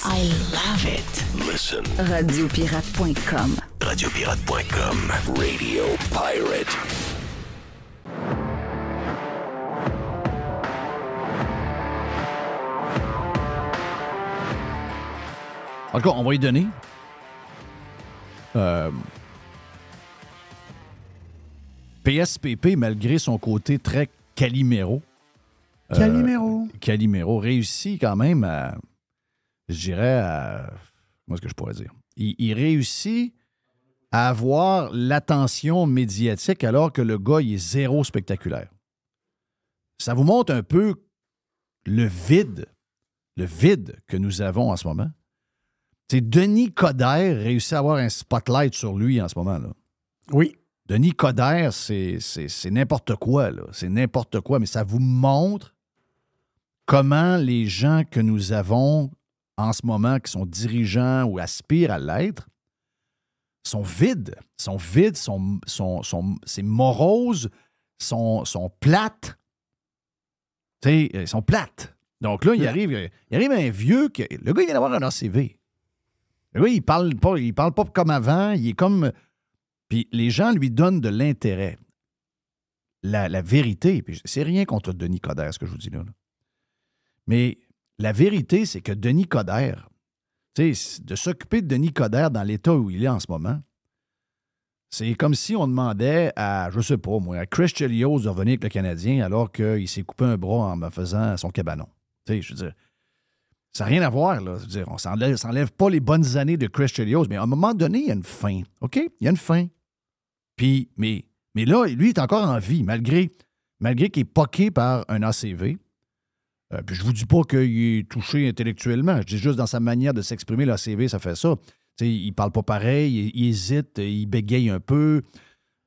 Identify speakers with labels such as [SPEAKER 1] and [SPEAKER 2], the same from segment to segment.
[SPEAKER 1] I love it.
[SPEAKER 2] Listen.
[SPEAKER 1] Radiopirate.com.
[SPEAKER 2] Radiopirate.com. Radio Pirate.
[SPEAKER 3] En tout cas, on va y donner. PSPP, malgré son côté très Calimero. Calimero réussit quand même à... Je dirais à... Comment est-ce que je pourrais dire? Il réussit à avoir l'attention médiatique alors que le gars, il est zéro spectaculaire. Ça vous montre un peu le vide que nous avons en ce moment. C'est Denis Coderre réussit à avoir un spotlight sur lui en ce moment, là.
[SPEAKER 4] Oui.
[SPEAKER 3] Denis Coderre, c'est n'importe quoi, là. C'est n'importe quoi, mais ça vous montre comment les gens que nous avons en ce moment, qui sont dirigeants ou aspirent à l'être, sont vides. C'est morose, sont plates. Tu sais, ils sont plates. Donc là, il arrive un vieux, le gars, il vient d'avoir un ACV. Le gars, il parle pas comme avant, il est comme... Puis les gens lui donnent de l'intérêt. La vérité, puis c'est rien contre Denis Coderre, ce que je vous dis là. Mais la vérité, c'est que Denis Coderre, tu sais, de s'occuper de Denis Coderre dans l'état où il est en ce moment, c'est comme si on demandait à, je sais pas moi, à Chris Chelios de revenir avec le Canadien alors qu'il s'est coupé un bras en me faisant son cabanon. Tu sais, je veux dire, ça n'a rien à voir, là. Je veux dire, on s'enlève pas les bonnes années de Chris Chelios, mais à un moment donné, il y a une fin, OK? Il y a une fin. Puis, mais là, lui, il est encore en vie, malgré qu'il est poqué par un ACV. Puis je vous dis pas qu'il est touché intellectuellement. Je dis juste dans sa manière de s'exprimer, l'ACV, ça fait ça. T'sais, il parle pas pareil, il hésite, il bégaye un peu.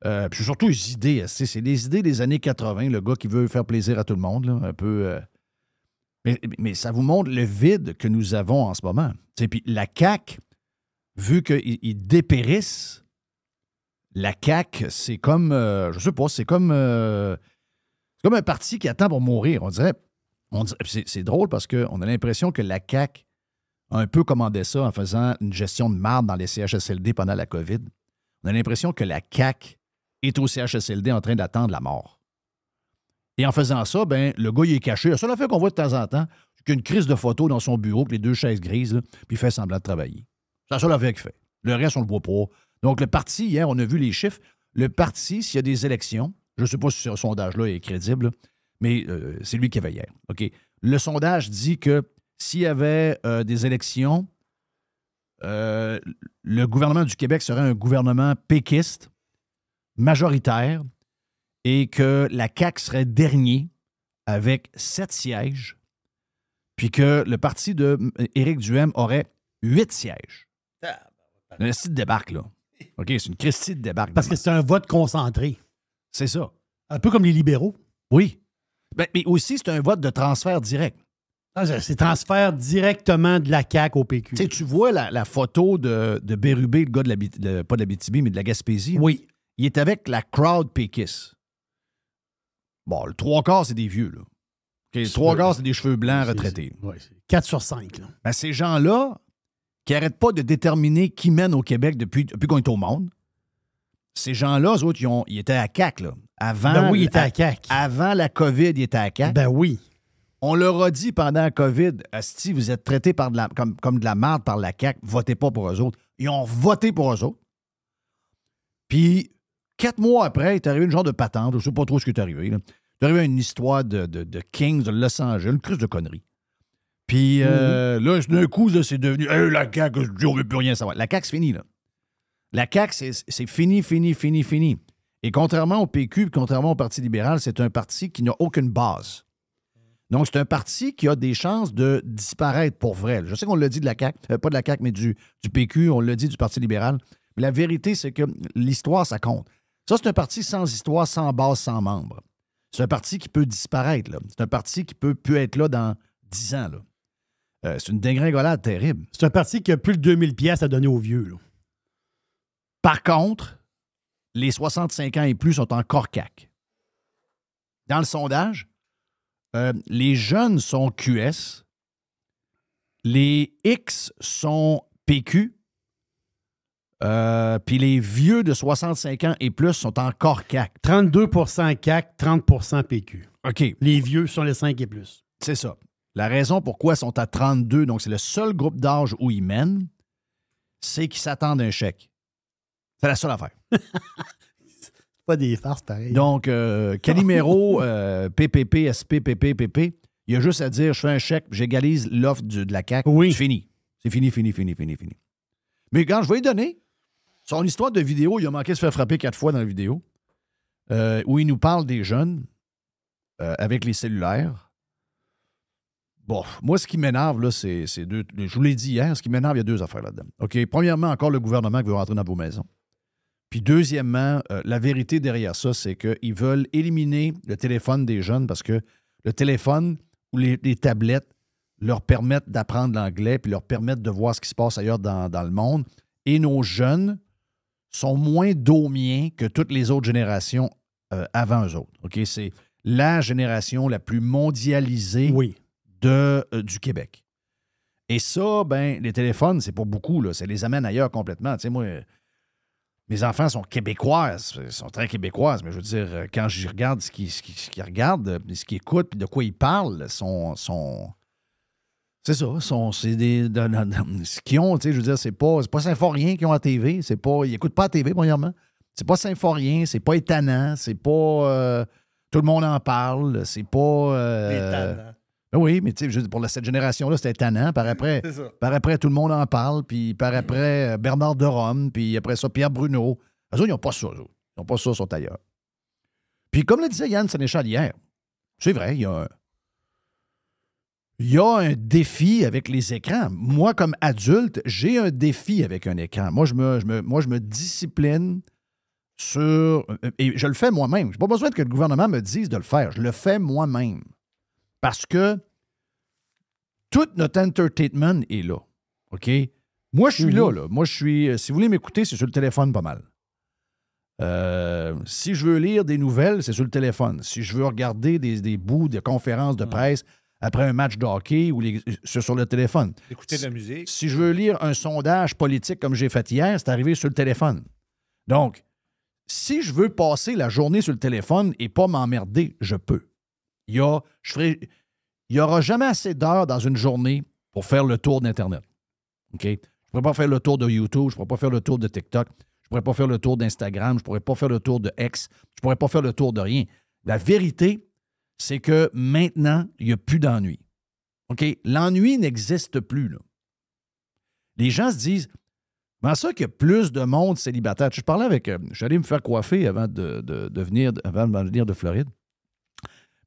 [SPEAKER 3] Puis surtout les idées. C'est les idées des années 80, le gars qui veut faire plaisir à tout le monde, là, un peu... Mais ça vous montre le vide que nous avons en ce moment. Puis la CAQ, vu qu'ils dépérissent, la CAQ, c'est comme... je sais pas, c'est comme un parti qui attend pour mourir, on dirait. C'est drôle parce qu'on a l'impression que la CAQ a un peu commandé ça en faisant une gestion de marde dans les CHSLD pendant la COVID. On a l'impression que la CAQ est au CHSLD en train d'attendre la mort. Et en faisant ça, ben, le gars, il est caché. La seule affaire qu'on voit de temps en temps, c'est qu'il y a une crise de photos dans son bureau, avec les deux chaises grises, là, puis il fait semblant de travailler. C'est la seule affaire qu'il fait. Le reste, on ne le voit pas. Donc, le parti, hier, on a vu les chiffres. Le parti, s'il y a des élections, je ne sais pas si ce sondage-là est crédible, là, mais c'est lui qui avait hier. OK. Le sondage dit que s'il y avait des élections, le gouvernement du Québec serait un gouvernement péquiste, majoritaire, et que la CAQ serait dernier avec 7 sièges, puis que le parti d'Éric Duhaime aurait 8 sièges. C'est un style de débarque, là. OK, c'est une Christie de débarque.
[SPEAKER 4] Parce que c'est un vote concentré.
[SPEAKER 3] C'est ça.
[SPEAKER 4] Un peu comme les libéraux.
[SPEAKER 3] Oui. Ben, mais aussi, c'est un vote de transfert direct.
[SPEAKER 4] C'est transfert directement de la CAQ au PQ.
[SPEAKER 3] Tu sais, tu vois la photo de Bérubé, le gars pas de l'Abitibi, mais de la Gaspésie.
[SPEAKER 4] Oui.
[SPEAKER 3] Il est avec la crowd péquiste. Bon, le 3/4, c'est des vieux, là. Okay, le 3/4, c'est des cheveux blancs retraités.
[SPEAKER 4] Oui, 4 sur 5. Là.
[SPEAKER 3] Ben, ces gens-là, qui n'arrêtent pas de déterminer qui mène au Québec depuis qu'on est au monde, ces gens-là, eux autres, ils étaient à CAQ, là.
[SPEAKER 4] Ben oui, ils étaient à CAQ.
[SPEAKER 3] Avant la COVID, ils étaient à CAQ.
[SPEAKER 4] Ben oui.
[SPEAKER 3] On leur a dit pendant la COVID, asti, vous êtes traités comme de la merde par la CAQ, votez pas pour eux autres. Ils ont voté pour eux autres. Puis, 4 mois après, il est arrivé une genre de patente, je ne sais pas trop ce qui est arrivé. Il est arrivé une histoire de Kings de Los Angeles, une crise de conneries. Puis là, d'un coup, là, c'est devenu hey, la CAQ, on ne veut plus rien savoir. La CAQ, c'est fini, là. La CAQ, c'est fini. Et contrairement au PQ, contrairement au Parti libéral, c'est un parti qui n'a aucune base. Donc, c'est un parti qui a des chances de disparaître pour vrai. Je sais qu'on l'a dit de la CAQ, pas de la CAQ, mais du PQ, on l'a dit du Parti libéral. Mais la vérité, c'est que l'histoire, ça compte. Ça, c'est un parti sans histoire, sans base, sans membres. C'est un parti qui peut disparaître, là. C'est un parti qui peut plus être là dans 10 ans, là. C'est une dégringolade terrible.
[SPEAKER 4] C'est un parti qui a plus de 2000 pièces à donner aux vieux, là.
[SPEAKER 3] Par contre, les 65 ans et plus sont encore CAQ. Dans le sondage, Les jeunes sont QS. Les X sont PQ. Puis les vieux de 65 ans et plus sont encore CAQ.
[SPEAKER 4] 32 CAQ, 30 PQ.
[SPEAKER 3] OK.
[SPEAKER 4] Les vieux sont les 5 et plus.
[SPEAKER 3] C'est ça. La raison pourquoi ils sont à 32, donc c'est le seul groupe d'âge où ils mènent, c'est qu'ils s'attendent à un chèque. C'est la seule affaire.
[SPEAKER 4] Pas des farces pareilles.
[SPEAKER 3] Donc, Calimero, PPP, SP, PP, il y a juste à dire, je fais un chèque, j'égalise l'offre de la CAQ.
[SPEAKER 4] Oui.
[SPEAKER 3] C'est fini. C'est fini. Mais quand je vais lui donner, son histoire de vidéo, il a manqué de se faire frapper 4 fois dans la vidéo, où il nous parle des jeunes avec les cellulaires. Bon, moi, ce qui m'énerve, là, c'est deux. Je vous l'ai dit hier, ce qui m'énerve, il y a deux affaires là-dedans. OK? Premièrement, encore le gouvernement qui veut rentrer dans vos maisons. Puis deuxièmement, la vérité derrière ça, c'est qu'ils veulent éliminer le téléphone des jeunes parce que le téléphone ou les tablettes leur permettent d'apprendre l'anglais puis leur permettent de voir ce qui se passe ailleurs dans le monde. Et nos jeunes sont moins daumiens que toutes les autres générations avant eux autres. OK? C'est la génération la plus mondialisée du Québec. Et ça, ben, les téléphones, c'est pas beaucoup, là. Ça les amène ailleurs complètement. Tu sais, moi, mes enfants sont québécoises, sont très québécoises, mais je veux dire, quand je regarde ce qu'ils regardent, ce qu'ils écoutent, puis de quoi ils parlent, c'est ça, c'est des... ce qu'ils ont, tu sais, je veux dire, c'est pas Symphorien qui ont à TV, ils n'écoutent pas à TV, premièrement. C'est pas Symphorien, c'est pas étonnant, c'est pas... tout le monde en parle, c'est pas...
[SPEAKER 4] étonnant.
[SPEAKER 3] Oui, mais tu sais, pour cette génération-là, c'était étonnant. Par après, tout le monde en parle, puis par après, Bernard de Rome, puis après ça, Pierre Bruno. Eux autres, ils n'ont pas ça, eux autres. Ils n'ont pas ça, ils sont ailleurs. Puis comme le disait Yann Sénéchal hier, c'est vrai, il y a un défi avec les écrans. Moi, comme adulte, j'ai un défi avec un écran. Moi, je me discipline sur... Et je le fais moi-même. Je n'ai pas besoin que le gouvernement me dise de le faire. Je le fais moi-même. Parce que tout notre entertainment est là. OK? Moi, je suis là. Moi, je suis... si vous voulez m'écouter, c'est sur le téléphone pas mal. Si je veux lire des nouvelles, c'est sur le téléphone. Si je veux regarder des bouts de conférences de presse après un match de hockey, c'est sur le téléphone.
[SPEAKER 5] Écouter de la musique.
[SPEAKER 3] Si je veux lire un sondage politique comme j'ai fait hier, c'est arrivé sur le téléphone. Donc, si je veux passer la journée sur le téléphone et pas m'emmerder, je peux. Il n'y aura jamais assez d'heures dans une journée pour faire le tour d'Internet. OK? Je ne pourrais pas faire le tour de YouTube, je ne pourrais pas faire le tour de TikTok, je ne pourrais pas faire le tour d'Instagram, je ne pourrais pas faire le tour de X, je ne pourrais pas faire le tour de rien. La vérité, c'est que maintenant, il n'y a plus d'ennui. OK? L'ennui n'existe plus, là. Les gens se disent, comment ça qu'il y a plus de monde célibataire? Je parlais avec... je suis allé me faire coiffer avant de venir de Floride.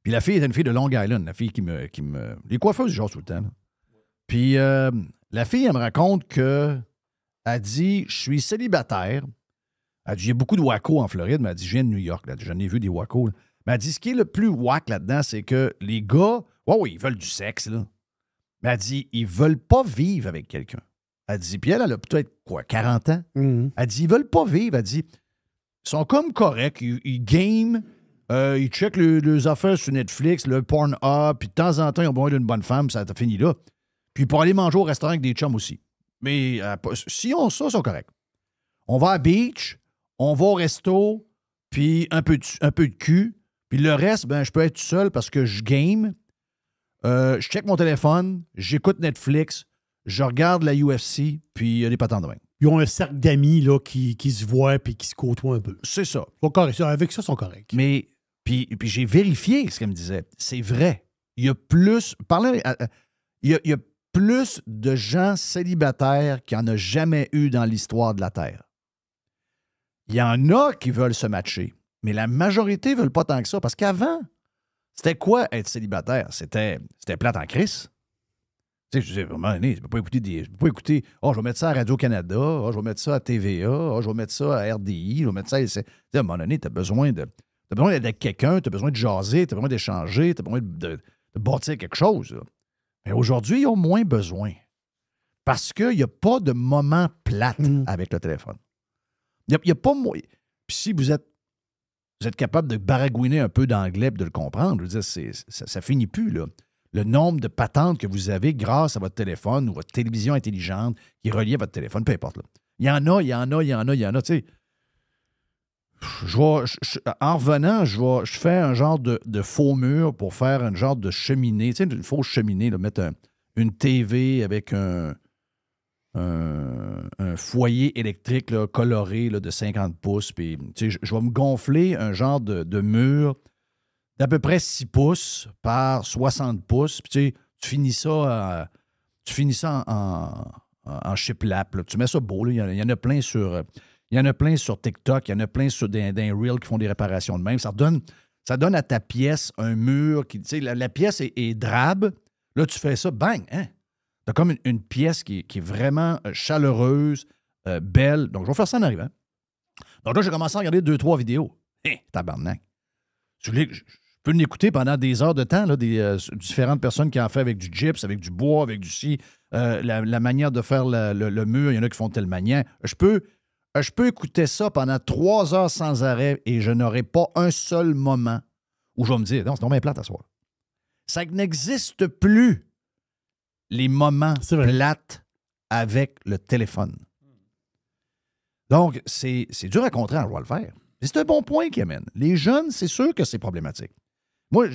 [SPEAKER 3] Puis la fille était une fille de Long Island, la fille qui me... Les coiffeuses, genre, tout le temps. Là. Puis la fille, elle me raconte que... Elle dit, je suis célibataire. Elle dit, il y a beaucoup de wacos en Floride, mais elle dit, je viens de New York. Là. J'en ai vu des wacos. Là. Mais elle dit, ce qui est le plus wack là-dedans, c'est que les gars, oui, ils veulent du sexe, là. Mais elle dit, ils veulent pas vivre avec quelqu'un. Elle dit, puis elle a peut-être, 40 ans?
[SPEAKER 4] Mm-hmm.
[SPEAKER 3] Elle dit, ils veulent pas vivre. Elle dit, ils sont comme corrects, ils game, ils checkent les affaires sur Netflix, le Pornhub, puis de temps en temps, ils ont besoin d'une bonne femme, ça fini là. Puis pour aller manger au restaurant avec des chums aussi. Mais si on ça, ils sont corrects. On va à beach, on va au resto, puis un peu de cul, puis le reste, ben je peux être tout seul parce que je game, je check mon téléphone, j'écoute Netflix, je regarde la UFC, puis il y a des patins de même.
[SPEAKER 4] Ils ont un cercle d'amis là, qui se voient et qui se côtoient un peu.
[SPEAKER 3] C'est ça.
[SPEAKER 4] Ils sont corrects. Avec ça, ils sont corrects.
[SPEAKER 3] Mais, puis j'ai vérifié ce qu'elle me disait. C'est vrai. Il y a plus... il y a plus de gens célibataires qu'il n'y en a jamais eu dans l'histoire de la Terre. Il y en a qui veulent se matcher, mais la majorité ne veulent pas tant que ça. Parce qu'avant, c'était quoi être célibataire? C'était plate en crisse. Tu sais, je dis, vraiment, tu ne peux pas écouter, je vais mettre ça à Radio-Canada, je vais mettre ça à TVA, je vais mettre ça à RDI, je vais mettre ça à... Tu sais, à un moment donné, tu as besoin d'être avec quelqu'un, tu as besoin de jaser, tu as besoin d'échanger, tu as besoin de bâtir quelque chose. Là. Mais aujourd'hui, ils ont moins besoin. Parce qu'il n'y a pas de moment plate avec le téléphone. Il n'y a pas... Puis si vous êtes vous êtes capable de baragouiner un peu d'anglais et de le comprendre. Je veux dire, ça finit plus, là. Le nombre de patentes que vous avez grâce à votre téléphone ou votre télévision intelligente qui est reliée à votre téléphone, peu importe. Là. Il y en a, tu sais. En revenant, je fais un genre de faux mur pour faire un genre de cheminée. Tu sais, une fausse cheminée, là, mettre une TV avec un foyer électrique là, coloré là, de 50 pouces. Puis, tu sais, je vais me gonfler un genre de mur d'à peu près 6 pouces par 60 pouces. Puis, tu sais, tu finis ça en shiplap. Là. Tu mets ça beau. Là. Il y en a plein sur... Il y en a plein sur TikTok, il y en a plein sur des Reels qui font des réparations de même. Ça donne à ta pièce un mur qui, tu sais, la pièce est drabe. Là, tu fais ça, bang, hein? Tu as comme une pièce qui est vraiment chaleureuse, belle. Donc, je vais faire ça en arrivant. Donc là, j'ai commencé à regarder 2-3 vidéos. Tabarnak. Je peux l'écouter pendant des heures de temps, là, des différentes personnes qui en font avec du gyps, avec du bois, avec du scie, la manière de faire le mur. Il y en a qui font de telle manière. Je peux écouter ça pendant 3 heures sans arrêt et je n'aurai pas un seul moment où je vais me dire, non, c'est tombé plate à soir. Ça n'existe plus, les moments plates avec le téléphone. Donc, c'est dur à contrer, je vais le faire. Mais c'est un bon point qui amène. Les jeunes, c'est sûr que c'est problématique. Moi,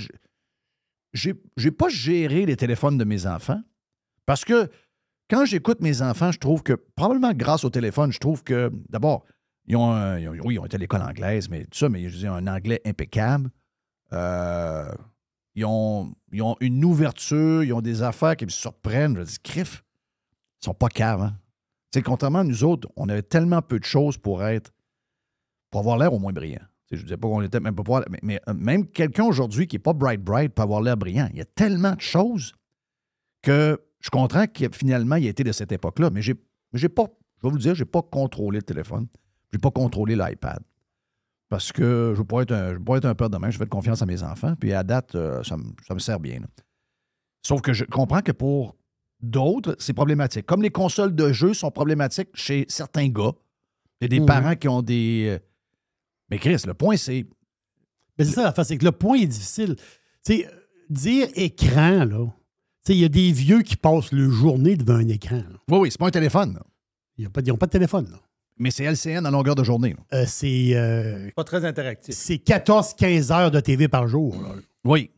[SPEAKER 3] j'ai pas géré les téléphones de mes enfants parce que quand j'écoute mes enfants, je trouve que, probablement grâce au téléphone, je trouve que, d'abord, ils ont été à l'école anglaise, mais tout ça, mais ils ont un anglais impeccable. Ils ont une ouverture, ils ont des affaires qui me surprennent. Je dis, crif, ils sont pas caves, hein? Tu sais, contrairement à nous autres, on avait tellement peu de choses pour avoir l'air au moins brillant. Tu sais, je ne disais pas qu'on était même pas... Mais même quelqu'un aujourd'hui qui n'est pas bright peut avoir l'air brillant. Il y a tellement de choses que... Je comprends que finalement, il a été de cette époque-là, mais j'ai pas, je vais vous le dire, j'ai pas contrôlé le téléphone. J'ai pas contrôlé l'iPad. Parce que je veux pas être un père de main, je fais confiance à mes enfants, puis à date, ça me sert bien. Là. Sauf que je comprends que pour d'autres, c'est problématique. Comme les consoles de jeux sont problématiques chez certains gars. Il y a des parents qui ont des... Mais Chris, le point, c'est...
[SPEAKER 4] Mais c'est ça l'affaire, c'est que le point est difficile. Tu sais, dire écran, là... Il y a des vieux qui passent leur journée devant un écran. Là.
[SPEAKER 3] Oui, c'est pas un téléphone.
[SPEAKER 4] Ils n'ont pas de téléphone. Là.
[SPEAKER 3] Mais c'est LCN à longueur de journée.
[SPEAKER 4] C'est
[SPEAKER 5] pas très interactif.
[SPEAKER 4] C'est 14-15 heures de TV par jour. Là.
[SPEAKER 3] Oui.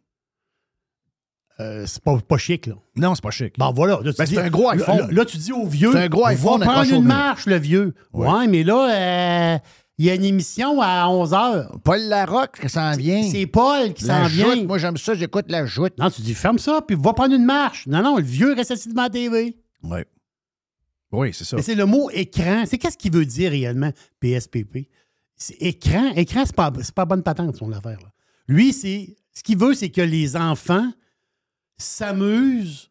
[SPEAKER 4] C'est pas chic, là.
[SPEAKER 3] Non, c'est pas chic.
[SPEAKER 4] Bon, voilà. Là,
[SPEAKER 3] c'est un gros iPhone.
[SPEAKER 4] Là, tu dis au vieux,
[SPEAKER 3] c'est un gros iPhone,
[SPEAKER 4] va prendre une marche, le vieux. Ouais, mais là... il y a une émission à 11h.
[SPEAKER 3] Paul Larocque qui s'en vient.
[SPEAKER 4] C'est Paul qui s'en vient.
[SPEAKER 3] Moi, j'aime ça, j'écoute la joute.
[SPEAKER 4] Non, tu dis, ferme ça, puis va prendre une marche. Non, le vieux reste assis devant la TV.
[SPEAKER 3] Oui. Oui, c'est ça.
[SPEAKER 4] Mais c'est le mot écran. C'est qu'est-ce qu'il veut dire réellement, PSPP? C'est écran. Écran, c'est pas bonne patente, son affaire. Là. Lui, ce qu'il veut, c'est que les enfants s'amusent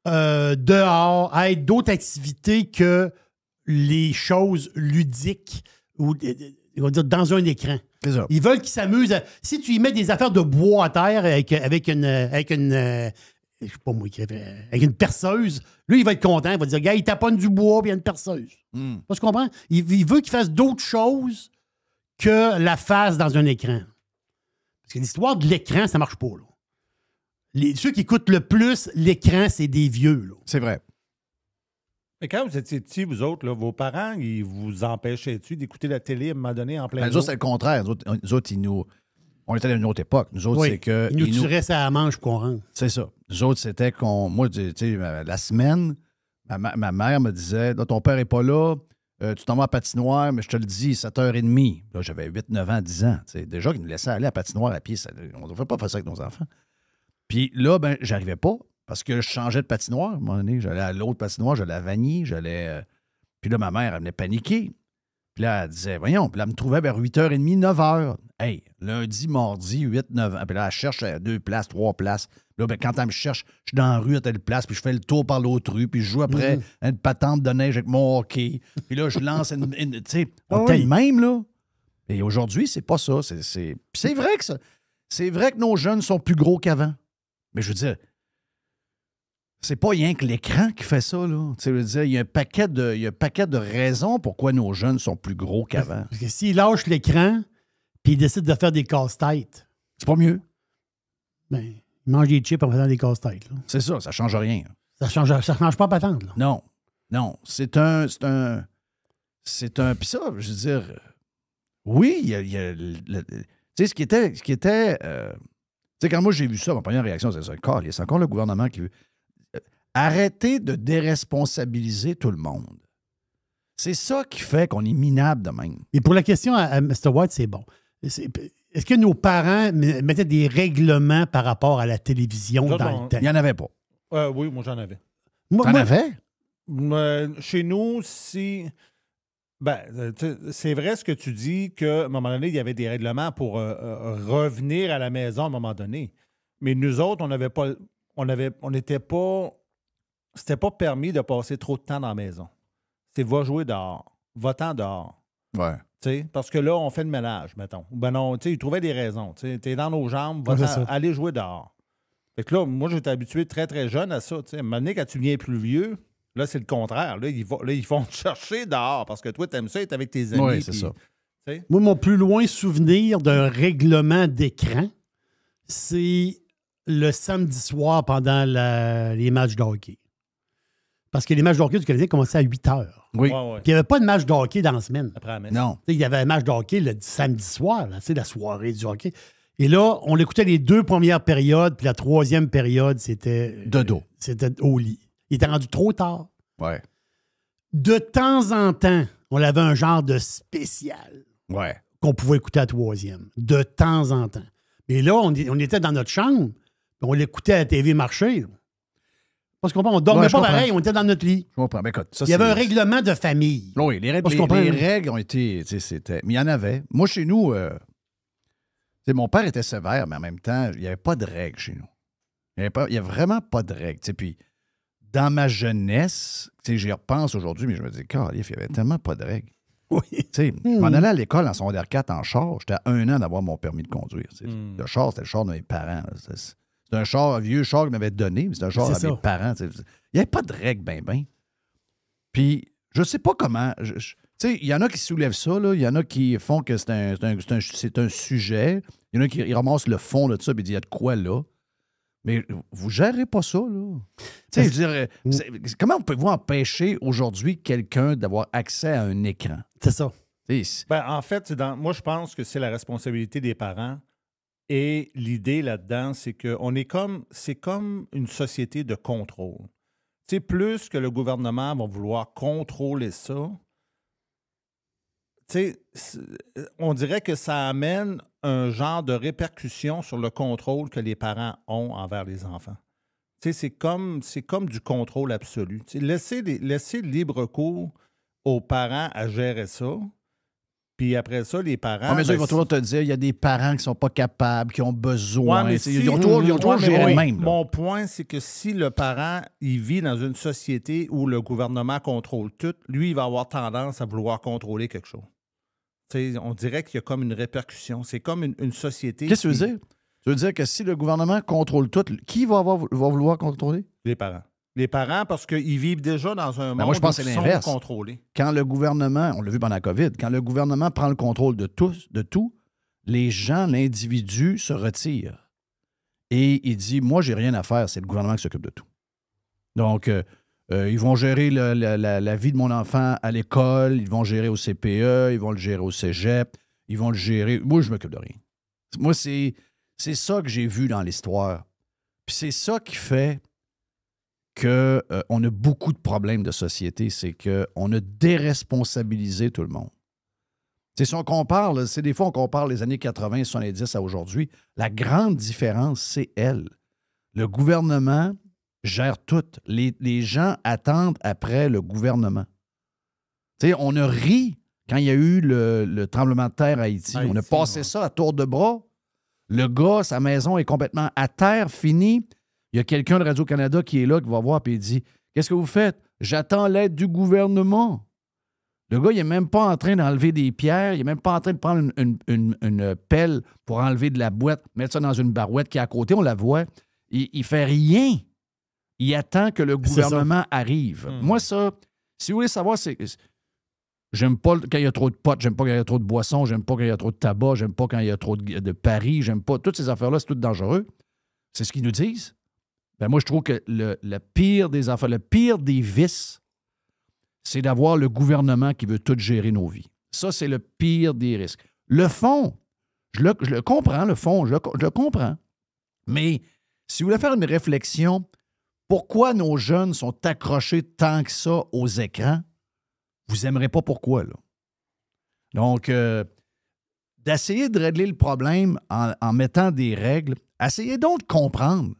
[SPEAKER 4] dehors, à être d'autres activités que les choses ludiques ou on va dire dans un écran.
[SPEAKER 3] C'est ça.
[SPEAKER 4] Ils veulent qu'ils s'amusent. Si tu y mets des affaires de bois à terre avec une je sais pas moi, avec une perceuse, lui, il va être content. Il va dire, gars, il taponne du bois puis il y a une perceuse. Tu comprends? Il veut qu'il fasse d'autres choses que la face dans un écran. Parce que l'histoire de l'écran, ça marche pas. Là. Ceux qui écoutent le plus l'écran, c'est des vieux. Là.
[SPEAKER 3] C'est vrai.
[SPEAKER 5] Mais quand vous étiez petits, vous autres, là, vos parents, ils vous empêchaient-tu d'écouter la télé à un moment donné en plein jour?
[SPEAKER 3] Nous autres, c'est le contraire. Nous autres, on était dans une autre époque. Nous autres, c'est que...
[SPEAKER 4] Ils nous tueraient ça à la manche pour qu'on rentre.
[SPEAKER 3] C'est ça. Nous autres, c'était qu'on... Moi, tu sais, la semaine, ma mère me disait, là, ton père n'est pas là, tu t'en vas à patinoire, mais je te le dis, 7h30. Là, j'avais 8, 9 ans, 10 ans. T'sais. Déjà qu'ils nous laissaient aller à patinoire à pied. On ne devrait pas faire ça avec nos enfants. Puis là, ben, j'arrivais pas. Parce que je changeais de patinoire. À un moment donné, j'allais à l'autre patinoire, j'allais à Vanier, puis là, ma mère, elle venait paniquer. Puis là, elle disait, voyons, puis là, elle me trouvait vers 8h30, 9h. Hey, lundi, mardi, 8, 9 ans. Puis là, elle cherche 2 places, 3 places. Là, ben, quand elle me cherche, je suis dans la rue à telle place, puis je fais le tour par l'autre rue, puis je joue après une patente de neige avec mon hockey. Puis là, je lance une tu sais, on était le même, là. Et aujourd'hui, c'est pas ça. C'est vrai que ça. C'est vrai que nos jeunes sont plus gros qu'avant. Mais je veux dire, c'est pas rien que l'écran qui fait ça, là. Tu sais, je veux dire, il y a un paquet de raisons pourquoi nos jeunes sont plus gros qu'avant.
[SPEAKER 4] Parce que s'ils lâchent l'écran, puis il décide de faire des casse-têtes,
[SPEAKER 3] C'est pas mieux.
[SPEAKER 4] ben, il mange des chips en faisant des casse-têtes. Là.
[SPEAKER 3] C'est ça change rien.
[SPEAKER 4] Ça change pas patente. Là.
[SPEAKER 3] Non. C'est un. Puis ça, je veux dire, oui, il y a tu sais, ce qui était. Tu sais, quand moi j'ai vu ça, ma première réaction, c'est encore le gouvernement qui veut. Arrêtez de déresponsabiliser tout le monde. C'est ça qui fait qu'on est minable de même.
[SPEAKER 4] Et pour la question à Mr. White, c'est bon. Est-ce que nos parents mettaient des règlements par rapport à la télévision
[SPEAKER 5] Là,
[SPEAKER 4] dans le temps?
[SPEAKER 3] Il n'y en avait pas.
[SPEAKER 5] Oui, moi, j'en avais.
[SPEAKER 3] T'en avais?
[SPEAKER 5] Chez nous, c'est vrai ce que tu dis, qu'à un moment donné, il y avait des règlements pour revenir à la maison à un moment donné. Mais nous autres, on n'avait pas. On n'était pas. C'était pas permis de passer trop de temps dans la maison. C'est va jouer dehors. Va-t'en dehors.
[SPEAKER 3] Ouais.
[SPEAKER 5] T'sais, parce que là, on fait le ménage, mettons. Ben non, ils trouvaient des raisons. T'es dans nos jambes, aller jouer dehors. Fait que là, moi, j'étais habitué très, très jeune à ça. À un moment donné, quand tu viens plus vieux, là, c'est le contraire. Là, ils vont te chercher dehors parce que toi, t'aimes ça être avec tes amis.
[SPEAKER 3] Oui, c'est ça.
[SPEAKER 5] T'sais?
[SPEAKER 4] Moi, mon plus loin souvenir d'un règlement d'écran, c'est le samedi soir pendant les matchs de hockey. Parce que les matchs de hockey du Canadien commençaient à 8 heures.
[SPEAKER 3] Oui.
[SPEAKER 5] Ouais.
[SPEAKER 4] Puis il n'y avait pas de match de hockey dans la semaine.
[SPEAKER 5] Après la messe.
[SPEAKER 3] Non.
[SPEAKER 4] Il y avait un match de hockey le samedi soir, là, la soirée du hockey. Et là, on écoutait les 2 premières périodes, puis la 3e période, c'était...
[SPEAKER 3] Dodo.
[SPEAKER 4] C'était au lit. Il était rendu trop tard.
[SPEAKER 3] Ouais.
[SPEAKER 4] De temps en temps, on avait un genre de spécial
[SPEAKER 3] Ouais.
[SPEAKER 4] qu'on pouvait écouter à la 3e. De temps en temps. Mais là, on était dans notre chambre, puis on l'écoutait à la TV marcher. Parce qu'on ne dormait pas pareil, on était dans notre lit.
[SPEAKER 3] Je comprends. Mais écoute, ça,
[SPEAKER 4] Il y avait un règlement de famille.
[SPEAKER 3] Oui, les règles ont été. C'était. Mais il y en avait. Moi, chez nous, mon père était sévère, mais en même temps, il n'y avait pas de règles chez nous. Il n'y a vraiment pas de règles. Puis, dans ma jeunesse, j'y repense aujourd'hui, mais je me dis, calif, il n'y avait tellement pas de règles.
[SPEAKER 4] Oui.
[SPEAKER 3] Je m'en allais à l'école en secondaire 4 en char. J'étais à 1 an d'avoir mon permis de conduire. Le char, c'était le char de mes parents. C'est un vieux char qu'ils m'avaient donné, mais c'est un char à mes parents. Il n'y avait pas de règles, ben. Puis, je sais pas comment. Il y en a qui soulèvent ça, là. Il y en a qui font que c'est un sujet. Il y en a qui ramassent le fond de ça et disent, il y a de quoi là. Mais vous gérez pas ça, là. Je veux dire, comment pouvez-vous empêcher aujourd'hui quelqu'un d'avoir accès à un écran?
[SPEAKER 4] C'est ça.
[SPEAKER 5] En fait, moi, je pense que c'est la responsabilité des parents. Et l'idée là-dedans, c'est que c'est comme une société de contrôle. Plus que le gouvernement va vouloir contrôler ça, on dirait que ça amène un genre de répercussion sur le contrôle que les parents ont envers les enfants. C'est comme du contrôle absolu. Laisser libre cours aux parents à gérer ça. Puis après ça, les parents...
[SPEAKER 3] mais ça, ils vont toujours te dire, il y a des parents qui ne sont pas capables, qui ont besoin.
[SPEAKER 5] Ouais,
[SPEAKER 3] ils ont toujours géré le même.
[SPEAKER 5] Mon point, c'est que si le parent, il vit dans une société où le gouvernement contrôle tout, lui, il va avoir tendance à vouloir contrôler quelque chose. On dirait qu'il y a comme une répercussion. C'est comme une société...
[SPEAKER 3] Qu'est-ce que tu veux dire? Tu veux dire que si le gouvernement contrôle tout, qui va vouloir contrôler?
[SPEAKER 5] Les parents. Les parents, parce qu'ils vivent déjà dans un monde
[SPEAKER 3] moi, je pense
[SPEAKER 5] où
[SPEAKER 3] que c'est
[SPEAKER 5] ils
[SPEAKER 3] l'inverse.
[SPEAKER 5] sont contrôlés.
[SPEAKER 3] Quand le gouvernement, on l'a vu pendant la COVID, quand le gouvernement prend le contrôle de tout, les gens, l'individu se retire. Et il dit, moi, j'ai rien à faire, c'est le gouvernement qui s'occupe de tout. Donc, ils vont gérer la vie de mon enfant à l'école, ils vont gérer au CPE, ils vont le gérer au cégep, ils vont le gérer... Moi, je m'occupe de rien. Moi, c'est ça que j'ai vu dans l'histoire. Puis c'est ça qui fait qu'on a beaucoup de problèmes de société, c'est qu'on a déresponsabilisé tout le monde. Si on compare, des fois on compare les années 80 et 70 à aujourd'hui, la grande différence, c'est elle. Le gouvernement gère tout. Les gens attendent après le gouvernement. On a ri quand il y a eu le tremblement de terre à Haïti. On a passé ça à tour de bras. Le gars, sa maison est complètement à terre, finie. Il y a quelqu'un de Radio-Canada qui est là, qui va voir et il dit « Qu'est-ce que vous faites? J'attends l'aide du gouvernement. » Le gars, il n'est même pas en train d'enlever des pierres, il n'est même pas en train de prendre une pelle pour enlever de la boîte, mettre ça dans une barouette qui est à côté, on la voit. Il ne fait rien. Il attend que le gouvernement arrive. Moi, ça, si vous voulez savoir, J'aime pas quand il y a trop de potes, j'aime pas quand il y a trop de boissons, j'aime pas quand il y a trop de tabac, j'aime pas quand il y a trop de paris, j'aime pas. Toutes ces affaires-là, c'est tout dangereux. C'est ce qu'ils nous disent. Ben moi, je trouve que le pire des affaires, le pire des vices, c'est d'avoir le gouvernement qui veut tout gérer nos vies. Ça, c'est le pire des risques. Le fond, je le comprends, le fond, je le comprends. Mais si vous voulez faire une réflexion, pourquoi nos jeunes sont accrochés tant que ça aux écrans? Vous n'aimerez pas pourquoi, là. Donc, d'essayer de régler le problème en mettant des règles, essayez donc de comprendre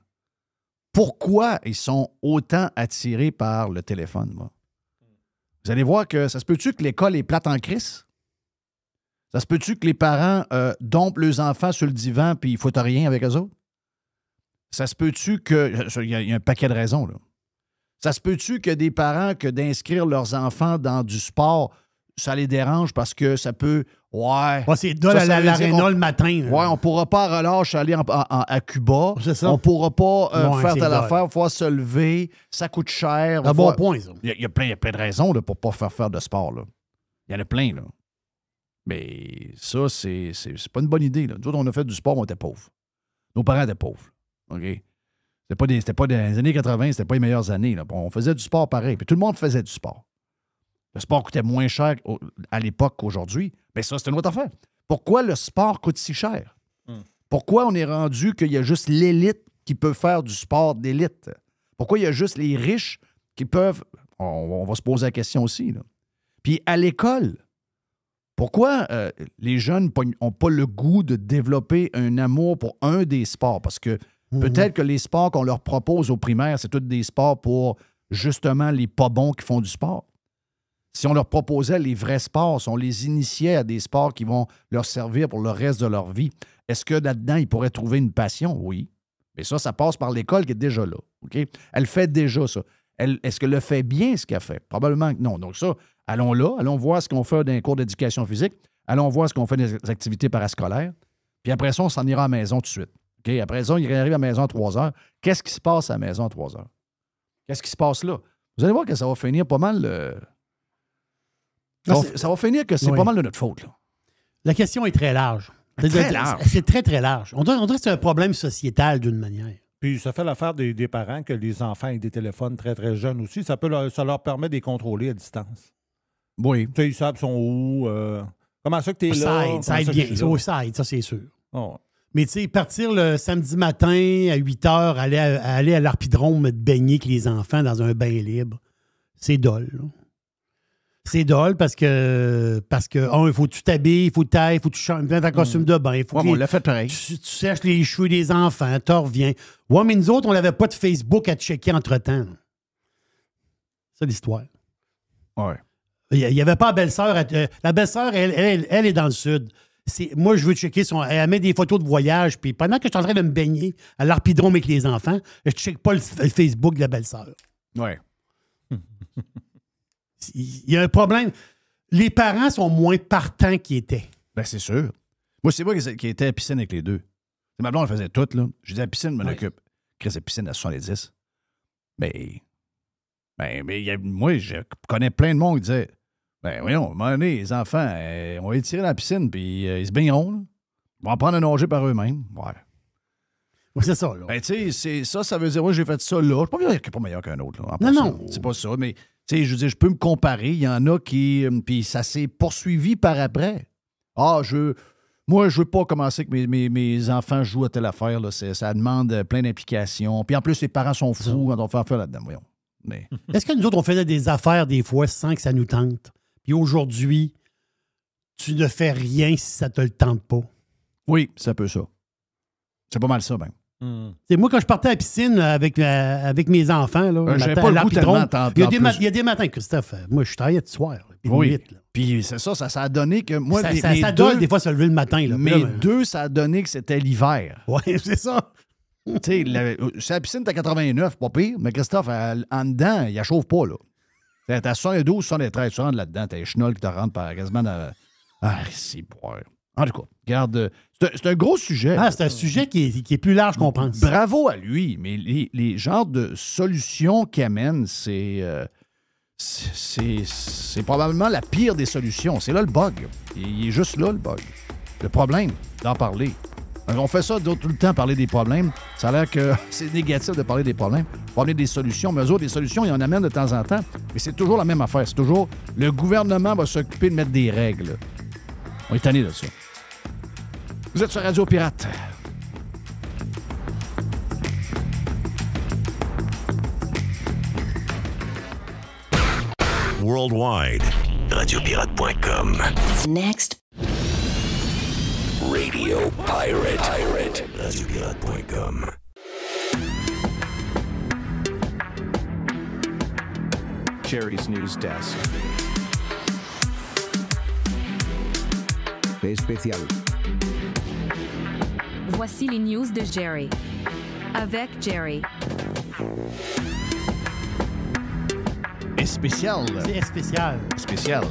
[SPEAKER 3] pourquoi ils sont autant attirés par le téléphone. Moi. Vous allez voir que ça se peut-tu que l'école est plate en crise? Ça se peut-tu que les parents dompent leurs enfants sur le divan puis ils ne foutent rien avec eux autres? Ça se peut-tu que... Il y a un paquet de raisons, là. Ça se peut-tu que des parents, que d'inscrire leurs enfants dans du sport, ça les dérange parce que ça peut... Ouais.
[SPEAKER 4] C'est dole à l'aréna le matin.
[SPEAKER 3] Ouais, on ne pourra pas à relâche aller à Cuba.
[SPEAKER 4] C'est ça.
[SPEAKER 3] On ne pourra pas faire
[SPEAKER 4] c'est
[SPEAKER 3] telle
[SPEAKER 4] dole.
[SPEAKER 3] affaire, il va falloir se lever, ça coûte cher.
[SPEAKER 4] Un bon point, ça.
[SPEAKER 3] Il y a plein de raisons là, pour ne pas faire de sport. Là. Il y en a plein, là. Mais ça, c'est pas une bonne idée. Là. Nous autres, on a fait du sport, on était pauvres. Nos parents étaient pauvres. OK? C'était pas dans les années 80, c'était pas les meilleures années. Là. On faisait du sport pareil. Puis tout le monde faisait du sport. Le sport coûtait moins cher à l'époque qu'aujourd'hui. Bien, ça, c'est une autre affaire. Pourquoi le sport coûte si cher? Pourquoi on est rendu qu'il y a juste l'élite qui peut faire du sport d'élite? Pourquoi il y a juste les riches qui peuvent... On va se poser la question aussi. Là. Puis à l'école, pourquoi les jeunes n'ont pas le goût de développer un amour pour un des sports? Parce que peut-être que les sports qu'on leur propose au primaire, c'est tous des sports pour justement les pas bons qui font du sport. Si on leur proposait les vrais sports, si on les initiait à des sports qui vont leur servir pour le reste de leur vie, est-ce que là-dedans, ils pourraient trouver une passion? Oui. Mais ça passe par l'école qui est déjà là. OK? Elle fait déjà ça. Est-ce qu'elle le fait bien, ce qu'elle fait? Probablement que non. Donc ça, allons là, allons voir ce qu'on fait dans les cours d'éducation physique, allons voir ce qu'on fait dans les activités parascolaires, puis après ça, on s'en ira à la maison tout de suite. OK? Après ça, il arrive à la maison à 3 heures. Qu'est-ce qui se passe à la maison à 3 heures? Qu'est-ce qui se passe là? Vous allez voir que ça va finir pas mal... Ça va finir que c'est pas mal de notre faute. Là.
[SPEAKER 4] La question est très large.
[SPEAKER 3] Très large.
[SPEAKER 4] C'est très, très large. On dirait que c'est un problème sociétal d'une manière.
[SPEAKER 5] Puis ça fait l'affaire des parents que les enfants aient des téléphones très, très jeunes aussi. Ça leur permet de les contrôler à distance.
[SPEAKER 3] Oui.
[SPEAKER 5] Tu sais, ils savent sont où. Comment ça que tu es là?
[SPEAKER 4] Ça aide bien. Ça aide, ça c'est sûr.
[SPEAKER 5] Oh.
[SPEAKER 4] Mais tu sais, partir le samedi matin à 8 h, aller à l'Arpidrome te baigner avec les enfants dans un bain libre, c'est dole. Là. C'est dole parce que il faut que tu t'habilles, il faut que tu ailles, il faut que tu changes un costume de bain.
[SPEAKER 3] On l'a fait pareil.
[SPEAKER 4] Tu sèches les cheveux des enfants, tu reviens. Ouais, mais nous autres, on n'avait pas de Facebook à checker entre-temps. C'est l'histoire.
[SPEAKER 3] Ouais.
[SPEAKER 4] Il n'y avait pas la belle-sœur. La belle-sœur, elle est dans le sud. Moi, je veux checker elle met des photos de voyage, puis pendant que je suis en train de me baigner à l'Arpidrome avec les enfants, je ne check pas le Facebook de la belle-sœur.
[SPEAKER 3] Ouais.
[SPEAKER 4] Il y a un problème. Les parents sont moins partants qu'ils étaient.
[SPEAKER 3] Ben, c'est sûr. Moi, c'est moi qui était à la piscine avec les deux. Ma blonde, elle faisait tout, là. Je disais, la piscine, je m'en occupe. Chris, la piscine à 70. Mais moi, je connais plein de monde qui disait, ben, voyons, à un moment donné, les enfants, on va les tirer dans la piscine, puis ils se baigneront, là. Ils vont apprendre à nager par eux-mêmes. Ouais.
[SPEAKER 4] Ouais, c'est ça, là.
[SPEAKER 3] Ben, tu sais, ça veut dire, moi, j'ai fait ça, là. Je ne suis pas meilleur qu'un autre, là.
[SPEAKER 4] Non.
[SPEAKER 3] C'est pas ça, mais... Tu sais, je veux dire, je peux me comparer. Il y en a qui... Puis ça s'est poursuivi par après. Moi, je veux pas commencer que mes enfants jouent à telle affaire. Là. Ça demande plein d'implications. Puis en plus, les parents sont fous quand on fait affaire là-dedans. Voyons. Mais...
[SPEAKER 4] Est-ce que nous autres, on faisait des affaires des fois sans que ça nous tente? Puis aujourd'hui, tu ne fais rien si ça te le tente pas.
[SPEAKER 3] Oui, c'est un peu ça. C'est pas mal ça, ben.
[SPEAKER 4] C'est moi, quand je partais à la piscine avec mes enfants, là,
[SPEAKER 3] j'avais pas le goût tellement d'entendre.
[SPEAKER 4] Il y a des matins, Christophe. Moi, je travaillais de soir.
[SPEAKER 3] Oui. Puis c'est ça a donné que moi...
[SPEAKER 4] Ça donne des fois se lever le matin. Là,
[SPEAKER 3] mais deux, ça a donné que c'était l'hiver.
[SPEAKER 4] Oui, c'est ça.
[SPEAKER 3] Tu sais, c'est la piscine, t'as 89, pas pire, mais Christophe, en dedans, il ne chauffe pas, là. T'as 72, 73, tu rentres là-dedans, t'as les chenolles qui te rentrent par quasiment dans... Ah, c'est boire. En tout cas, regarde, c'est un gros sujet.
[SPEAKER 4] Ah, c'est un sujet qui est plus large qu'on pense.
[SPEAKER 3] Bravo à lui, mais les genres de solutions qu'il amène, c'est c'est probablement la pire des solutions. C'est là le bug. Il est juste là, le bug. Le problème, d'en parler. On fait ça tout le temps, parler des problèmes. Ça a l'air que c'est négatif de parler des problèmes. Parler des solutions. Mais eux autres, des solutions, ils en amènent de temps en temps. Mais c'est toujours la même affaire. C'est toujours le gouvernement va s'occuper de mettre des règles. On est tanné de ça. Vous êtes sur Radio Pirate.
[SPEAKER 2] Worldwide. Radiopirate.com.
[SPEAKER 1] Next.
[SPEAKER 2] Radio Pirate. Radiopirate.com.
[SPEAKER 6] Jerry's News Desk.
[SPEAKER 7] Especial.
[SPEAKER 8] Voici les news de Jerry. Avec Jerry.
[SPEAKER 3] Et spécial.
[SPEAKER 4] C'est spécial.
[SPEAKER 3] Spécial.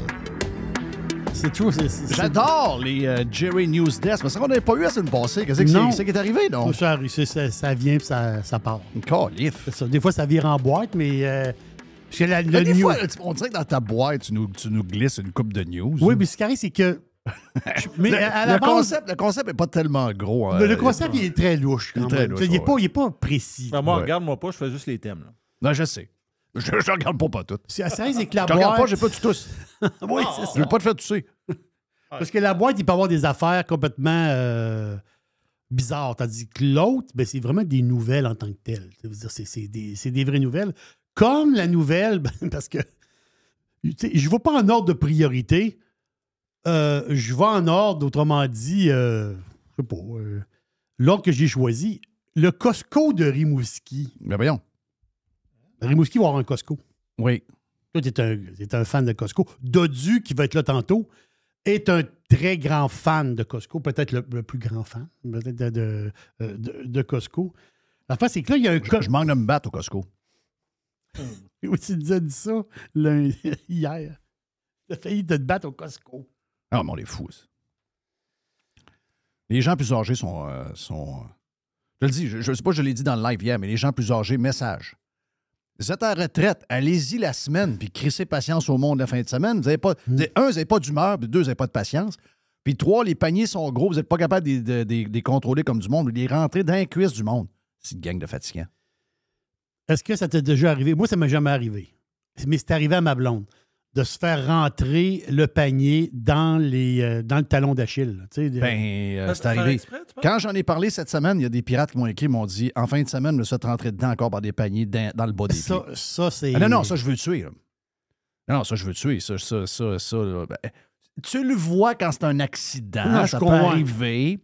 [SPEAKER 4] C'est tout.
[SPEAKER 3] J'adore les Jerry News Desk. Mais ça qu'on n'avait pas eu la semaine passée. Qu'est-ce qui est arrivé, donc?
[SPEAKER 4] Ça vient et ça part.
[SPEAKER 3] Calif.
[SPEAKER 4] C'est ça. Des fois, ça vire en boîte, mais... parce que
[SPEAKER 3] des fois, on dirait que dans ta boîte, tu nous glisses une coupe de news.
[SPEAKER 4] Oui, mais ce qui arrive, c'est que... mais à la base,
[SPEAKER 3] le concept n'est pas tellement gros.
[SPEAKER 4] Le concept, il est très louche. Quand même.
[SPEAKER 3] Louche,
[SPEAKER 4] il n'est pas précis.
[SPEAKER 5] Ben, moi, regarde-moi pas, je fais juste les thèmes. Là.
[SPEAKER 3] Non, je sais. Je regarde pas tout.
[SPEAKER 4] Ça arrive, c'est que la
[SPEAKER 3] Je
[SPEAKER 4] boîte...
[SPEAKER 3] regarde pas, j'ai pas tout tous.
[SPEAKER 4] Oui, c'est ça.
[SPEAKER 3] Je veux pas te faire tousser.
[SPEAKER 4] Parce que la boîte, il peut avoir des affaires complètement bizarres. Tandis que l'autre, ben, c'est vraiment des nouvelles en tant que telles. C'est des vraies nouvelles. Comme la nouvelle, parce que je ne vais pas en ordre de priorité. Je vais en ordre, autrement dit, je sais pas, l'ordre que j'ai choisi. Le Costco de Rimouski.
[SPEAKER 3] Mais voyons.
[SPEAKER 4] Rimouski va avoir un Costco.
[SPEAKER 3] Oui.
[SPEAKER 4] Toi, tu es un fan de Costco. Dodu, qui va être là tantôt, est un très grand fan de Costco, peut-être le plus grand fan peut-être de Costco. La face, c'est que là, il y a un...
[SPEAKER 3] Je manque de me battre au Costco.
[SPEAKER 4] Oui, tu nous as dit ça hier. Tu as failli te battre au Costco.
[SPEAKER 3] Ah, mais on est fous. Les gens plus âgés sont je le dis, je ne sais pas si je l'ai dit dans le live hier, mais les gens plus âgés, message. Vous êtes en retraite, allez-y la semaine, puis crissez patience au monde la fin de semaine. Vous n'avez pas d'humeur, puis 2, vous n'avez pas de patience. Puis 3, les paniers sont gros, vous n'êtes pas capable de les contrôler comme du monde, de les rentrer dans les cuisses du monde. C'est une gang de fatigants.
[SPEAKER 4] Est-ce que ça t'est déjà arrivé? Moi, ça ne m'est jamais arrivé. Mais c'est arrivé à ma blonde de se faire rentrer le panier dans le talon d'Achille. C'est
[SPEAKER 3] arrivé. Quand j'en ai parlé cette semaine, il y a des pirates qui m'ont écrit, m'ont dit en fin de semaine, je me suis rentré dedans encore par des paniers dans le bas des pieds.
[SPEAKER 4] Ça, c'est...
[SPEAKER 3] Ah, non, ça, je veux le tuer. Là. Non, ça, je veux le tuer. Ça, là, ben, tu le vois quand c'est un accident,
[SPEAKER 4] non,
[SPEAKER 3] ça peut arriver,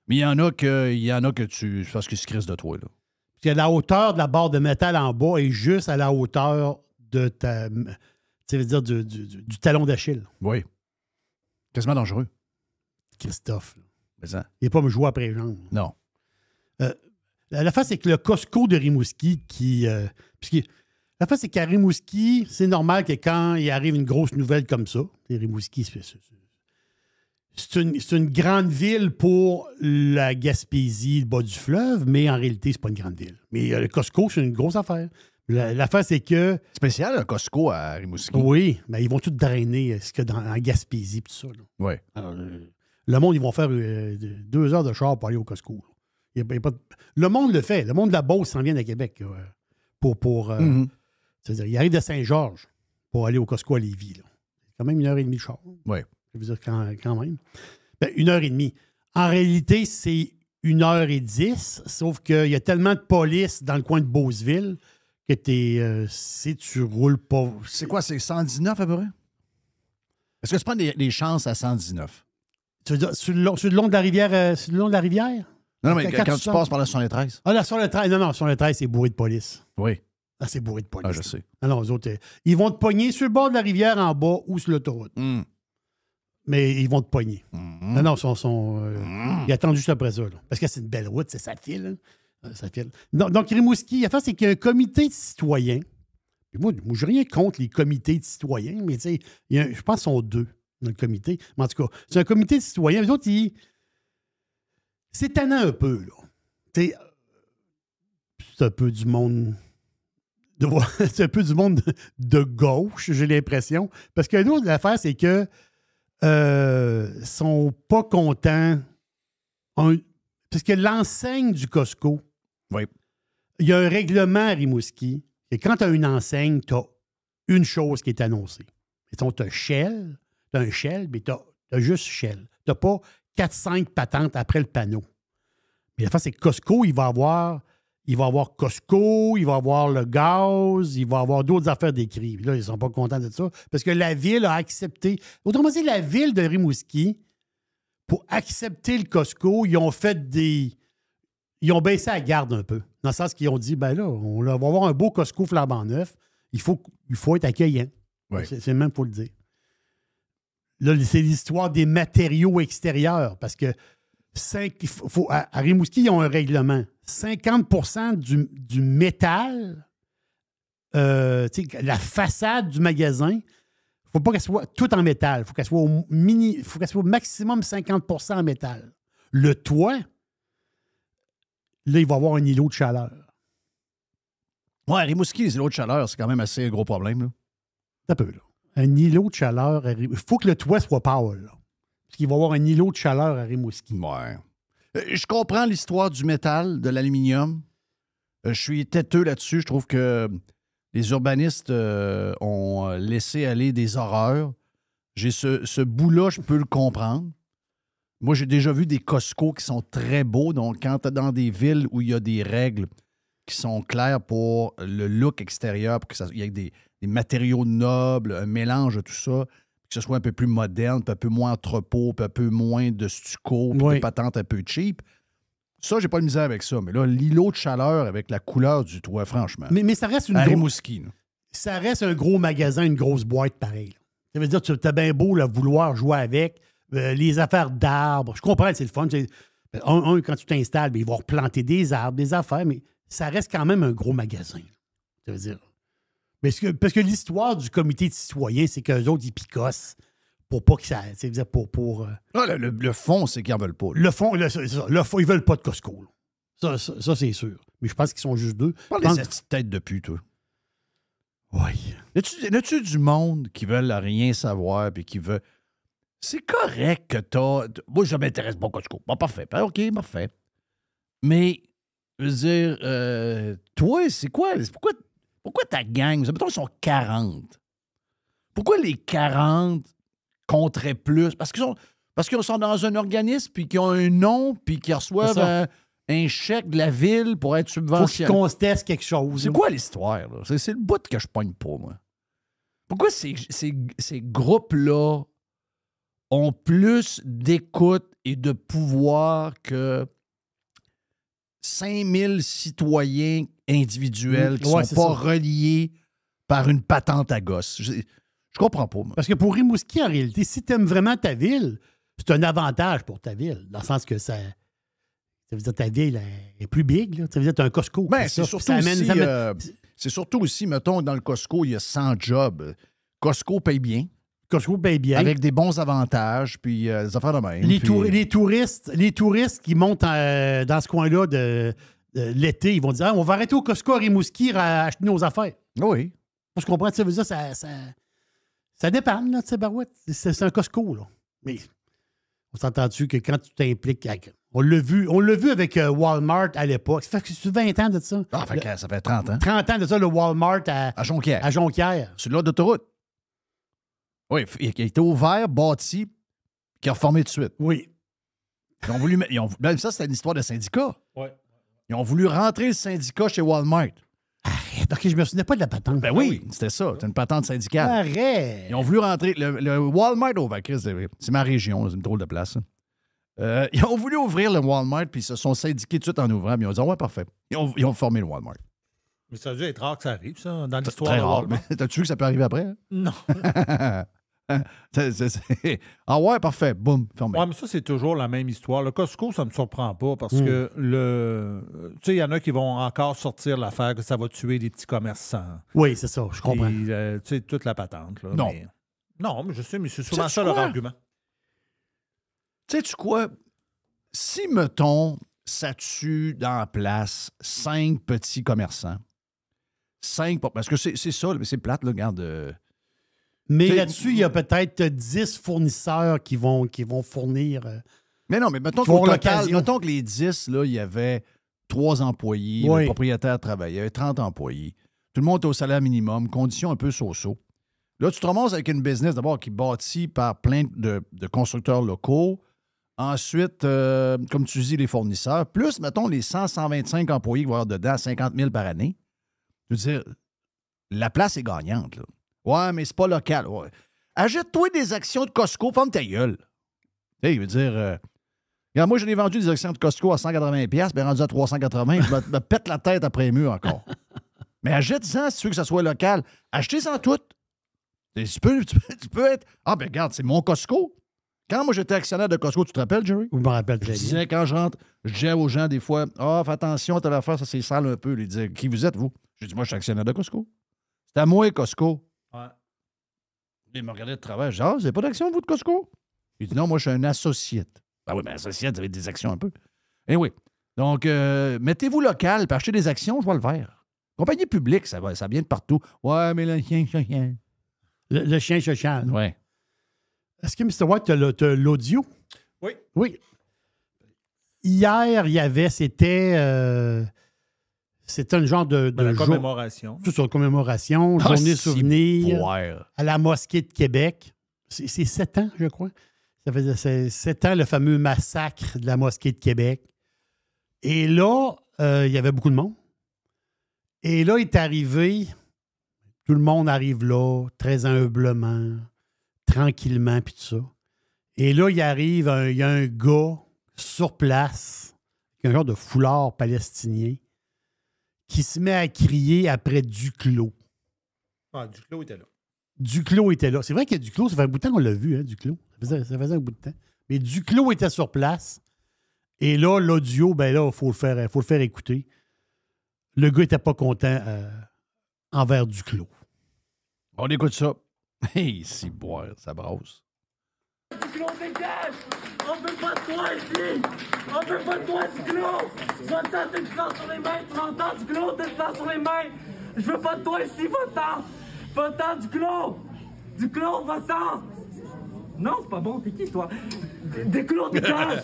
[SPEAKER 3] mais il y en a que tu... parce qu'ils se crissent de toi. Là.
[SPEAKER 4] Parce que la hauteur de la barre de métal en bas est juste à la hauteur de ta... Tu veux dire du talon d'Achille.
[SPEAKER 3] Oui. Quasiment dangereux.
[SPEAKER 4] Christophe.
[SPEAKER 3] Mais ça.
[SPEAKER 4] Il n'est pas me jouer après les jambes.
[SPEAKER 3] Non.
[SPEAKER 4] La face, c'est que le Costco de Rimouski la face, c'est qu'à Rimouski, c'est normal que quand il arrive une grosse nouvelle comme ça, Rimouski, c'est une grande ville pour la Gaspésie, le bas du fleuve, mais en réalité, c'est pas une grande ville. Mais le Costco, c'est une grosse affaire. L'affaire, c'est que...
[SPEAKER 3] Spécial, un Costco à Rimouski.
[SPEAKER 4] Oui, mais ils vont tout drainer en Gaspésie et tout ça.
[SPEAKER 3] Oui.
[SPEAKER 4] Alors, le monde, ils vont faire 2 heures de char pour aller au Costco. Le monde le fait. Le monde de la Beauce s'en vient à Québec c'est-à-dire, il arrive de Saint-Georges pour aller au Costco à Lévis. C'est quand même 1h30 de char.
[SPEAKER 3] Oui.
[SPEAKER 4] Je veux dire, quand même. 1h30. En réalité, c'est 1h10, sauf qu'il y a tellement de police dans le coin de Beauceville que si tu roules pas...
[SPEAKER 3] C'est quoi, c'est 119 à peu près? Est-ce que tu prends des chances à 119?
[SPEAKER 4] Tu veux dire, sur le long de la rivière?
[SPEAKER 3] Non, mais quand tu passes par la 73.
[SPEAKER 4] Ah, la 73, non, 73, c'est bourré de police.
[SPEAKER 3] Oui.
[SPEAKER 4] Ah, c'est bourré de police.
[SPEAKER 3] Ah, je sais.
[SPEAKER 4] Non, eux autres, ils vont te pogner sur le bord de la rivière en bas ou sur l'autoroute. Mais ils vont te pogner. Non, ils attendent juste après ça. Là. Parce que c'est une belle route, ça file. Ça file. Donc, Rimouski, la face, c'est qu'il y a un comité de citoyens. Puis moi, je n'ai rien contre les comités de citoyens, mais tu sais, je pense qu'ils sont 2 dans le comité. Mais en tout cas, c'est un comité de citoyens. Les autres, c'est tannant un peu, là. C'est un peu du monde c'est un peu du monde de gauche, j'ai l'impression. Parce que l'autre l'affaire, c'est que sont pas contents. Parce que l'enseigne du Costco,
[SPEAKER 3] Oui.
[SPEAKER 4] il y a un règlement à Rimouski. Et quand tu as une enseigne, tu as une chose qui est annoncée. Tu as Shell, tu as un Shell, mais tu as juste Shell. Tu n'as pas 4-5 patentes après le panneau. Mais la fin, c'est que Costco, il va avoir Costco, il va avoir le gaz, il va avoir d'autres affaires décrites. Là, ils ne sont pas contents de ça parce que la ville a accepté. Autrement dit, la ville de Rimouski, pour accepter le Costco, ils ont baissé la garde un peu. Dans le sens qu'ils ont dit, ben là, on va avoir un beau Costco flambant neuf. Il faut être accueillant.
[SPEAKER 3] Oui.
[SPEAKER 4] C'est même pour le dire. Là, c'est l'histoire des matériaux extérieurs parce que à Rimouski, ils ont un règlement. 50% du métal, la façade du magasin, il ne faut pas qu'elle soit tout en métal. Il faut qu'elle soit au maximum 50% en métal. Le toit, là, il va y avoir un îlot de chaleur.
[SPEAKER 3] Ouais, à Rimouski, les îlots de chaleur, c'est quand même assez un gros problème. Là.
[SPEAKER 4] Un peu, là. Un îlot de chaleur. Il faut que le toit soit pâle, là. Parce qu'il va y avoir un îlot de chaleur à Rimouski.
[SPEAKER 3] Ouais. Je comprends l'histoire du métal, de l'aluminium. Je suis têteux là-dessus. Je trouve que les urbanistes ont laissé aller des horreurs. J'ai ce bout-là, je peux le comprendre. Moi, j'ai déjà vu des Costco qui sont très beaux. Donc, quand tu es dans des villes où il y a des règles qui sont claires pour le look extérieur, pour qu'il y ait des matériaux nobles, un mélange de tout ça, que ce soit un peu plus moderne, puis un peu moins entrepôt, puis un peu moins de stucco, puis
[SPEAKER 4] Oui.
[SPEAKER 3] de patentes un peu cheap. Ça, j'ai pas de misère avec ça. Mais là, l'îlot de chaleur avec la couleur du toit, franchement.
[SPEAKER 4] Mais ça reste une
[SPEAKER 3] à
[SPEAKER 4] grosse...
[SPEAKER 3] Rimouski, là.
[SPEAKER 4] Ça reste un gros magasin, une grosse boîte pareil. Là. Ça veut dire que tu as bien beau là, vouloir jouer avec les affaires d'arbres. Je comprends, c'est le fun. Quand tu t'installes, ils vont replanter des arbres, des affaires, mais ça reste quand même un gros magasin. Ça veut dire. Parce que l'histoire du comité de citoyens, c'est qu'eux autres, ils picossent pour pas que ça. C'est-à-dire pour
[SPEAKER 3] Ah, le fond, c'est qu'ils n'en veulent pas. Là.
[SPEAKER 4] le fond, c'est ça. Le fond, ils veulent pas de Costco. Là. Ça, c'est sûr. Mais je pense qu'ils sont juste deux.
[SPEAKER 3] Parle des petites têtes de pute, toi.
[SPEAKER 4] Oui.
[SPEAKER 3] N'as-tu du monde qui veulent rien savoir puis qui veut. C'est correct que t'as. Moi, je m'intéresse pas au Costco. Bon, parfait. OK, parfait. Mais, je veux dire, toi, c'est quoi? Pourquoi ta gang, mettons, ils sont 40. Pourquoi les 40 compteraient plus? Parce qu'ils sont dans un organisme puis qu'ils ont un nom puis qu'ils reçoivent un chèque de la ville pour être
[SPEAKER 4] Faut qu'ils
[SPEAKER 3] subventionné.
[SPEAKER 4] contestent quelque chose.
[SPEAKER 3] C'est quoi l'histoire, là? C'est le bout que je pogne pas, moi. Pourquoi ces groupes-là ont plus d'écoute et de pouvoir que 5000 citoyens individuels qui
[SPEAKER 4] Ouais,
[SPEAKER 3] sont
[SPEAKER 4] c'est
[SPEAKER 3] pas
[SPEAKER 4] ça.
[SPEAKER 3] reliés par une patente à gosse? Je comprends pas, moi.
[SPEAKER 4] Parce que pour Rimouski, en réalité, si tu aimes vraiment ta ville, c'est un avantage pour ta ville. Dans le sens que ça veut dire que ta ville est plus big. Là. Ça veut dire que tu as un Costco.
[SPEAKER 3] Ben, c'est surtout aussi, mettons, dans le Costco, il y a 100 jobs. Costco paye bien,
[SPEAKER 4] Costco paye bien.
[SPEAKER 3] avec des bons avantages, puis des affaires de même.
[SPEAKER 4] Les
[SPEAKER 3] puis-
[SPEAKER 4] touristes qui montent dans ce coin-là de l'été, ils vont dire on va arrêter au Costco à Rimouski à acheter nos affaires.
[SPEAKER 3] Oui.
[SPEAKER 4] Je comprends, ça veut dire ça dépanne, là, tu sais, Barouette. C'est un Costco, là. Mais on s'entend-tu que quand tu t'impliques on l'a vu avec Walmart à l'époque. Ça fait que c'est 20 ans de ça.
[SPEAKER 3] Ah, fait que ça fait 30 ans.
[SPEAKER 4] 30 ans de ça, le Walmart
[SPEAKER 3] À Jonquière.
[SPEAKER 4] à Jonquière.
[SPEAKER 3] Sur l'ordre d'autoroute. Oui, il a été ouvert, bâti, qui a reformé tout de suite.
[SPEAKER 4] Oui.
[SPEAKER 3] Ils ont voulu. Même ça, c'était une histoire de syndicat.
[SPEAKER 4] Ouais.
[SPEAKER 3] Ils ont voulu rentrer le syndicat chez Walmart.
[SPEAKER 4] Arrête, OK, je me souvenais pas de la patente.
[SPEAKER 3] Ben oui, c'était ça. C'était une patente syndicale.
[SPEAKER 4] Arrête.
[SPEAKER 3] Ils ont voulu rentrer. Le Walmart ouvert, Chris, c'est ma région, c'est une drôle de place. Ils ont voulu ouvrir le Walmart, puis ils se sont syndiqués tout de suite en ouvrant. Puis ils ont dit, ouais, parfait. Ils ont formé le Walmart.
[SPEAKER 5] Mais ça a dû être rare que ça arrive, ça, dans l'histoire
[SPEAKER 3] Très
[SPEAKER 5] de
[SPEAKER 3] rare.
[SPEAKER 5] Walmart.
[SPEAKER 3] Mais t'as-tu vu que ça peut arriver après? Hein?
[SPEAKER 5] Non.
[SPEAKER 3] Ah ouais, parfait. Boum, fermé.
[SPEAKER 5] Ouais, mais ça, c'est toujours la même histoire. Le Costco, ça ne me surprend pas parce que tu sais, il y en a qui vont encore sortir l'affaire que ça va tuer les petits commerçants.
[SPEAKER 4] Oui, c'est ça, je comprends.
[SPEAKER 5] Puis, tu sais, toute la patente. Là,
[SPEAKER 3] Non.
[SPEAKER 5] Non, mais je sais, mais c'est souvent
[SPEAKER 3] Sais-tu
[SPEAKER 5] ça leur
[SPEAKER 3] quoi?
[SPEAKER 5] argument.
[SPEAKER 3] Sais-tu quoi? Si, mettons, ça tue dans la place 5 petits commerçants, 5, parce que c'est ça, mais c'est plate, là, regarde.
[SPEAKER 4] Mais
[SPEAKER 3] t'sais,
[SPEAKER 4] là-dessus, il y a peut-être 10 fournisseurs qui vont fournir.
[SPEAKER 3] Mais non, mais mettons
[SPEAKER 4] Pour
[SPEAKER 3] qu'au total,
[SPEAKER 4] l'occasion.
[SPEAKER 3] mettons que les 10, là, il y avait 3 employés,
[SPEAKER 4] Oui.
[SPEAKER 3] le propriétaire travaillait, il y avait 30 employés. Tout le monde est au salaire minimum, conditions un peu so-so. Là, tu te ramasses avec une business d'abord qui est bâtie par plein de constructeurs locaux. Ensuite, comme tu dis, les fournisseurs, plus, mettons, les 100, 125 employés qui vont avoir dedans, 50 000 par année. Je veux dire, la place est gagnante, là. Ouais, mais c'est pas local. Ouais. Achète-toi des actions de Costco, ferme ta gueule. Tu sais, il veut dire... regarde, moi, je l'ai vendu des actions de Costco à 180$, puis rendu à 380$, je me pète la tête après les murs encore. Mais achète-en si tu veux que ça soit local. Achetez-en toutes. Et tu peux être... Ah, ben regarde, c'est mon Costco. Quand moi, j'étais actionnaire de Costco, tu te rappelles, Jerry?
[SPEAKER 4] Je me rappelle
[SPEAKER 3] Je
[SPEAKER 4] très bien.
[SPEAKER 3] disais, quand je rentre, je disais aux gens des fois, « Ah, fais attention, t'as l'affaire, ça c'est sale un peu. » Ils disaient, « Qui vous êtes, vous? » J'ai dit, « Moi, je suis actionnaire de Costco. » C'est à moi, Costco.
[SPEAKER 5] Ouais.
[SPEAKER 3] Il me regardait de travers. Je dis, « Ah, vous n'avez pas d'action, vous, de Costco? » Il dit, « Non, moi, je suis un associé. » Ah oui, mais associé, vous avez des actions un peu. Eh oui. Donc, mettez-vous local, puis achetez des actions, je vois le vert. Compagnie publique, ça vient de partout. Ouais, mais le chien.
[SPEAKER 4] Le chien chachal.
[SPEAKER 3] Ouais.
[SPEAKER 4] Est-ce que, Mr. White, tu as l'audio?
[SPEAKER 5] Oui.
[SPEAKER 4] Oui. Hier, il y avait, c'était un genre de
[SPEAKER 5] La
[SPEAKER 4] jour-
[SPEAKER 5] commémoration.
[SPEAKER 4] Tout sur commémoration,
[SPEAKER 3] Ah,
[SPEAKER 4] journée
[SPEAKER 3] c'est
[SPEAKER 4] souvenir
[SPEAKER 3] boire.
[SPEAKER 4] à la mosquée de Québec. C'est 7 ans, je crois. Ça faisait 7 ans, le fameux massacre de la mosquée de Québec. Et là, il y avait beaucoup de monde. Et là, il est arrivé, tout le monde arrive là, très humblement, tranquillement, puis tout ça. Et là, il arrive, il y a un gars sur place, avec un genre de foulard palestinien, qui se met à crier après Duclos.
[SPEAKER 5] Ah, Duclos était là.
[SPEAKER 4] Duclos était là. C'est vrai que Duclos, ça fait un bout de temps qu'on l'a vu, hein, Duclos. Ça faisait un bout de temps. Mais Duclos était sur place. Et là, l'audio, ben là, il faut le faire écouter. Le gars n'était pas content envers Duclos.
[SPEAKER 3] On écoute ça. Hey, c'est boire, ça brasse.
[SPEAKER 7] Duclos, dégage! On veut pas de toi ici! On veut pas de toi, Duclos! Va-t'en, t'as du sang sur les mains! Tu m'entends, Duclos? T'as du sang sur les mains! Je veux pas de toi ici, va-t'en! Va-t'en, Duclos! Duclos, va-t'en! Non, c'est pas bon, t'es qui, toi? Duclos, dégage!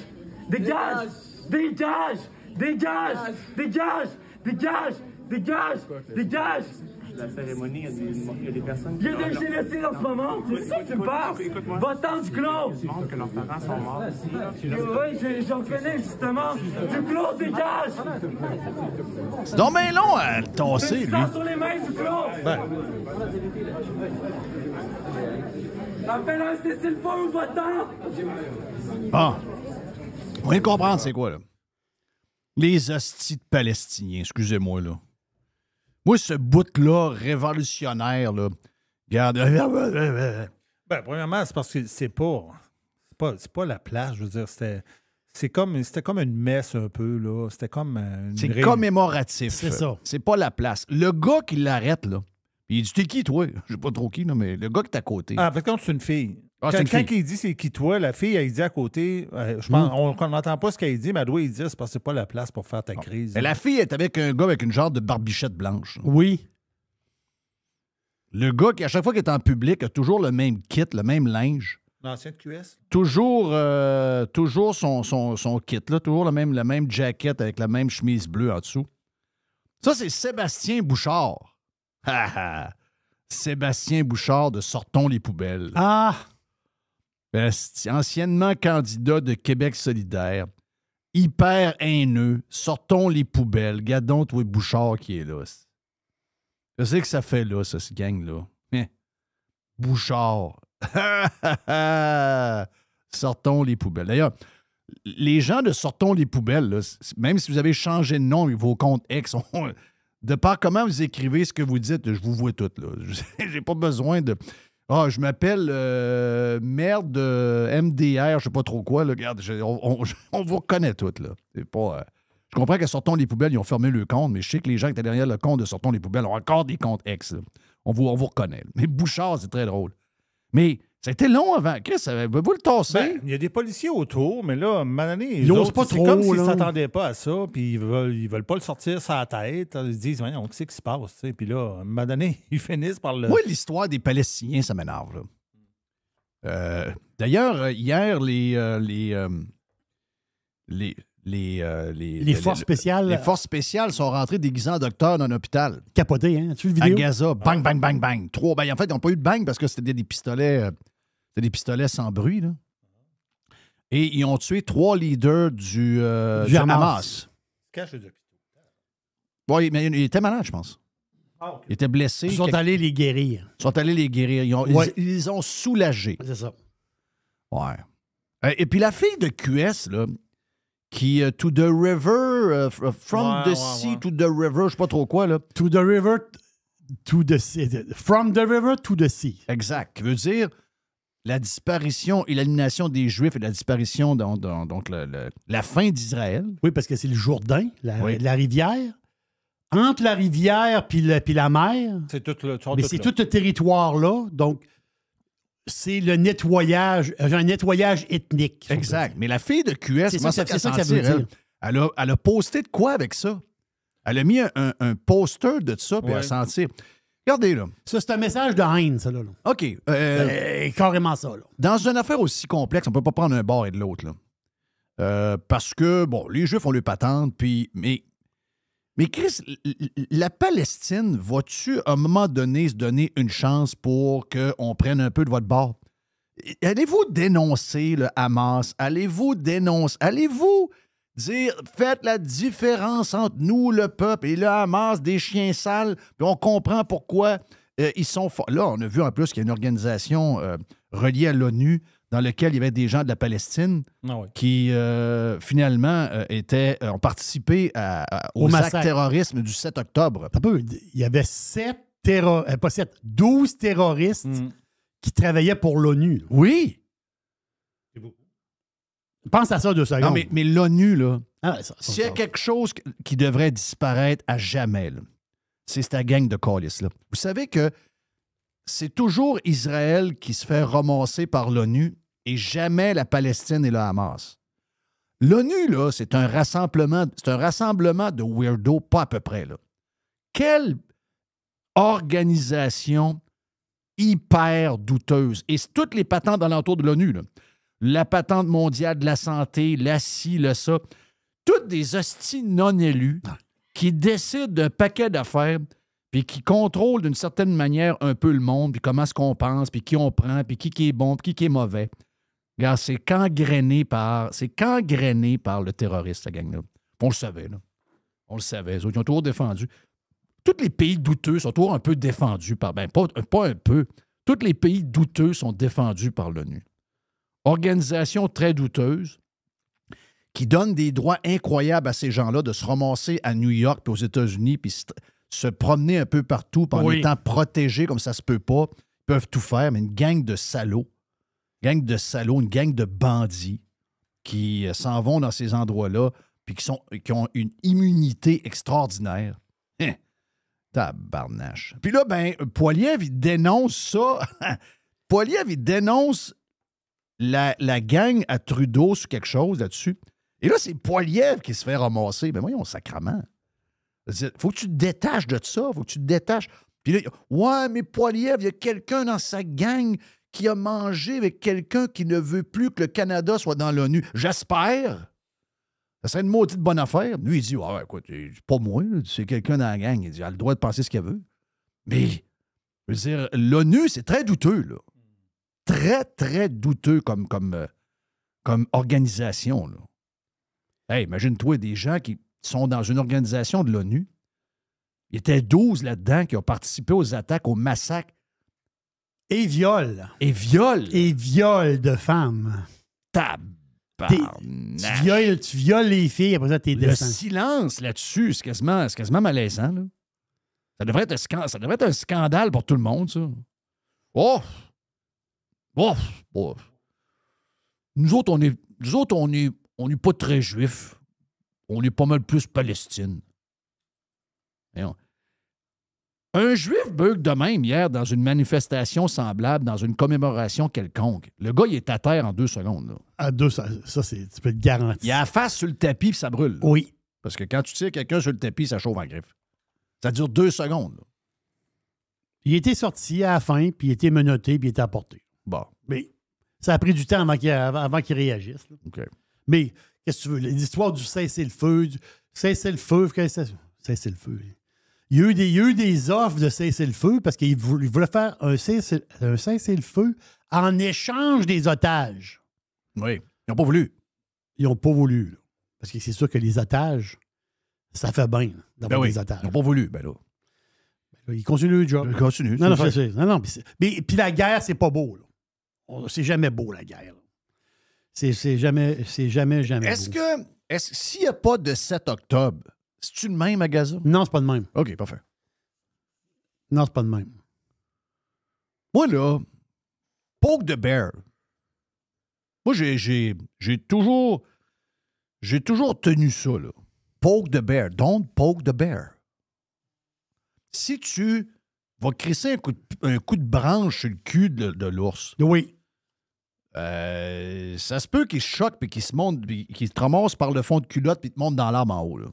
[SPEAKER 7] Dégage! Dégage! Dégage! Dégage! Dégage! Dégage! Dégage!
[SPEAKER 9] La cérémonie, il y a des personnes
[SPEAKER 7] Il y a des génocides en ce moment! C'est ça que tu me parles! Va-t'en, Duclos!
[SPEAKER 9] qui montrent que leurs parents sont morts ici. Là.
[SPEAKER 7] Oui, j'en connais justement! Duclos, dégage!
[SPEAKER 3] C'est donc bien long à le tasser, lui.
[SPEAKER 7] Sang sur les mains, Duclos! Appelle un cessez-le-feu ou va-t'en!
[SPEAKER 3] Ah. On vient de comprendre c'est quoi, là. Les hosties de Palestiniens, excusez-moi, là. Moi, ce bout-là, révolutionnaire, là, regarde...
[SPEAKER 5] Ben, premièrement, c'est parce que c'est pas la place, je veux dire, c'était comme une messe un peu, là. C'était comme une
[SPEAKER 3] C'est
[SPEAKER 5] réunion.
[SPEAKER 3] commémoratif.
[SPEAKER 4] C'est ça.
[SPEAKER 3] C'est pas la place. Le gars qui l'arrête, là, il dit, t'es qui, toi? Je sais pas trop qui, là, mais le gars qui est à côté.
[SPEAKER 5] Ah, parce que c'est une fille.
[SPEAKER 3] Ah, c'est
[SPEAKER 5] Quand,
[SPEAKER 3] une fille.
[SPEAKER 5] quand il dit c'est qui toi, la fille, elle dit à côté, je pense, on n'entend pas ce qu'elle dit, mais elle doit y dire, c'est parce que c'est pas la place pour faire ta crise.
[SPEAKER 3] Mais la fille est avec un gars avec une genre de barbichette blanche.
[SPEAKER 4] Oui.
[SPEAKER 3] Le gars qui, à chaque fois qu'il est en public, a toujours le même kit, le même linge.
[SPEAKER 5] L'ancien de QS?
[SPEAKER 3] Toujours son kit, là, toujours le même jacket avec la même chemise bleue en dessous. Ça, c'est Sébastien Bouchard. Sébastien Bouchard de Sortons les poubelles.
[SPEAKER 4] Ah!
[SPEAKER 3] Anciennement candidat de Québec solidaire. Hyper haineux. Sortons les poubelles. Gadon, toi, Bouchard qui est là. Je sais que ça fait là, ça, ce gang-là. Bouchard. Sortons les poubelles. D'ailleurs, les gens de Sortons les poubelles, là, même si vous avez changé de nom et vos comptes ex, de par comment vous écrivez ce que vous dites, je vous vois tout. Là. J'ai pas besoin de... Ah, je m'appelle merde MDR, je sais pas trop quoi. Là. Regarde, on vous reconnaît toutes. Là. C'est pas... Je comprends que Sortons les poubelles, ils ont fermé le compte, mais je sais que les gens qui étaient derrière le compte de Sortons les poubelles ont encore des comptes ex. Là. On vous reconnaît. Mais Bouchard, c'est très drôle. Mais Ça a été long avant. Chris, vous le tasser?
[SPEAKER 5] Ben, il y a des policiers autour, mais là, à un moment donné,
[SPEAKER 4] Ils osent pas
[SPEAKER 5] c'est
[SPEAKER 4] trop,
[SPEAKER 5] comme s'ils
[SPEAKER 4] là.
[SPEAKER 5] ne s'attendaient pas à ça, puis ils veulent pas le sortir sur la tête. Ils se disent, voyons, qu'est-ce qui se passe? Tu sais. Puis là, à un moment donné, ils finissent par le...
[SPEAKER 3] Moi, l'histoire des Palestiniens, ça m'énerve. Là. D'ailleurs, hier, les
[SPEAKER 4] forces spéciales.
[SPEAKER 3] Les forces spéciales sont rentrées déguisées en docteur dans un hôpital.
[SPEAKER 4] Capoté, hein? Tu vu
[SPEAKER 3] À
[SPEAKER 4] la vidéo?
[SPEAKER 3] Gaza. Bang, bang, bang, bang. Trois. Ben, en fait, ils n'ont pas eu de bang parce que c'était des pistolets. C'était des pistolets sans bruit. Là. Et ils ont tué 3 leaders du Hamas.
[SPEAKER 5] Cache les hôpitaux.
[SPEAKER 3] Oui, mais il était malade, je pense.
[SPEAKER 5] Ah, OK.
[SPEAKER 3] Il était blessé.
[SPEAKER 4] Ils sont allés les guérir.
[SPEAKER 3] Ils sont allés les guérir. Ils les ont soulagés.
[SPEAKER 4] C'est ça.
[SPEAKER 3] Ouais. Et puis la fille de QS, là, qui, to the river, from the sea to the river, je sais pas trop quoi, là.
[SPEAKER 4] To the river, to the sea. From the river to the sea.
[SPEAKER 3] Exact. Qui veut dire la disparition et l'élimination des Juifs et la disparition, donc la fin d'Israël.
[SPEAKER 4] Oui, parce que c'est le Jourdain,
[SPEAKER 3] Oui.
[SPEAKER 4] la rivière. Entre la rivière puis la mer,
[SPEAKER 5] C'est tout le...
[SPEAKER 4] mais c'est tout le territoire-là. Donc, c'est le nettoyage, un nettoyage ethnique. si on peut
[SPEAKER 3] Exact.
[SPEAKER 4] dire.
[SPEAKER 3] Mais la fille de QS,
[SPEAKER 4] C'est
[SPEAKER 3] comment
[SPEAKER 4] ça que ça veut
[SPEAKER 3] sentir,
[SPEAKER 4] dire.
[SPEAKER 3] elle a posté de quoi avec ça? Elle a mis un poster de ça, puis elle a senti. Regardez, là.
[SPEAKER 4] Ça, c'est un message de haine, ça, là.
[SPEAKER 3] OK.
[SPEAKER 4] Carrément ça, là.
[SPEAKER 3] Dans une affaire aussi complexe, on ne peut pas prendre un bord et de l'autre, là. Parce que, bon, les Juifs ont le patente, puis... Mais Chris, la Palestine, va-tu, à un moment donné, se donner une chance pour qu'on prenne un peu de votre bord? Allez-vous dénoncer le Hamas? Allez-vous dire, faites la différence entre nous, le peuple, et le Hamas, des chiens sales, puis on comprend pourquoi ils sont forts. Là, on a vu en plus qu'il y a une organisation reliée à l'ONU dans laquelle il y avait des gens de la Palestine qui, finalement, ont participé aux actes
[SPEAKER 4] massacre.
[SPEAKER 3] terroristes du 7 octobre.
[SPEAKER 4] Il y avait 12 terroristes qui travaillaient pour l'ONU.
[SPEAKER 3] Oui!
[SPEAKER 4] Pense à ça 2 secondes.
[SPEAKER 3] Non, mais l'ONU, là,
[SPEAKER 4] s'il
[SPEAKER 3] y a quelque chose qui devrait disparaître à jamais, là, c'est cette gang de calices, là. Vous savez que c'est toujours Israël qui se fait ramasser par l'ONU et jamais la Palestine et le Hamas. L'ONU, là, c'est un rassemblement de weirdos, pas à peu près, là. Quelle organisation hyper douteuse. Et c'est toutes les patentes alentour de l'ONU, là. La patente mondiale de la santé, la ci, le ça. Toutes des hosties non élus qui décident d'un paquet d'affaires puis qui contrôlent d'une certaine manière un peu le monde, puis comment est-ce qu'on pense, puis qui on prend, puis qui est bon, puis qui est mauvais. Regarde, c'est gangréné par le terroriste, cette gang-là. On le savait, là. On le savait. Les autres, ils ont toujours défendu. Tous les pays douteux sont toujours un peu défendus par... Ben, pas un peu. Tous les pays douteux sont défendus par l'ONU. Organisation très douteuse qui donne des droits incroyables à ces gens-là de se ramasser à New York puis aux États-Unis puis se promener un peu partout puis en étant protégés comme ça se peut pas. Ils peuvent tout faire, mais une gang de salauds, une gang de bandits qui s'en vont dans ces endroits-là puis qui ont une immunité extraordinaire. Tabarnache. Puis là, ben, Poiliev, il dénonce ça. Poiliev, il dénonce la gang à Trudeau sur quelque chose là-dessus. Et là, c'est Poiliev qui se fait ramasser. Ben voyons, sacrement. Faut que tu te détaches de ça. Faut que tu te détaches. Puis là, ouais, mais Poiliev, il y a quelqu'un dans sa gang qui a mangé avec quelqu'un qui ne veut plus que le Canada soit dans l'ONU. J'espère. Ça serait une maudite bonne affaire. Lui, il dit, ouais, écoute, c'est pas moi, c'est quelqu'un dans la gang. Il dit, il a le droit de penser ce qu'il veut. Mais, je veux dire, l'ONU, c'est très douteux, là. Très, très douteux comme organisation, là. Hey, imagine-toi des gens qui sont dans une organisation de l'ONU. Il y était 12 là-dedans qui ont participé aux attaques, aux massacres.
[SPEAKER 4] Et viol.
[SPEAKER 3] Et viol.
[SPEAKER 4] Et viol de femmes. Tu violes les filles, après ça, t'es
[SPEAKER 3] Le
[SPEAKER 4] descendu.
[SPEAKER 3] silence là-dessus, c'est quasiment malaisant, là. Ça devrait être un scandale pour tout le monde, ça. Oh! Nous autres, on n'est pas très juifs. On est pas mal plus Palestine. Un juif bug de même hier dans une manifestation semblable, dans une commémoration quelconque. Le gars, il est à terre en 2 secondes. Là.
[SPEAKER 4] À 2, ça tu peux te garantir.
[SPEAKER 3] Il a la face sur le tapis puis ça brûle. Là.
[SPEAKER 4] Oui.
[SPEAKER 3] Parce que quand tu tires quelqu'un sur le tapis, ça chauffe en griffe. Ça dure 2 secondes. Là.
[SPEAKER 4] Il était sorti à la fin, puis il était menotté, puis il était apporté.
[SPEAKER 3] Bon.
[SPEAKER 4] Mais ça a pris du temps avant qu'il réagisse. Là.
[SPEAKER 3] OK.
[SPEAKER 4] Mais qu'est-ce que tu veux? L'histoire du cessez-le-feu, cessez-le-feu. Il y a eu des offres de cessez-le-feu parce qu'ils voulaient faire un cessez-le-feu en échange des otages.
[SPEAKER 3] Oui. Ils n'ont pas voulu.
[SPEAKER 4] Ils n'ont pas voulu. Là. Parce que c'est sûr que les otages, ça fait bien d'avoir des otages.
[SPEAKER 3] Ils n'ont pas voulu. Ben là.
[SPEAKER 4] Ils continuent le job.
[SPEAKER 3] Ils continuent.
[SPEAKER 4] Non, puis la guerre, c'est pas beau. Là. C'est jamais beau, la guerre. C'est jamais beau.
[SPEAKER 3] S'il n'y a pas de 7 octobre, c'est-tu le même à Gaza?
[SPEAKER 4] Non, c'est pas le même.
[SPEAKER 3] OK, parfait.
[SPEAKER 4] Non, c'est pas le même.
[SPEAKER 3] Moi, là, poke the bear. Moi, j'ai toujours tenu ça, là. Poke the bear. Don't poke the bear. Si tu vas crisser un coup de branche sur le cul de l'ours.
[SPEAKER 4] Oui.
[SPEAKER 3] Ça se peut qu'il se choque puis qu'il se monte, puis qu'il te ramasse par le fond de culotte puis te monte dans l'arbre en haut, là.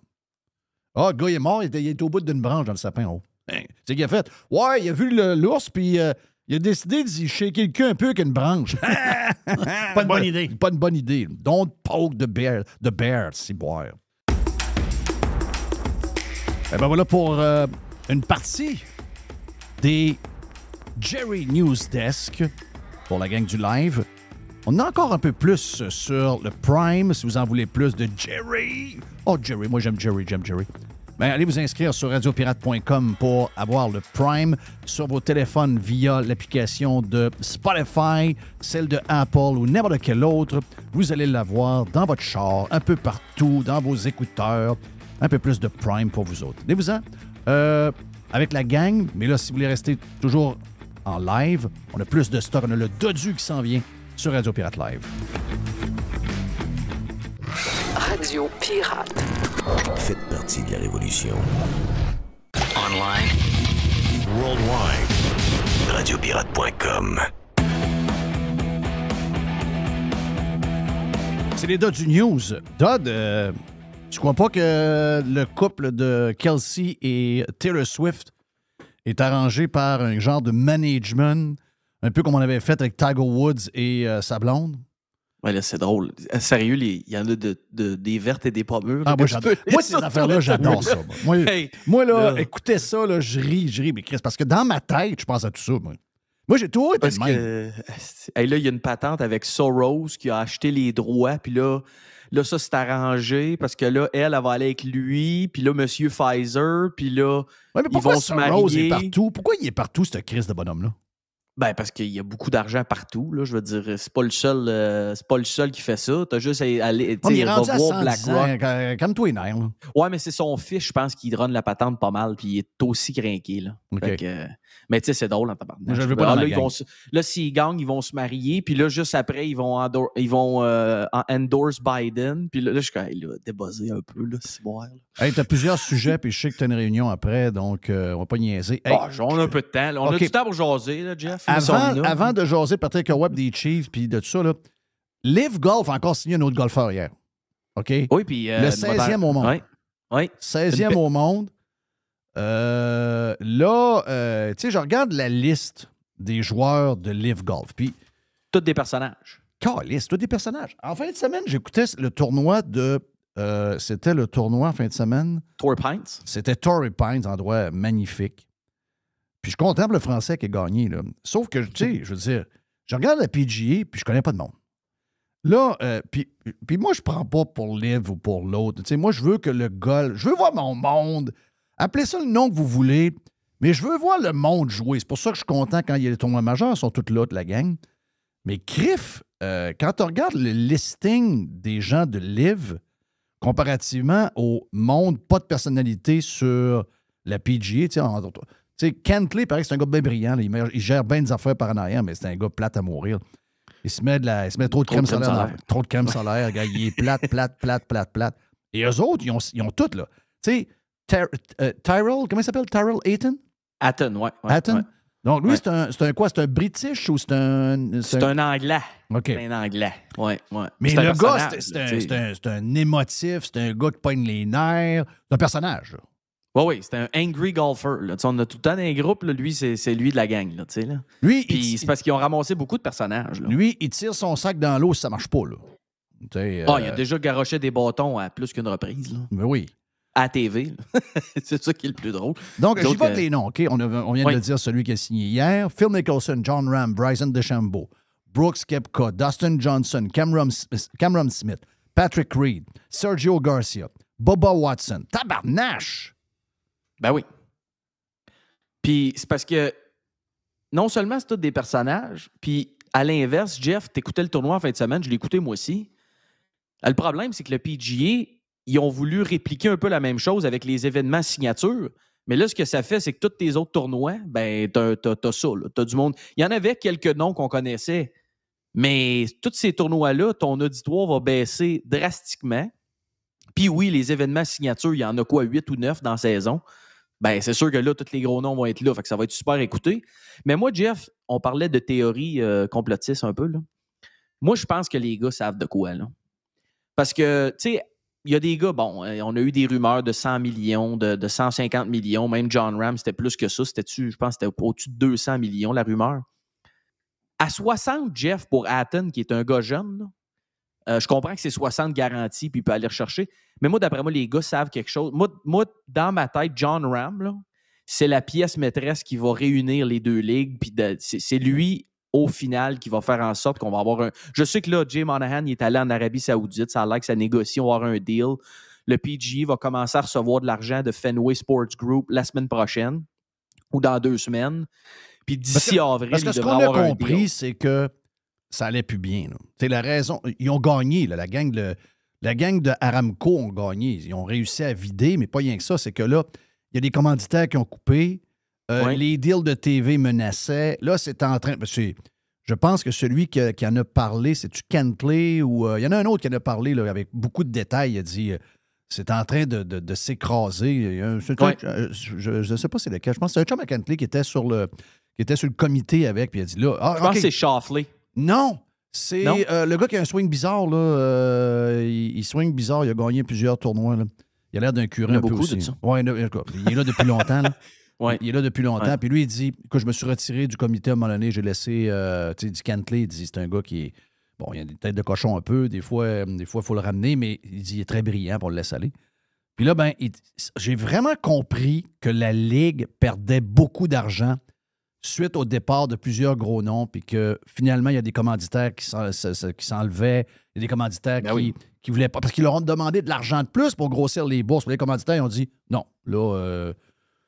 [SPEAKER 3] Ah, le gars, il est mort, il est au bout d'une branche dans le sapin en haut. C'est ce qu'il a fait. Ouais, il a vu l'ours, puis il a décidé d'y shaker le cul un peu avec une branche.
[SPEAKER 4] Pas une bonne idée.
[SPEAKER 3] Pas une bonne idée. Don't poke the bear, c'est boire. Eh ben voilà pour une partie des Jerry News Desk pour la gang du live. On a encore un peu plus sur le Prime, si vous en voulez plus de Jerry. Oh, Jerry, moi j'aime Jerry. Ben, allez vous inscrire sur radiopirate.com pour avoir le Prime sur vos téléphones via l'application de Spotify, celle de Apple ou n'importe quelle autre. Vous allez l'avoir dans votre char, un peu partout, dans vos écouteurs. Un peu plus de Prime pour vous autres. Allez-vous-en. Avec la gang, mais là, si vous voulez rester toujours en live, on a plus de stock. On a le Dodu qui s'en vient sur Radio Pirate Live.
[SPEAKER 1] Radio Pirate.
[SPEAKER 2] Faites partie de la révolution. Online. Worldwide. Radiopirate.com.
[SPEAKER 3] C'est les Dodu News. Dodd, tu crois pas que le couple de Kelsey et Taylor Swift est arrangé par un genre de management, un peu comme on avait fait avec Tiger Woods et sa blonde?
[SPEAKER 10] Ouais, là, c'est drôle. Sérieux, il y en a des vertes et des pas mûres.
[SPEAKER 3] Ah, moi, ces affaires-là, j'adore ça. Moi, là, écoutez ça, là, je ris, mais Chris, parce que dans ma tête, je pense à tout ça. Moi, j'ai toujours été le même.
[SPEAKER 10] Là, il y a une patente avec Soros qui a acheté les droits, puis là, ça s'est arrangé parce que là, elle va aller avec lui, puis là, M. Pfizer, puis là,
[SPEAKER 3] mais
[SPEAKER 10] ils vont se marier.
[SPEAKER 3] Est partout? Pourquoi il est partout, ce Chris de bonhomme-là?
[SPEAKER 10] Ben, parce qu'il y a beaucoup d'argent partout, là. Je veux dire, c'est pas le seul qui fait ça. T'as juste à aller,
[SPEAKER 3] il est rendu à 110 ans, comme toi, nerfs, là.
[SPEAKER 10] Ouais, mais c'est son fils, je pense, qui run la patente pas mal, puis il est aussi crinqué, là.
[SPEAKER 3] Okay.
[SPEAKER 10] Mais tu sais, c'est drôle en tabarnak.
[SPEAKER 3] Je veux pas
[SPEAKER 10] là, s'ils gagnent, ils vont se marier, puis là, juste après, ils vont endorse Biden, puis là, je suis quand même débossé un peu, là, c'est bon.
[SPEAKER 3] Hey, t'as plusieurs sujets, puis je sais que t'as une réunion après, donc on va pas niaiser. Hey,
[SPEAKER 10] on a un peu de temps, là. On a du temps pour jaser, là, Jeff.
[SPEAKER 3] Avant de jaser Patrick Webb des Chiefs, puis de tout ça, là, Live Golf a encore signé un autre golfeur hier. OK?
[SPEAKER 10] Oui, puis...
[SPEAKER 3] le 16e au monde.
[SPEAKER 10] Oui.
[SPEAKER 3] 16e au monde. Là, tu sais, je regarde la liste des joueurs de Live Golf. Puis,
[SPEAKER 10] tous des personnages.
[SPEAKER 3] Caliste, tous des personnages. En fin de semaine, j'écoutais le tournoi de... c'était le tournoi en fin de semaine.
[SPEAKER 10] Torrey Pines.
[SPEAKER 3] C'était Torrey Pines, endroit magnifique. Puis je suis content pour le Français qui a gagné. Là. Sauf que, tu sais, je veux dire, je regarde la PGA, puis je connais pas de monde. Là, puis moi, je prends pas pour Live ou pour l'autre. Tu sais, moi, je veux que le golf... Je veux voir mon monde... Appelez ça le nom que vous voulez, mais je veux voir le monde jouer. C'est pour ça que je suis content quand il y a les tournois majeurs, ils sont tous là, de la gang. Mais Criff, quand tu regardes le listing des gens de Live, comparativement au monde, pas de personnalité sur la PGA, tu sais, Kentley, pareil, c'est un gars bien brillant. Là, il gère bien des affaires par en arrière, mais c'est un gars plate à mourir. Il se met trop de crème solaire. Trop de crème solaire, gars. Il est plate. Et eux autres, ils ont tout, là. Tu sais, Tyrell, comment il s'appelle? Tyrell Hayton?
[SPEAKER 10] Hatton, ouais.
[SPEAKER 3] Hatton?
[SPEAKER 10] Ouais.
[SPEAKER 3] Donc, lui,
[SPEAKER 10] Ouais.
[SPEAKER 3] c'est un quoi? C'est un British ou c'est un...
[SPEAKER 10] C'est un Anglais.
[SPEAKER 3] OK.
[SPEAKER 10] C'est un Anglais. Ouais.
[SPEAKER 3] Mais
[SPEAKER 10] C'est un
[SPEAKER 3] le gars,
[SPEAKER 10] personnage,
[SPEAKER 3] c'est un émotif, c'est un gars qui pogne les nerfs. C'est un personnage, là.
[SPEAKER 10] Oui, c'est un angry golfer. Là. On a tout le temps dans les groupes. Là. Lui, c'est lui de la gang. Là, là.
[SPEAKER 3] Lui,
[SPEAKER 10] puis c'est parce qu'ils ont ramassé beaucoup de personnages. Là.
[SPEAKER 3] Lui, il tire son sac dans l'eau si ça marche pas, là.
[SPEAKER 10] Il a déjà garoché des bâtons à plus qu'une reprise. Là.
[SPEAKER 3] Mais oui.
[SPEAKER 10] À la TV. C'est ça qui est le plus drôle.
[SPEAKER 3] Donc, j'y vais les noms, OK? On vient de le dire, celui qui a signé hier. Phil Nicholson, John Ram, Bryson DeChambeau, Brooks Koepka, Dustin Johnson, Cameron Smith, Patrick Reed, Sergio Garcia, Bubba Watson. Tabarnache!
[SPEAKER 10] Ben oui. Puis c'est parce que non seulement c'est tous des personnages, puis à l'inverse, Jeff, t'écoutais le tournoi en fin de semaine, je l'ai écouté moi aussi. Le problème, c'est que le PGA, ils ont voulu répliquer un peu la même chose avec les événements signature. Mais là, ce que ça fait, c'est que tous tes autres tournois, ben, t'as ça. T'as du monde. Il y en avait quelques noms qu'on connaissait, mais tous ces tournois-là, ton auditoire va baisser drastiquement. Puis oui, les événements signature, il y en a quoi, 8 ou 9 dans la saison? Ben, c'est sûr que là, tous les gros noms vont être là. Fait que ça va être super écouté. Mais moi, Jeff, on parlait de théorie complotiste un peu. Là. Moi, je pense que les gars savent de quoi. Là. Parce que, tu sais, il y a des gars, bon, on a eu des rumeurs de 100 millions, de 150 millions. Même John Ram, c'était plus que ça. Je pense que c'était au-dessus de 200 millions, la rumeur. À 60, Jeff, pour Hatton, qui est un gars jeune, là, je comprends que c'est 60 garantis, puis il peut aller rechercher. Mais moi, d'après moi, les gars savent quelque chose. Moi dans ma tête, John Ram, là, c'est la pièce maîtresse qui va réunir les deux ligues. Puis c'est lui, au final, qui va faire en sorte qu'on va avoir un... Je sais que là, Jay Monahan, il est allé en Arabie Saoudite. Ça a l'air que ça négocie, on va avoir un deal. Le PGA va commencer à recevoir de l'argent de Fenway Sports Group la semaine prochaine ou dans 2 semaines. Puis d'ici avril,
[SPEAKER 3] parce que ce qu'on a compris, c'est que ça allait plus bien. C'est la raison. Ils ont gagné, là, la gang de Aramco ont gagné. Ils ont réussi à vider, mais pas rien que ça. C'est que là, il y a des commanditaires qui ont coupé. Les deals de TV menaçaient. Là, c'est en train... Je pense que celui qui en a parlé, c'est-tu Kentley ou... il y en a un autre qui en a parlé là, avec beaucoup de détails. Il a dit c'est en train de s'écraser. Je ne sais pas c'est lequel. Je pense que c'est un chum à Kentley qui était sur le comité avec. Puis il a dit là...
[SPEAKER 10] je pense que c'est Shoffley.
[SPEAKER 3] Non! C'est le gars qui a un swing bizarre. Là, il swing bizarre. Il a gagné plusieurs tournois. Là. Il a l'air d'un curé un peu aussi. Ouais, il est là depuis longtemps. Là. Ouais. Il est là depuis longtemps. Ouais. Puis lui, il dit que je me suis retiré du comité à un moment donné. J'ai laissé du Kentley. Il dit c'est un gars qui est... Bon, il a des têtes de cochon un peu. Des fois, il faut le ramener, mais il dit il est très brillant, pour le laisse aller. Puis là, j'ai vraiment compris que la Ligue perdait beaucoup d'argent suite au départ de plusieurs gros noms, puis que finalement, il y a des commanditaires qui s'enlevaient, il y a des commanditaires qui voulaient pas, parce qu'ils leur ont demandé de l'argent de plus pour grossir les bourses. Puis les commanditaires, ils ont dit, non, là,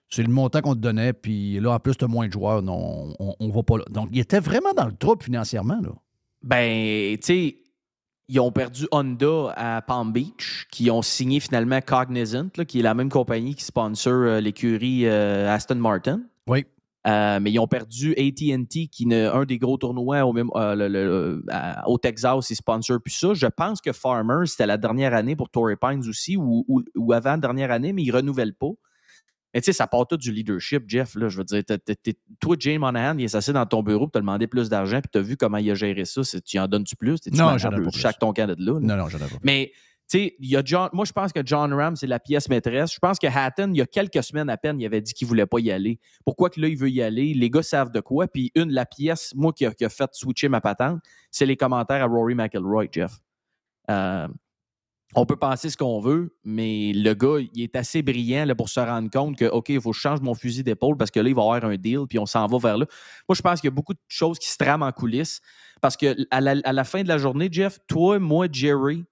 [SPEAKER 3] c'est le montant qu'on te donnait, puis là, en plus, tu as moins de joueurs, non, on va pas là. Donc, ils étaient vraiment dans le trouble financièrement, là.
[SPEAKER 10] Ben, tu sais, ils ont perdu Honda à Palm Beach, qui ont signé finalement Cognizant, là, qui est la même compagnie qui sponsor l'écurie Aston Martin.
[SPEAKER 3] Oui.
[SPEAKER 10] Mais ils ont perdu AT&T, qui est un des gros tournois au Texas, ils sponsorent plus ça. Je pense que Farmers, c'était la dernière année pour Torrey Pines aussi, ou avant la dernière année, mais ils ne renouvellent pas. Mais tu sais, ça part tout du leadership, Jeff. Là, je veux dire, toi, Jay Monahan, il est assis dans ton bureau, tu as demandé plus d'argent, puis tu as vu comment il a géré ça. Tu en donnes-tu plus?
[SPEAKER 3] Non, j'en ai pas plus.
[SPEAKER 10] Chaque ton candidat là.
[SPEAKER 3] Non, j'en ai pas plus.
[SPEAKER 10] Mais tu sais, moi, je pense que John Ram, c'est la pièce maîtresse. Je pense que Hatton, il y a quelques semaines à peine, il avait dit qu'il ne voulait pas y aller. Pourquoi que là, il veut y aller? Les gars savent de quoi. Puis la pièce, moi, qui a fait switcher ma patente, c'est les commentaires à Rory McIlroy, Jeff. On peut penser ce qu'on veut, mais le gars, il est assez brillant là, pour se rendre compte que, OK, il faut que je change mon fusil d'épaule parce que là, il va y avoir un deal, puis on s'en va vers là. Moi, je pense qu'il y a beaucoup de choses qui se trament en coulisses parce qu'à la fin de la journée, Jeff, toi, moi, Jerry,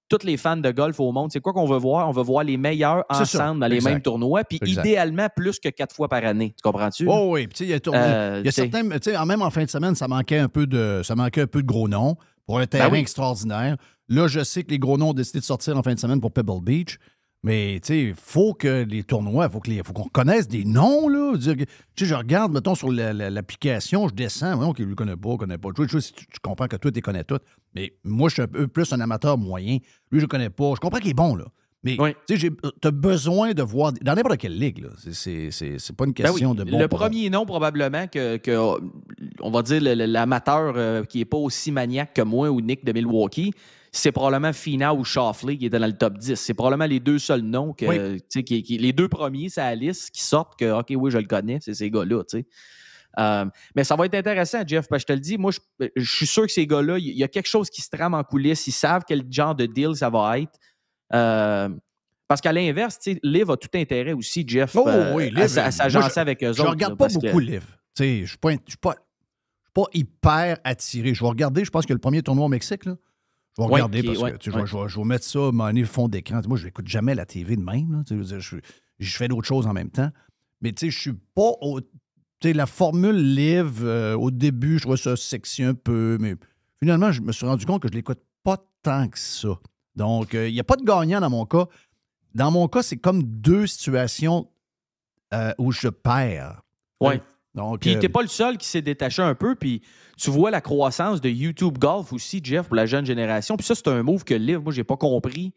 [SPEAKER 10] tous les fans de golf au monde, c'est quoi qu'on veut voir? On veut voir les meilleurs ensemble dans les mêmes tournois, puis idéalement plus que 4 fois par année. Tu comprends-tu?
[SPEAKER 3] Oh oui, puis il y a certains, même en fin de semaine, ça manquait un peu de gros noms pour un terrain extraordinaire. Là, je sais que les gros noms ont décidé de sortir en fin de semaine pour Pebble Beach, mais il faut que les tournois, il faut qu'on connaisse des noms. Là. Je regarde, mettons, sur l'application, je descends, OK, lui, connaît pas. Tu comprends que toi, tu les connais toutes. Mais moi, je suis un peu plus un amateur moyen. Lui, je le connais pas. Je comprends qu'il est bon, là. Mais
[SPEAKER 10] Oui.
[SPEAKER 3] tu as besoin de voir, dans n'importe quelle ligue, là. C'est pas une
[SPEAKER 10] Ben oui,
[SPEAKER 3] question de bon.
[SPEAKER 10] le premier nom, probablement, que on va dire l'amateur qui n'est pas aussi maniaque que moi ou Nick de Milwaukee, c'est probablement Finau ou Schauffele qui était dans le top 10. C'est probablement les deux seuls noms que,
[SPEAKER 3] Oui.
[SPEAKER 10] tu sais, les deux premiers, c'est la liste qui sortent que, OK, oui, je le connais, c'est ces gars-là, tu sais. Mais ça va être intéressant, Jeff, parce que je te le dis, moi, je suis sûr que ces gars-là, il y a quelque chose qui se trame en coulisses. Ils savent quel genre de deal ça va être. Parce qu'à l'inverse, tu sais, Liv a tout intérêt aussi, Jeff,
[SPEAKER 3] Liv,
[SPEAKER 10] à s'agencer avec eux autres.
[SPEAKER 3] Je regarde pas beaucoup Liv. Je ne suis pas hyper attiré. Je vais regarder, je pense que le premier tournoi au Mexique, là, je vais regarder parce que je vais mettre ça, le fond d'écran. Moi, je n'écoute jamais la TV de même. Là, je fais d'autres choses en même temps. Mais je ne suis pas au. La formule Liv, au début, je trouvais ça sexy un peu, mais finalement, je me suis rendu compte que je ne l'écoute pas tant que ça. Donc, il n'y a pas de gagnant dans mon cas. Dans mon cas, c'est comme deux situations où je perds.
[SPEAKER 10] Oui.
[SPEAKER 3] Donc,
[SPEAKER 10] puis t'es pas le seul qui s'est détaché un peu, puis tu vois la croissance de YouTube Golf aussi, Jeff, pour la jeune génération. Puis ça, c'est un move que Liv, moi, j'ai pas compris.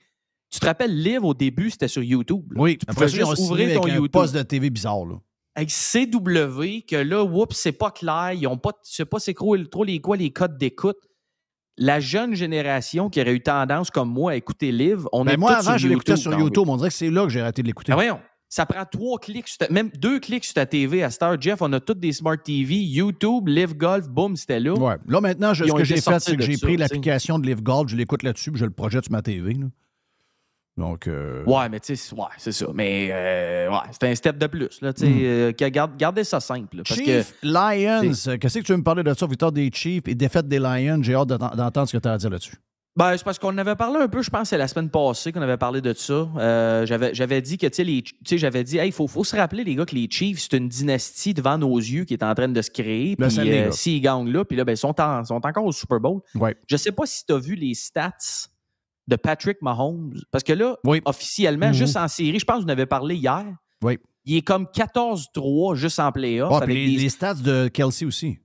[SPEAKER 10] Tu te rappelles, Liv, au début, c'était sur YouTube. Là.
[SPEAKER 3] Oui,
[SPEAKER 10] tu pouvais juste ouvrir ton
[SPEAKER 3] avec
[SPEAKER 10] YouTube.
[SPEAKER 3] un poste de TV bizarre, là.
[SPEAKER 10] Avec CW, que là, oups, c'est pas clair. Ils ont pas, je sais pas c'est trop les codes d'écoute. La jeune génération qui aurait eu tendance, comme moi, à écouter Liv, on est
[SPEAKER 3] moi,
[SPEAKER 10] tous
[SPEAKER 3] avant,
[SPEAKER 10] sur
[SPEAKER 3] je l'écoutais
[SPEAKER 10] YouTube,
[SPEAKER 3] sur YouTube. On dirait que c'est là que j'ai arrêté de l'écouter.
[SPEAKER 10] Ben voyons, ça prend 3 clics, même 2 clics sur ta TV à cette heure. Jeff, on a toutes des Smart TV, YouTube, Liv Golf, boum, c'était là.
[SPEAKER 3] Ouais. Là, maintenant, ce que j'ai fait, c'est que j'ai pris
[SPEAKER 10] ça,
[SPEAKER 3] l'application de Liv Golf, je l'écoute là-dessus, puis je le projette sur ma TV. Là. Donc.
[SPEAKER 10] Ouais, mais tu sais, c'est ça. Mais c'est un step de plus. Là, gardez ça simple. Là, parce
[SPEAKER 3] Chiefs, Lions, qu'est-ce que tu veux me parler de ça? Victoire des Chiefs et défaite des Lions. J'ai hâte d'entendre ce que tu as à dire là-dessus.
[SPEAKER 10] Ben, c'est parce qu'on en avait parlé un peu, je pense, c'est la semaine passée qu'on avait parlé de ça. J'avais dit que, j'avais dit, hey, il faut se rappeler, les gars, que les Chiefs, c'est une dynastie devant nos yeux qui est en train de se créer. Puis s'ils gagnent là, puis là, ben, ils sont encore au Super Bowl.
[SPEAKER 3] Ouais.
[SPEAKER 10] Je sais pas si tu as vu les stats de Patrick Mahomes. Parce que là, officiellement, juste en série, je pense que vous en avez parlé hier.
[SPEAKER 3] Oui.
[SPEAKER 10] Il est comme 14-3 juste en playoff.
[SPEAKER 3] Avec les stats de Kelsey aussi.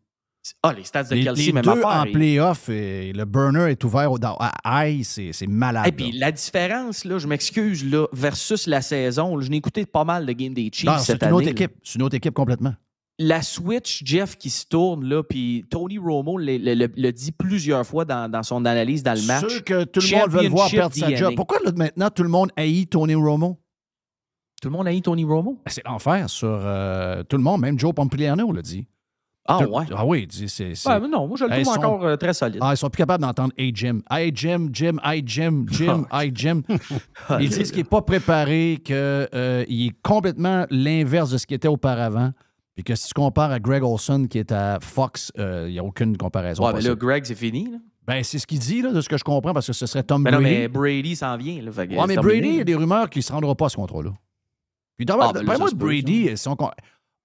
[SPEAKER 10] Les stats de Kelsey,
[SPEAKER 3] même
[SPEAKER 10] affaire.
[SPEAKER 3] Les deux en playoff, et le burner est ouvert à high, c'est malade.
[SPEAKER 10] Et puis la différence, là, je m'excuse, là, versus la saison, là, je n'ai écouté pas mal de games des Chiefs cette année.
[SPEAKER 3] C'est une autre équipe complètement.
[SPEAKER 10] La switch, Jeff, qui se tourne, là, puis Tony Romo le dit plusieurs fois dans son analyse dans le match.
[SPEAKER 3] Sûr que tout le monde veut le voir perdre sa job. Pourquoi là, maintenant tout le monde haït Tony Romo?
[SPEAKER 10] Tout le monde haït Tony Romo?
[SPEAKER 3] C'est l'enfer sur tout le monde, même Joe Pompliano l'a dit.
[SPEAKER 10] Ouais?
[SPEAKER 3] Ah oui, c'est...
[SPEAKER 10] Ouais, mais non, moi je le trouve encore très solide.
[SPEAKER 3] Ils sont plus capables d'entendre « Hey Jim, hey Jim, Jim, hey Jim, Jim, hey Jim ». Ils disent qu'il n'est pas préparé, qu'il est complètement l'inverse de ce qu'il était auparavant. Puis que si tu compares à Greg Olson qui est à Fox, il n'y a aucune comparaison.
[SPEAKER 10] Ouais, mais là, Greg, c'est fini. Là.
[SPEAKER 3] Ben, c'est ce qu'il dit, là, de ce que je comprends, parce que ce serait Tom Brady.
[SPEAKER 10] Non, mais Brady s'en vient. Là,
[SPEAKER 3] mais Brady, il y a des rumeurs qu'il ne se rendra pas à ce contrat-là. Puis moi, Brady,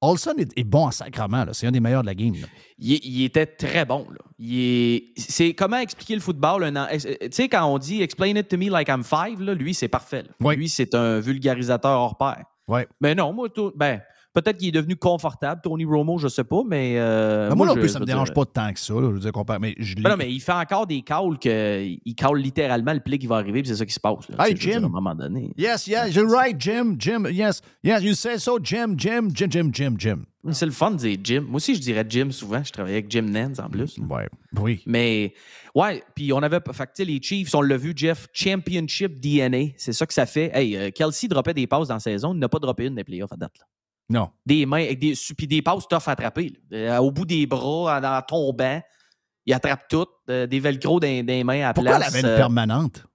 [SPEAKER 3] Olson est bon en sacrement. C'est un des meilleurs de la game.
[SPEAKER 10] Il était très bon. Là. C'est comment expliquer le football. Tu sais, quand on dit « explain it to me like I'm 5 », lui, c'est parfait.
[SPEAKER 3] Oui.
[SPEAKER 10] Lui, c'est un vulgarisateur hors pair.
[SPEAKER 3] Ouais.
[SPEAKER 10] Mais non, moi, peut-être qu'il est devenu confortable, Tony Romo, je ne sais pas, mais...
[SPEAKER 3] moi non plus, ça ne me dérange pas tant que ça. Là, je veux dire, mais
[SPEAKER 10] non, mais il fait encore des calls qu'il call littéralement le play qui va arriver, puis c'est ça qui se passe. Là,
[SPEAKER 3] hey, Jim.
[SPEAKER 10] À un moment donné.
[SPEAKER 3] Yes, you're right, Jim. Yes, you say so, Jim.
[SPEAKER 10] C'est le fun de dire Jim. Moi aussi, je dirais Jim souvent. Je travaillais avec Jim Nance en plus.
[SPEAKER 3] Ouais, oui.
[SPEAKER 10] Mais, puis on avait... Fait que les Chiefs, on l'a vu, Jeff, Championship DNA. C'est ça que ça fait. Hey, Kelsey droppait des passes dans la saison. Il n'a pas droppé une des playoffs à date, là.
[SPEAKER 3] Non.
[SPEAKER 10] Des mains, puis des passes tough à attraper. Au bout des bras, en tombant, il attrape tout. Des velcro des mains à
[SPEAKER 3] Pourquoi
[SPEAKER 10] place.
[SPEAKER 3] Pourquoi elle avait une permanente?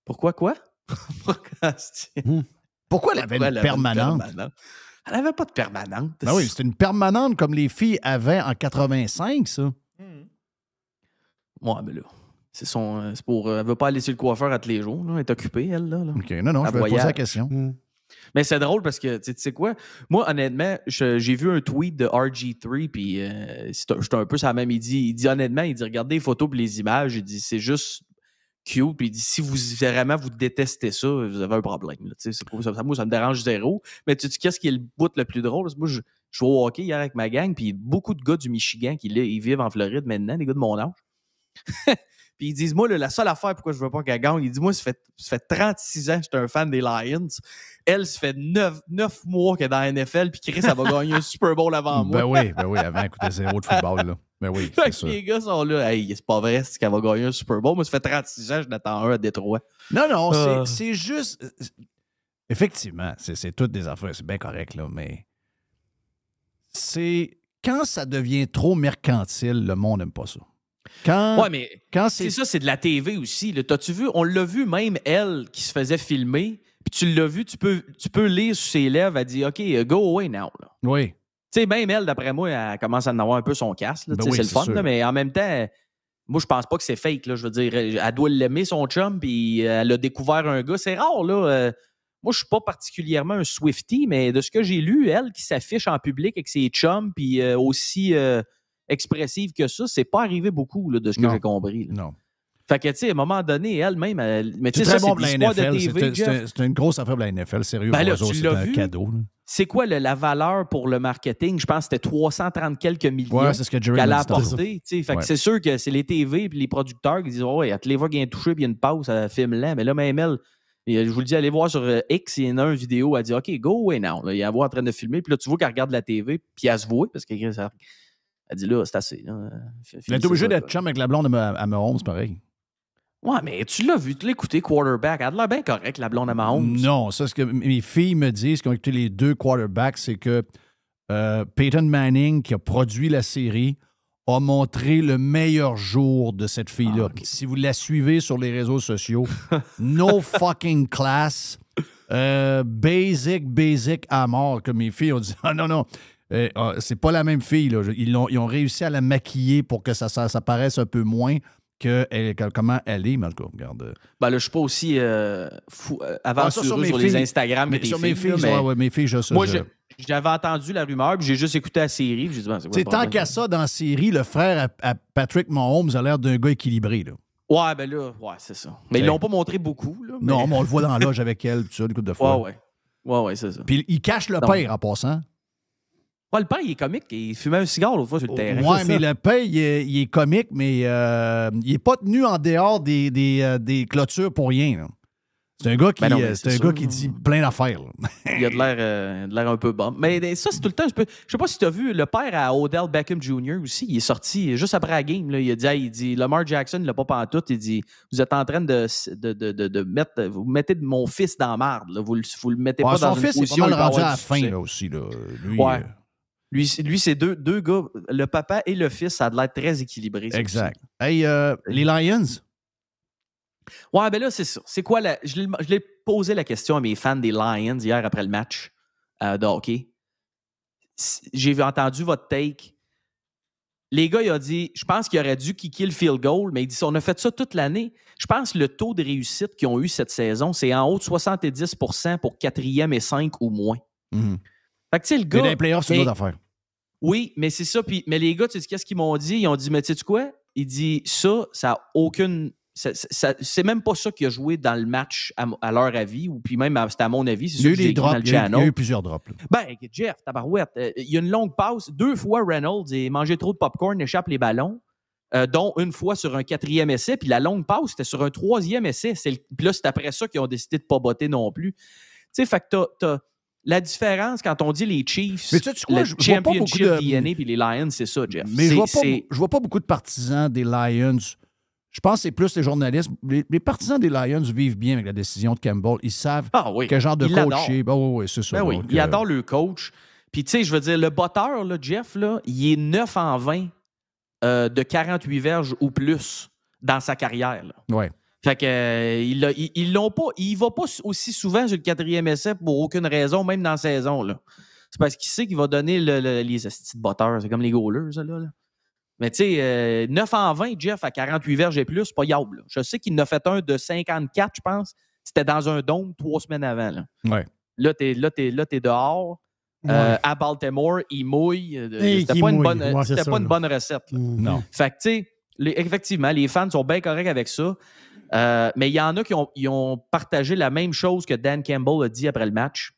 [SPEAKER 10] Pourquoi quoi?
[SPEAKER 3] Pourquoi elle avait une permanente?
[SPEAKER 10] Elle n'avait pas de permanente.
[SPEAKER 3] Ben oui, c'est une permanente comme les filles avaient en 85, ça.
[SPEAKER 10] Ouais, mais là, c'est pour... elle ne veut pas aller sur le coiffeur à tous les jours. Là. Elle est occupée, elle. Là.
[SPEAKER 3] OK, non, je vais poser la question.
[SPEAKER 10] Mais c'est drôle parce que, tu sais quoi? Moi, honnêtement, j'ai vu un tweet de RG3, puis j'étais un peu sur la même. Il dit honnêtement, regardez les photos et les images. Il dit, c'est juste cute. Puis il dit, si vraiment vous détestez ça, vous avez un problème. Là, moi, ça me dérange zéro. Mais tu sais, qu'est-ce qui est le bout le plus drôle? Parce que moi, je jouais au hockey hier avec ma gang, puis beaucoup de gars du Michigan qui ils vivent en Floride maintenant, des gars de mon âge. Puis ils disent, moi, là, la seule affaire pourquoi je veux pas qu'elle gagne, il dit, moi, ça fait 36 ans que j'étais un fan des Lions. Elle, ça fait 9 mois qu'elle est dans la NFL, puis Chris, elle va gagner un Super Bowl avant moi.
[SPEAKER 3] Ben oui, avant, écoutez, zéro de football, là. Ben oui,
[SPEAKER 10] Fait
[SPEAKER 3] c'est
[SPEAKER 10] que
[SPEAKER 3] sûr.
[SPEAKER 10] les gars sont là, hey, c'est pas vrai, c'est qu'elle va gagner un Super Bowl. Moi, ça fait 36 ans, je n'attends un à Détroit.
[SPEAKER 3] Non, c'est juste... Effectivement, c'est toutes des affaires, c'est bien correct, là, mais c'est... Quand ça devient trop mercantile, le monde n'aime pas ça.
[SPEAKER 10] Ouais, mais c'est ça, c'est de la TV aussi. Là. T'as-tu vu? On l'a vu même, elle, qui se faisait filmer, puis tu l'as vu, tu peux lire sur ses lèvres, elle dit « OK, go away now. »
[SPEAKER 3] Oui.
[SPEAKER 10] Tu sais, même elle, d'après moi, elle commence à en avoir un peu son casse. Là,
[SPEAKER 3] Ben
[SPEAKER 10] c'est le fun, là, mais en même temps, moi, je pense pas que c'est fake. Là, je veux dire, elle doit l'aimer, son chum, puis elle a découvert un gars. C'est rare, là. Moi, je suis pas particulièrement un Swiftie, mais de ce que j'ai lu, elle qui s'affiche en public avec ses chums, puis aussi expressive que ça, c'est pas arrivé beaucoup, là, de ce que j'ai compris. Là.
[SPEAKER 3] Non.
[SPEAKER 10] Fait que, tu sais, à un moment donné, elle-même, mais tu sais,
[SPEAKER 3] c'est
[SPEAKER 10] ça,
[SPEAKER 3] très bon
[SPEAKER 10] c'est
[SPEAKER 3] pour
[SPEAKER 10] de
[SPEAKER 3] la
[SPEAKER 10] l'histoire de
[SPEAKER 3] NFL.
[SPEAKER 10] TV, Jeff.
[SPEAKER 3] C'est une grosse affaire pour la NFL, sérieux.
[SPEAKER 10] Ben là,
[SPEAKER 3] pour eux
[SPEAKER 10] tu
[SPEAKER 3] autres,
[SPEAKER 10] l'as
[SPEAKER 3] c'est un
[SPEAKER 10] vu?
[SPEAKER 3] cadeau. Là.
[SPEAKER 10] C'est quoi la valeur pour le marketing? Je pense que c'était 330 quelques millions
[SPEAKER 3] Ouais, c'est ce que Jerry
[SPEAKER 10] qu'elle a
[SPEAKER 3] m'a dit tantôt.
[SPEAKER 10] apporté. Fait
[SPEAKER 3] Ouais.
[SPEAKER 10] que c'est sûr que c'est les TV et les producteurs qui disent « Ouais, à tous les fois qu'il y a un touché puis il y a une pause, ça filme lent. » Mais là, même elle, je vous le dis, allez voir sur X, il y en a une vidéo, elle dit « OK, go away now. » Il y a en train de filmer, puis là, tu vois qu'elle regarde la TV, puis elle se voit, parce qu'elle dit « Là, c'est assez. Là.
[SPEAKER 3] Elle est obligée d'être chum avec la blonde à Mahomes, pareil.
[SPEAKER 10] Ouais, mais tu l'as vu, tu l'as écouté, quarterback. Elle a l'air bien correct, la blonde à Mahomes.
[SPEAKER 3] Non, ça, ce que mes filles me disent, qui ont écouté les deux quarterbacks, c'est que Peyton Manning, qui a produit la série, a montré le meilleur jour de cette fille-là.
[SPEAKER 10] Okay.
[SPEAKER 3] Si vous la suivez sur les réseaux sociaux, no fucking class, basic à mort, que mes filles ont dit, ah non, c'est pas la même fille. Là. Ils ont réussi à la maquiller pour que ça paraisse un peu moins comment elle est, mais en tout cas, regarde.
[SPEAKER 10] Ben là, je suis pas aussi aventureux sur les Instagram
[SPEAKER 3] mais
[SPEAKER 10] que tes
[SPEAKER 3] sur
[SPEAKER 10] filles.
[SPEAKER 3] mes filles,
[SPEAKER 10] là, mais
[SPEAKER 3] mes filles, je sais.
[SPEAKER 10] moi, j'avais entendu la rumeur, puis j'ai juste écouté la série, puis j'ai dit, ben, c'est quoi le
[SPEAKER 3] Tant
[SPEAKER 10] problème?
[SPEAKER 3] qu'à ça, dans la série, le frère à Patrick Mahomes a l'air d'un gars équilibré. Là.
[SPEAKER 10] Ouais, ben là, ouais, c'est ça. Mais ils l'ont pas montré beaucoup. Là, mais...
[SPEAKER 3] Non, mais on le voit dans l'âge avec elle, tout ça, une couple de fois.
[SPEAKER 10] Ouais, c'est ça.
[SPEAKER 3] Puis il cache le père en passant.
[SPEAKER 10] Ouais, le père, il est comique. Il fumait un cigare l'autre fois sur le terrain.
[SPEAKER 3] Ouais, mais le père, il est comique, mais il n'est pas tenu en dehors des clôtures pour rien. Là. C'est un gars qui, qui dit plein d'affaires.
[SPEAKER 10] Il a de l'air un peu bon. Mais ça, c'est tout le temps. Je sais pas si tu as vu, le père à Odell Beckham Jr. aussi, il est sorti juste après la game. Là, il dit Lamar Jackson, il l'a pas pantoute. Il dit vous êtes en train de mettre. Vous mettez mon fils dans la marde. Là. Vous le mettez pas dans une position.
[SPEAKER 3] Son fils est pas mal rendu à la fin
[SPEAKER 10] succès.
[SPEAKER 3] là, aussi. Là.
[SPEAKER 10] Lui, c'est deux gars. Le papa et le fils, ça a l'air très équilibré.
[SPEAKER 3] Exact. Hey, les Lions.
[SPEAKER 10] Ouais, ben là, c'est ça. C'est quoi je l'ai posé la question à mes fans des Lions hier après le match de hockey. J'ai entendu votre take. Les gars, ils ont dit, je pense qu'il aurait dû kicker le field goal, mais ils disent, on a fait ça toute l'année. Je pense que le taux de réussite qu'ils ont eu cette saison, c'est en haut de 70% pour 4e et 5 ou moins.
[SPEAKER 3] Mm-hmm.
[SPEAKER 10] Fait que, tu sais, le gars.
[SPEAKER 3] Mais dans les playoffs, c'est une autre affaire.
[SPEAKER 10] Oui, mais c'est ça. Mais les gars, tu sais qu'est-ce qu'ils m'ont dit? Ils ont dit, mais tu sais quoi? Il dit, ça a aucune. C'est même pas ça qui a joué dans le match à leur avis, ou puis même, c'était à mon avis. C'est
[SPEAKER 3] il y a eu des drops, il y a eu plusieurs drops. Là.
[SPEAKER 10] Ben, Jeff, tabarouette, il y a une longue passe. 2 fois, Reynolds a mangé trop de popcorn, échappe les ballons, dont une fois sur un 4e essai, puis la longue passe, c'était sur un 3e essai. Puis là, c'est après ça qu'ils ont décidé de ne pas botter non plus. Tu sais, fait que t'as la différence quand on dit les Chiefs,
[SPEAKER 3] mais quoi,
[SPEAKER 10] le Championship DNA puis les Lions, c'est ça, Jeff.
[SPEAKER 3] Mais je vois pas beaucoup de partisans des Lions. Je pense que c'est plus les journalistes. Les partisans des Lions vivent bien avec la décision de Campbell. Ils savent quel genre de coach est. Oui, c'est ça.
[SPEAKER 10] Ben oui,
[SPEAKER 3] donc,
[SPEAKER 10] ils adorent le coach. Puis, tu sais, je veux dire, le botteur, là, Jeff, là, il est 9 en 20 de 48 verges ou plus dans sa carrière.
[SPEAKER 3] Oui.
[SPEAKER 10] Fait que ils l'ont pas. Il va pas aussi souvent sur le 4e essai pour aucune raison, même dans la saison. Là. C'est parce qu'il sait qu'il va donner les astis de botteurs. C'est comme les goalers, ça, là. Mais tu sais, 9 en 20, Jeff, à 48 verges et plus, c'est pas yable. Je sais qu'il en a fait un de 54, je pense. C'était dans un dôme 3 semaines avant. Là, là t'es dehors. À Baltimore, il mouille. C'était pas, une bonne recette.
[SPEAKER 3] Non.
[SPEAKER 10] Fait que, tu sais, effectivement, les fans sont bien corrects avec ça. Mais il y en a qui ont partagé la même chose que Dan Campbell a dit après le match.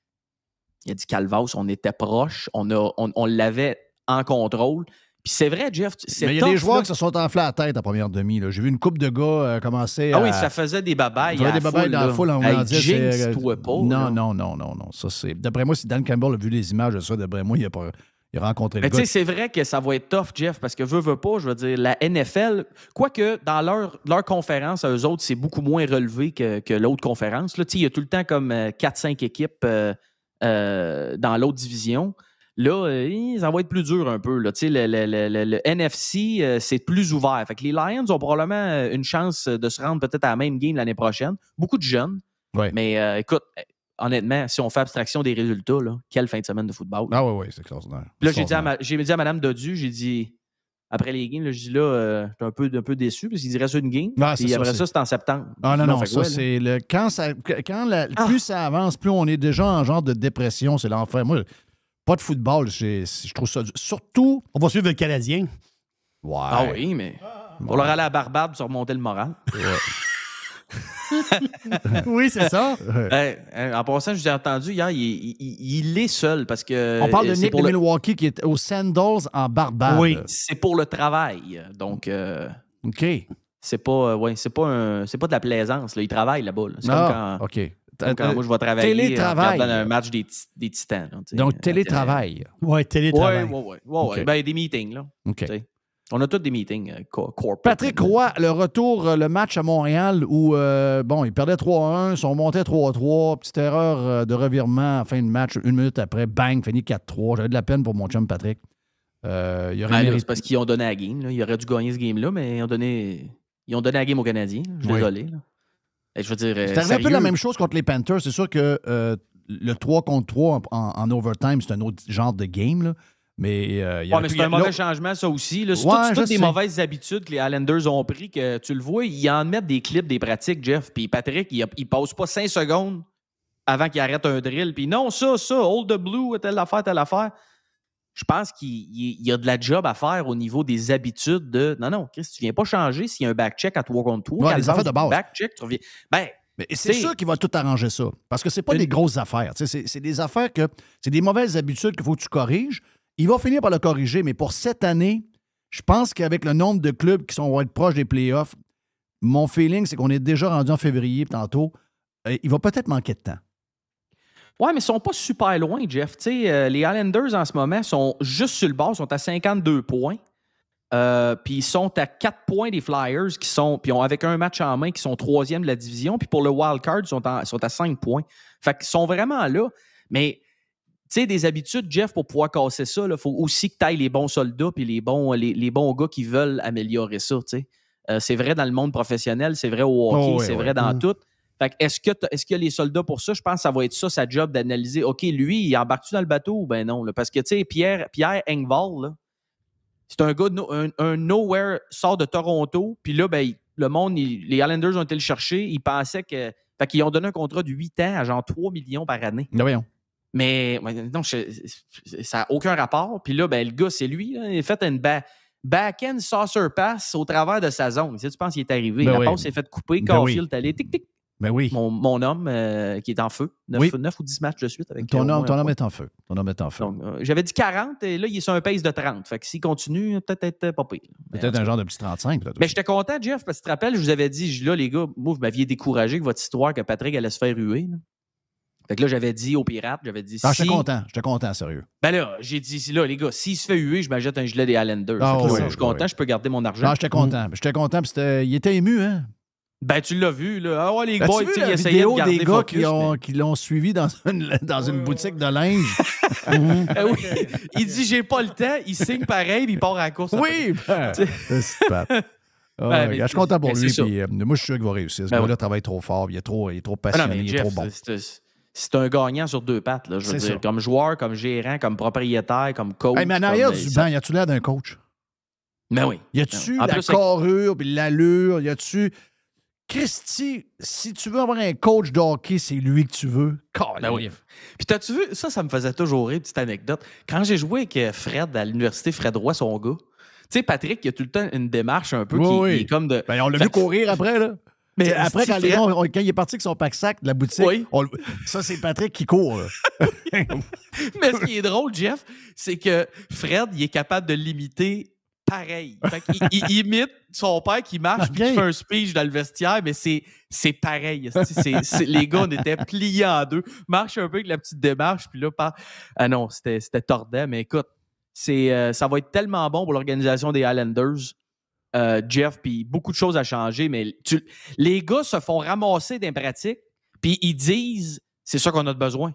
[SPEAKER 10] Il a dit Calvas, on était proche, on l'avait en contrôle. Puis c'est vrai, Jeff.
[SPEAKER 3] Mais il y a des joueurs qui se sont enflés à la tête en première demi. Là. J'ai vu une couple de gars commencer
[SPEAKER 10] Ah oui, ça faisait des babayes.
[SPEAKER 3] Il y avait des babayes dans la foule. On en disait,
[SPEAKER 10] Jinx-toi pas.
[SPEAKER 3] Non. Ça, c'est... D'après moi, si Dan Campbell a vu les images de ça, d'après moi, il a rencontré le gars.
[SPEAKER 10] Mais tu sais, c'est vrai que ça va être tough, Jeff, parce que veut pas, je veux dire, la NFL, quoique dans leur conférence, à eux autres, c'est beaucoup moins relevé que l'autre conférence. Là, il y a tout le temps comme 4-5 équipes dans l'autre division. Là, ça va être plus dur un peu. Là. Le NFC, c'est plus ouvert. Fait que les Lions ont probablement une chance de se rendre peut-être à la même game l'année prochaine. Beaucoup de jeunes.
[SPEAKER 3] Ouais.
[SPEAKER 10] Mais écoute, honnêtement, si on fait abstraction des résultats, là, quelle fin de semaine de football.
[SPEAKER 3] Ah oui, c'est extraordinaire.
[SPEAKER 10] Puis là, j'ai dit à Mme Dodu, j'ai dit, après les games, là, je dis là, je suis un peu déçu parce qu'il dirait ça une game.
[SPEAKER 3] Ah,
[SPEAKER 10] puis après ça, c'est en septembre.
[SPEAKER 3] Ah non, ça, c'est le. Plus ça avance, plus on est déjà en genre de dépression, c'est l'enfer. Moi, pas de football, je trouve ça. Surtout.
[SPEAKER 4] On va suivre le Canadien.
[SPEAKER 3] Ouais.
[SPEAKER 10] Ah oui, mais. On leur aller à la Barbade pour remonter le moral.
[SPEAKER 4] Oui, c'est ça.
[SPEAKER 10] En passant, je vous ai entendu hier, il est seul parce que.
[SPEAKER 3] On parle de Nick de Milwaukee qui est aux Sandals en Barbade.
[SPEAKER 10] Oui, c'est pour le travail. Donc.
[SPEAKER 3] OK.
[SPEAKER 10] C'est pas de la plaisance. Là. Il travaille là-bas. Là. C'est comme quand.
[SPEAKER 3] OK.
[SPEAKER 10] Quand moi, je vais travailler
[SPEAKER 3] télétravail.
[SPEAKER 10] en regardant un match des Titans. Là,
[SPEAKER 3] donc, télétravail.
[SPEAKER 4] Oui, télétravail.
[SPEAKER 10] Oui.
[SPEAKER 3] Okay.
[SPEAKER 10] Ben, des meetings. Là,
[SPEAKER 3] OK.
[SPEAKER 10] On a tous des meetings corporate.
[SPEAKER 3] Patrick Roy, le retour, le match à Montréal où, ils perdaient 3-1, ils sont montés 3-3, petite erreur de revirement en fin de match, 1 minute après, bang, fini 4-3. J'avais de la peine pour mon chum Patrick.
[SPEAKER 10] C'est parce qu'ils ont donné la game. Là. Ils auraient dû gagner ce game-là, mais ils ont donné la game aux Canadiens. Je suis désolé. Là. Et je veux dire,
[SPEAKER 3] c'est arrivé un peu la même chose contre les Panthers. C'est sûr que le 3 contre 3 en overtime, c'est un autre genre de game. Là. Mais,
[SPEAKER 10] mais c'est un mauvais changement, ça aussi. Là. C'est toutes des mauvaises habitudes que les Islanders ont pris, que tu le vois, ils en mettent des clips, des pratiques, Jeff. Puis Patrick, il passe pas 5 secondes avant qu'il arrête un drill. Puis non, ça, hold the blue, telle affaire. Je pense qu'il y a de la job à faire au niveau des habitudes de... Non, Chris, tu viens pas changer s'il y a un back-check à 3 contre 3.
[SPEAKER 3] Ouais, les affaires de base.
[SPEAKER 10] Back-check, tu reviens...
[SPEAKER 3] Mais c'est sûr qu'il va tout arranger ça. Parce que c'est pas des grosses affaires. C'est des affaires que... C'est des mauvaises habitudes qu'il faut que tu corriges. Il va finir par le corriger, mais pour cette année, je pense qu'avec le nombre de clubs qui vont être proches des playoffs, mon feeling, c'est qu'on est déjà rendu en février tantôt. Il va peut-être manquer de temps.
[SPEAKER 10] Ouais, mais ils sont pas super loin, Jeff. Les Islanders, en ce moment, sont juste sur le bord, sont à 52 points. Puis ils sont à 4 points des Flyers, puis avec un match en main, qui sont 3e de la division. Puis pour le wild card, ils sont à 5 points. Fait qu'ils sont vraiment là. Mais, tu sais, des habitudes, Jeff, pour pouvoir casser ça, il faut aussi que tu ailles les bons soldats puis les bons gars qui veulent améliorer ça, tu sais. C'est vrai dans le monde professionnel, c'est vrai au hockey, c'est vrai dans tout. Fait que est-ce qu'il y a les soldats pour ça? Je pense que ça va être ça, sa job, d'analyser. OK, lui, il embarque-tu dans le bateau ou ben non? Là? Parce que, tu sais, Pierre Engvall, là, c'est un gars, un nowhere, sort de Toronto. Puis là, ben, le monde, les Islanders ont été le chercher. Ils pensaient que... Fait qu'ils ont donné un contrat de 8 ans à genre 3 millions par année.
[SPEAKER 3] Non, voyons.
[SPEAKER 10] Mais non, ça n'a aucun rapport. Puis là, ben, le gars, c'est lui. Là, il a fait une back-end saucer pass au travers de sa zone. Tu penses qu'il est arrivé. La passe s'est faite couper. Caulfield est allé tic-tic.
[SPEAKER 3] Ben oui.
[SPEAKER 10] Mon homme qui est en feu. 9 ou 10 matchs de suite. Avec
[SPEAKER 3] ton homme est en feu. Donc,
[SPEAKER 10] j'avais dit 40 et là, il est sur un pace de 30. Fait que s'il continue, peut-être pas pire.
[SPEAKER 3] Peut-être un genre de petit 35.
[SPEAKER 10] Mais j'étais content, Jeff, parce que tu te rappelles, je vous avais dit, là, les gars, moi, vous m'aviez découragé avec votre histoire que Patrick allait se faire ruer. Là. Fait que là, j'avais dit aux Pirates,
[SPEAKER 3] j'étais content, sérieux.
[SPEAKER 10] Ben là, j'ai dit, là, les gars, s'il se fait huer, je m'achète un gilet des Islanders. Je suis content, je peux garder mon argent.
[SPEAKER 3] Non, j'étais content. J'étais content, il était ému, hein?
[SPEAKER 10] Ben, tu l'as vu, là. Ah ouais, les boys,
[SPEAKER 3] ils essayaient de garder des gars focus, qui l'ont suivi dans une boutique de linge.
[SPEAKER 10] Oui. Il dit, j'ai pas le temps. Il signe pareil, puis il part à la course.
[SPEAKER 3] Oui, c'est pas. Je suis content pour lui. Puis, moi, je suis sûr qu'il va réussir. Ce gars-là travaille trop fort. Il est trop passionné. Il est trop bon.
[SPEAKER 10] C'est un gagnant sur 2 pattes, là, je veux dire. Comme joueur, comme gérant, comme propriétaire, comme coach.
[SPEAKER 3] Mais en arrière du banc, y a-tu l'air d'un coach?
[SPEAKER 10] Ben oui.
[SPEAKER 3] Y a-tu la carrure, puis l'allure? Y a-tu... Christy, si tu veux avoir un coach de hockey, c'est lui que tu veux.
[SPEAKER 10] Ben oui. Puis t'as-tu vu, ça me faisait toujours rire, petite anecdote. Quand j'ai joué avec Fred à l'université, Fred Roy, son gars, tu sais, Patrick, il a tout le temps une démarche un peu qui est comme de...
[SPEAKER 3] Ben, on l'a vu courir après, là. Mais après, quand il est parti avec son pack-sac de la boutique, ça, c'est Patrick qui court.
[SPEAKER 10] Mais ce qui est drôle, Jeff, c'est que Fred, il est capable de limiter pareil. Fait il imite son père qui marche puis qui fait un speech dans le vestiaire, mais c'est pareil. Les gars, on était pliés en deux. Marche un peu avec la petite démarche, puis là, ah non, c'était tordant. Mais écoute, ça va être tellement bon pour l'organisation des Highlanders. Jeff, puis beaucoup de choses à changer, mais les gars se font ramasser des pratiques, puis ils disent c'est ça qu'on a de besoin.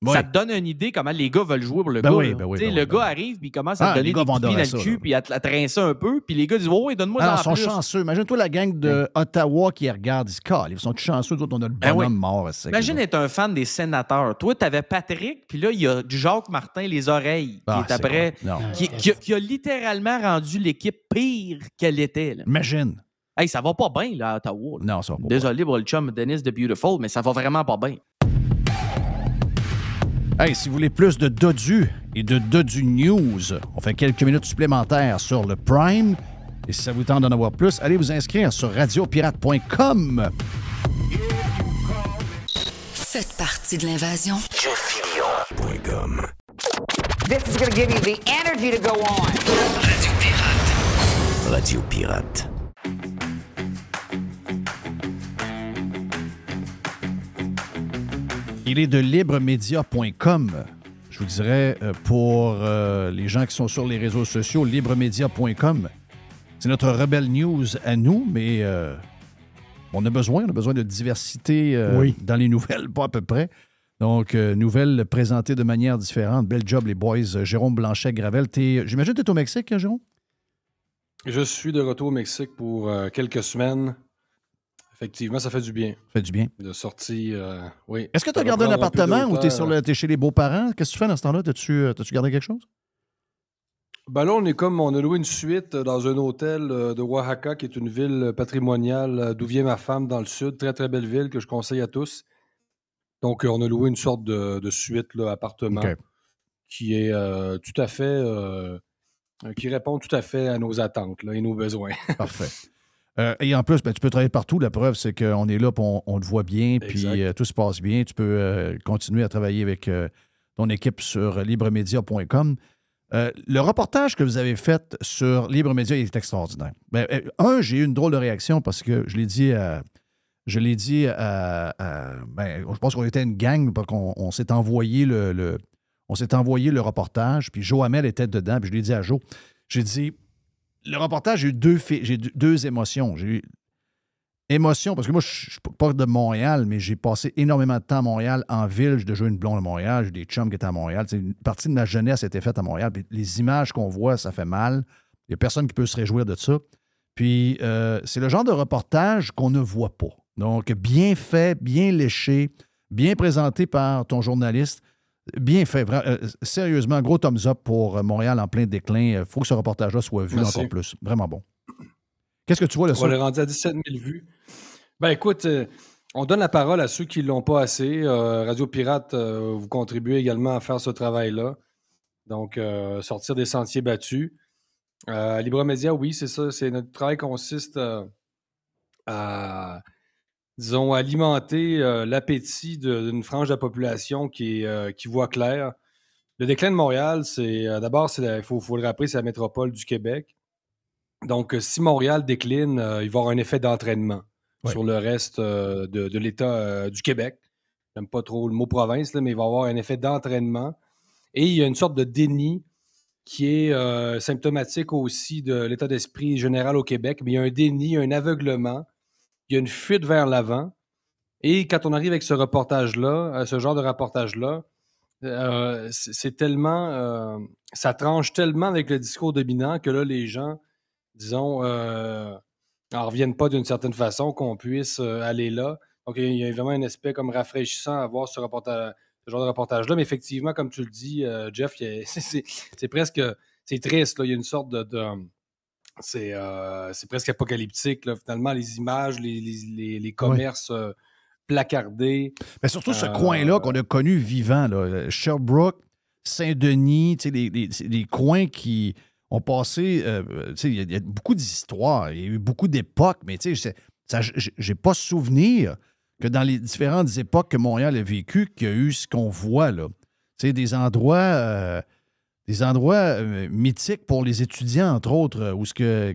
[SPEAKER 3] Oui.
[SPEAKER 10] Ça te donne une idée comment les gars veulent jouer pour le gars. Le gars arrive, puis il commence à te donner des coups dans le cul, puis à te trincer un peu, puis les gars disent oui, donne-moi ça.
[SPEAKER 3] Ils sont chanceux. Imagine-toi la gang de Ottawa qui regarde, ils se calent. Ils sont chanceux, d'autres, on a le bonhomme mort.
[SPEAKER 10] Imagine être un fan des sénateurs. Toi, t'avais Patrick, puis là, il y a du Jacques Martin, les oreilles, qui est après, qui a littéralement rendu l'équipe pire qu'elle était. Là.
[SPEAKER 3] Imagine.
[SPEAKER 10] Hey, ça va pas bien, là, à Ottawa. Là.
[SPEAKER 3] Non, ça va pas.
[SPEAKER 10] Désolé pour le chum Dennis de Beautiful, mais ça va vraiment pas bien.
[SPEAKER 3] Hey, si vous voulez plus de Dodu et de Dodu News, on fait quelques minutes supplémentaires sur le Prime. Et si ça vous tente d'en avoir plus, allez vous inscrire sur radiopirate.com.
[SPEAKER 11] Faites partie de l'invasion.
[SPEAKER 2] JeffFillion.com.
[SPEAKER 12] This is going to give you the energy to go on.
[SPEAKER 2] Radio Pirate. Radio Pirate.
[SPEAKER 3] Il est de libremedia.com. Je vous dirais, pour les gens qui sont sur les réseaux sociaux, libremedia.com. C'est notre rebelle news à nous, mais on a besoin de diversité dans les nouvelles, pas à peu près. Donc, nouvelles présentées de manière différente. Bel job, les boys. Jérôme Blanchet-Gravel. J'imagine que tu es au Mexique, hein, Jérôme?
[SPEAKER 13] Je suis de retour au Mexique pour quelques semaines. Effectivement, ça fait du bien.
[SPEAKER 3] Ça fait du bien.
[SPEAKER 13] De sortir, oui.
[SPEAKER 3] Est-ce que tu as gardé un appartement ou tu es chez les beaux-parents? Qu'est-ce que tu fais dans ce temps-là? T'as-tu gardé quelque chose?
[SPEAKER 13] Ben là, on a loué une suite dans un hôtel de Oaxaca, qui est une ville patrimoniale d'où vient ma femme dans le sud. Très, très belle ville que je conseille à tous. Donc, on a loué une sorte de suite, là, appartement, qui est tout à fait... qui répond tout à fait à nos attentes là, et nos besoins.
[SPEAKER 3] Parfait. Et en plus, tu peux travailler partout. La preuve, c'est qu'on est là, puis on te voit bien, puis tout se passe bien. Tu peux continuer à travailler avec ton équipe sur libremedia.com. Le reportage que vous avez fait sur Libremedia est extraordinaire. J'ai eu une drôle de réaction parce que je l'ai dit à... je pense qu'on était une gang, parce qu'on s'est envoyé le reportage, puis Joe Hamel était dedans, puis je l'ai dit à Joe. J'ai dit... Le reportage, j'ai eu deux émotions. J'ai eu émotion, parce que moi, je ne suis pas de Montréal, mais j'ai passé énormément de temps à Montréal, en ville. J'ai déjà eu une blonde à Montréal, j'ai des chums qui étaient à Montréal. Une partie de ma jeunesse a été faite à Montréal. Puis les images qu'on voit, ça fait mal. Il n'y a personne qui peut se réjouir de ça. Puis c'est le genre de reportage qu'on ne voit pas. Donc, bien fait, bien léché, bien présenté par ton journaliste. Bien fait. Sérieusement, gros thumbs up pour Montréal en plein déclin. Il faut que ce reportage-là soit vu encore plus. Vraiment bon. Qu'est-ce que tu vois là-dessus?
[SPEAKER 13] On est rendu à 17 000 vues. Ben écoute, on donne la parole à ceux qui ne l'ont pas assez. Radio Pirate, vous contribuez également à faire ce travail-là. Donc, sortir des sentiers battus. Libremedia, oui, c'est ça. Notre travail consiste à... disons, alimenter l'appétit d'une frange de la population qui voit clair. Le déclin de Montréal, d'abord, il faut le rappeler, c'est la métropole du Québec. Donc, si Montréal décline, il va y avoir un effet d'entraînement sur le reste de l'État du Québec. J'aime pas trop le mot province, là, mais il va y avoir un effet d'entraînement. Et il y a une sorte de déni qui est symptomatique aussi de l'état d'esprit général au Québec. Mais il y a un déni, un aveuglement. Il y a une fuite vers l'avant. Et quand on arrive avec ce reportage-là, ce genre de reportage-là, c'est tellement... ça tranche tellement avec le discours dominant que là, les gens, disons, n'en reviennent pas d'une certaine façon qu'on puisse aller là. Donc, il y a vraiment un aspect comme rafraîchissant à voir ce genre de reportage-là. Mais effectivement, comme tu le dis, Jeff, c'est presque... C'est triste, là. Il y a une sorte de c'est presque apocalyptique, là. Finalement, les images, les commerces placardés.
[SPEAKER 3] Mais surtout ce coin-là qu'on a connu vivant, là. Sherbrooke, Saint-Denis, les coins qui ont passé... il y a beaucoup d'histoires, il y a eu beaucoup d'époques, mais j'ai pas souvenir que dans les différentes époques que Montréal a vécues, qu'il y a eu ce qu'on voit, là. Des endroits... des endroits mythiques pour les étudiants, entre autres, où c'était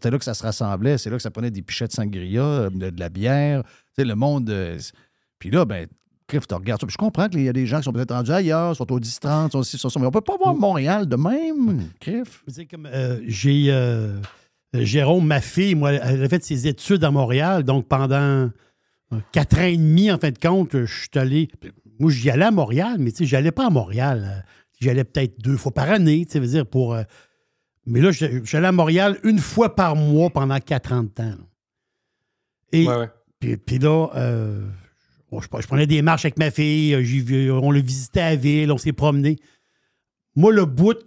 [SPEAKER 3] là que ça se rassemblait, c'est là que ça prenait des pichets de sangria, de la bière, le monde. Puis là, ben, Criff, tu regardes ça. Puis je comprends qu'il y a des gens qui sont peut-être rendus ailleurs, sont au 10-30, sont aussi, mais on peut pas voir Montréal de même, Criff.
[SPEAKER 4] Comme j'ai Jérôme, ma fille, moi, elle a fait ses études à Montréal, donc pendant 4 ans et demi, en fin de compte, je suis allé. Moi, j'y allais à Montréal, mais je n'allais pas à Montréal. J'y allais peut-être 2 fois par année, tu sais, veut dire pour. Mais là, j'allais à Montréal 1 fois par mois pendant 4 ans de temps. Là. Et puis là, je prenais des marches avec ma fille, on l'a visité à la ville, on s'est promené. Moi, le bout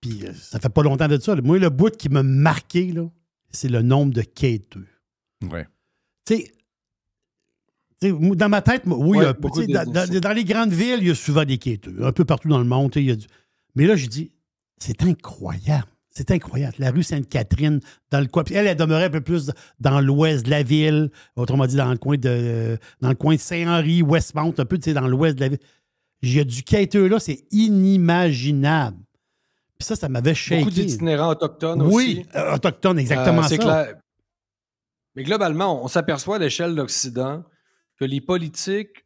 [SPEAKER 4] puis ça fait pas longtemps de ça, moi, le bout qui m'a marqué, là, c'est le nombre de quêteux.
[SPEAKER 3] Ouais.
[SPEAKER 4] Tu sais, dans ma tête, oui, dans les grandes villes, il y a souvent des quêteux. Un peu partout dans le monde. Mais là, je dis, c'est incroyable. C'est incroyable. La rue Sainte-Catherine, dans le coin. Puis elle demeurait un peu plus dans l'ouest de la ville. Autrement dit, dans le coin de Saint-Henri, Westmount, un peu dans l'ouest de la ville. Il y a du quêteux là, c'est inimaginable. Puis ça m'avait shaké.
[SPEAKER 13] Beaucoup d'itinérants autochtones aussi.
[SPEAKER 4] Oui, autochtones, exactement ça.
[SPEAKER 13] Clair. Mais globalement, on s'aperçoit à l'échelle de l'Occident que les politiques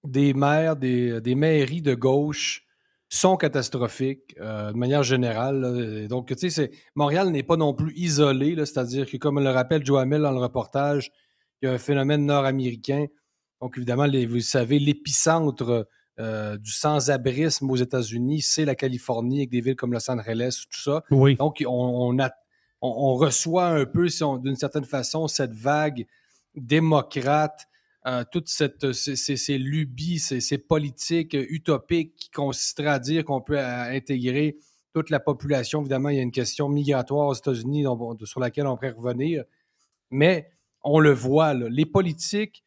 [SPEAKER 13] des maires, des mairies de gauche sont catastrophiques de manière générale. Là. Donc, tu sais, Montréal n'est pas non plus isolé, là, c'est-à-dire que, comme le rappelle Joe Hamel dans le reportage, il y a un phénomène nord-américain. Donc, évidemment, vous savez, l'épicentre du sans-abrisme aux États-Unis, c'est la Californie, avec des villes comme Los Angeles, tout ça.
[SPEAKER 4] Oui.
[SPEAKER 13] Donc, on reçoit un peu, d'une certaine façon, cette vague démocrate, toutes ces lubies, ces politiques utopiques qui consisteraient à dire qu'on peut intégrer toute la population. Évidemment, il y a une question migratoire aux États-Unis sur laquelle on pourrait revenir. Mais on le voit, là, les politiques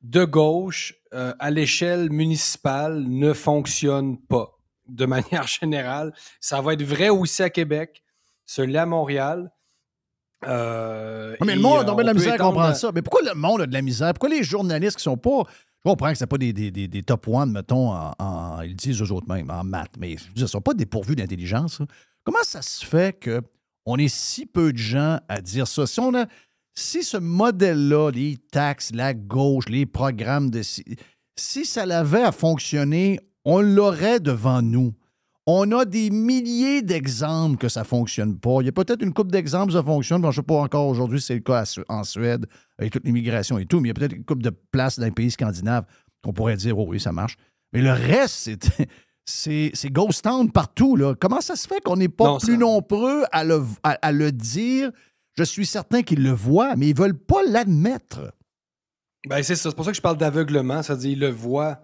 [SPEAKER 13] de gauche à l'échelle municipale ne fonctionnent pas de manière générale. Ça va être vrai aussi à Québec, celui-là à Montréal.
[SPEAKER 3] Mais le monde a de la misère à comprendre ça. Mais pourquoi le monde a de la misère? Pourquoi les journalistes qui sont pas... Je comprends que c'est pas des top one, mettons, ils disent eux autres mêmes, en maths, mais ils ne sont pas dépourvus d'intelligence. Là. Comment ça se fait qu'on ait si peu de gens à dire ça? Si ce modèle-là, les taxes, la gauche, les programmes si ça l'avait à fonctionner, on l'aurait devant nous. On a des milliers d'exemples que ça ne fonctionne pas. Il y a peut-être une couple d'exemples où ça fonctionne. Je ne sais pas encore aujourd'hui si c'est le cas en Suède, avec toute l'immigration et tout, mais il y a peut-être une couple de places dans les pays scandinaves qu'on pourrait dire, oh oui, ça marche. Mais le reste, c'est ghost town partout. Là. Comment ça se fait qu'on n'est pas plus nombreux à le dire? Je suis certain qu'ils le voient, mais ils ne veulent pas l'admettre.
[SPEAKER 13] Ben c'est ça. C'est pour ça que je parle d'aveuglement. C'est-à-dire qu'ils le voient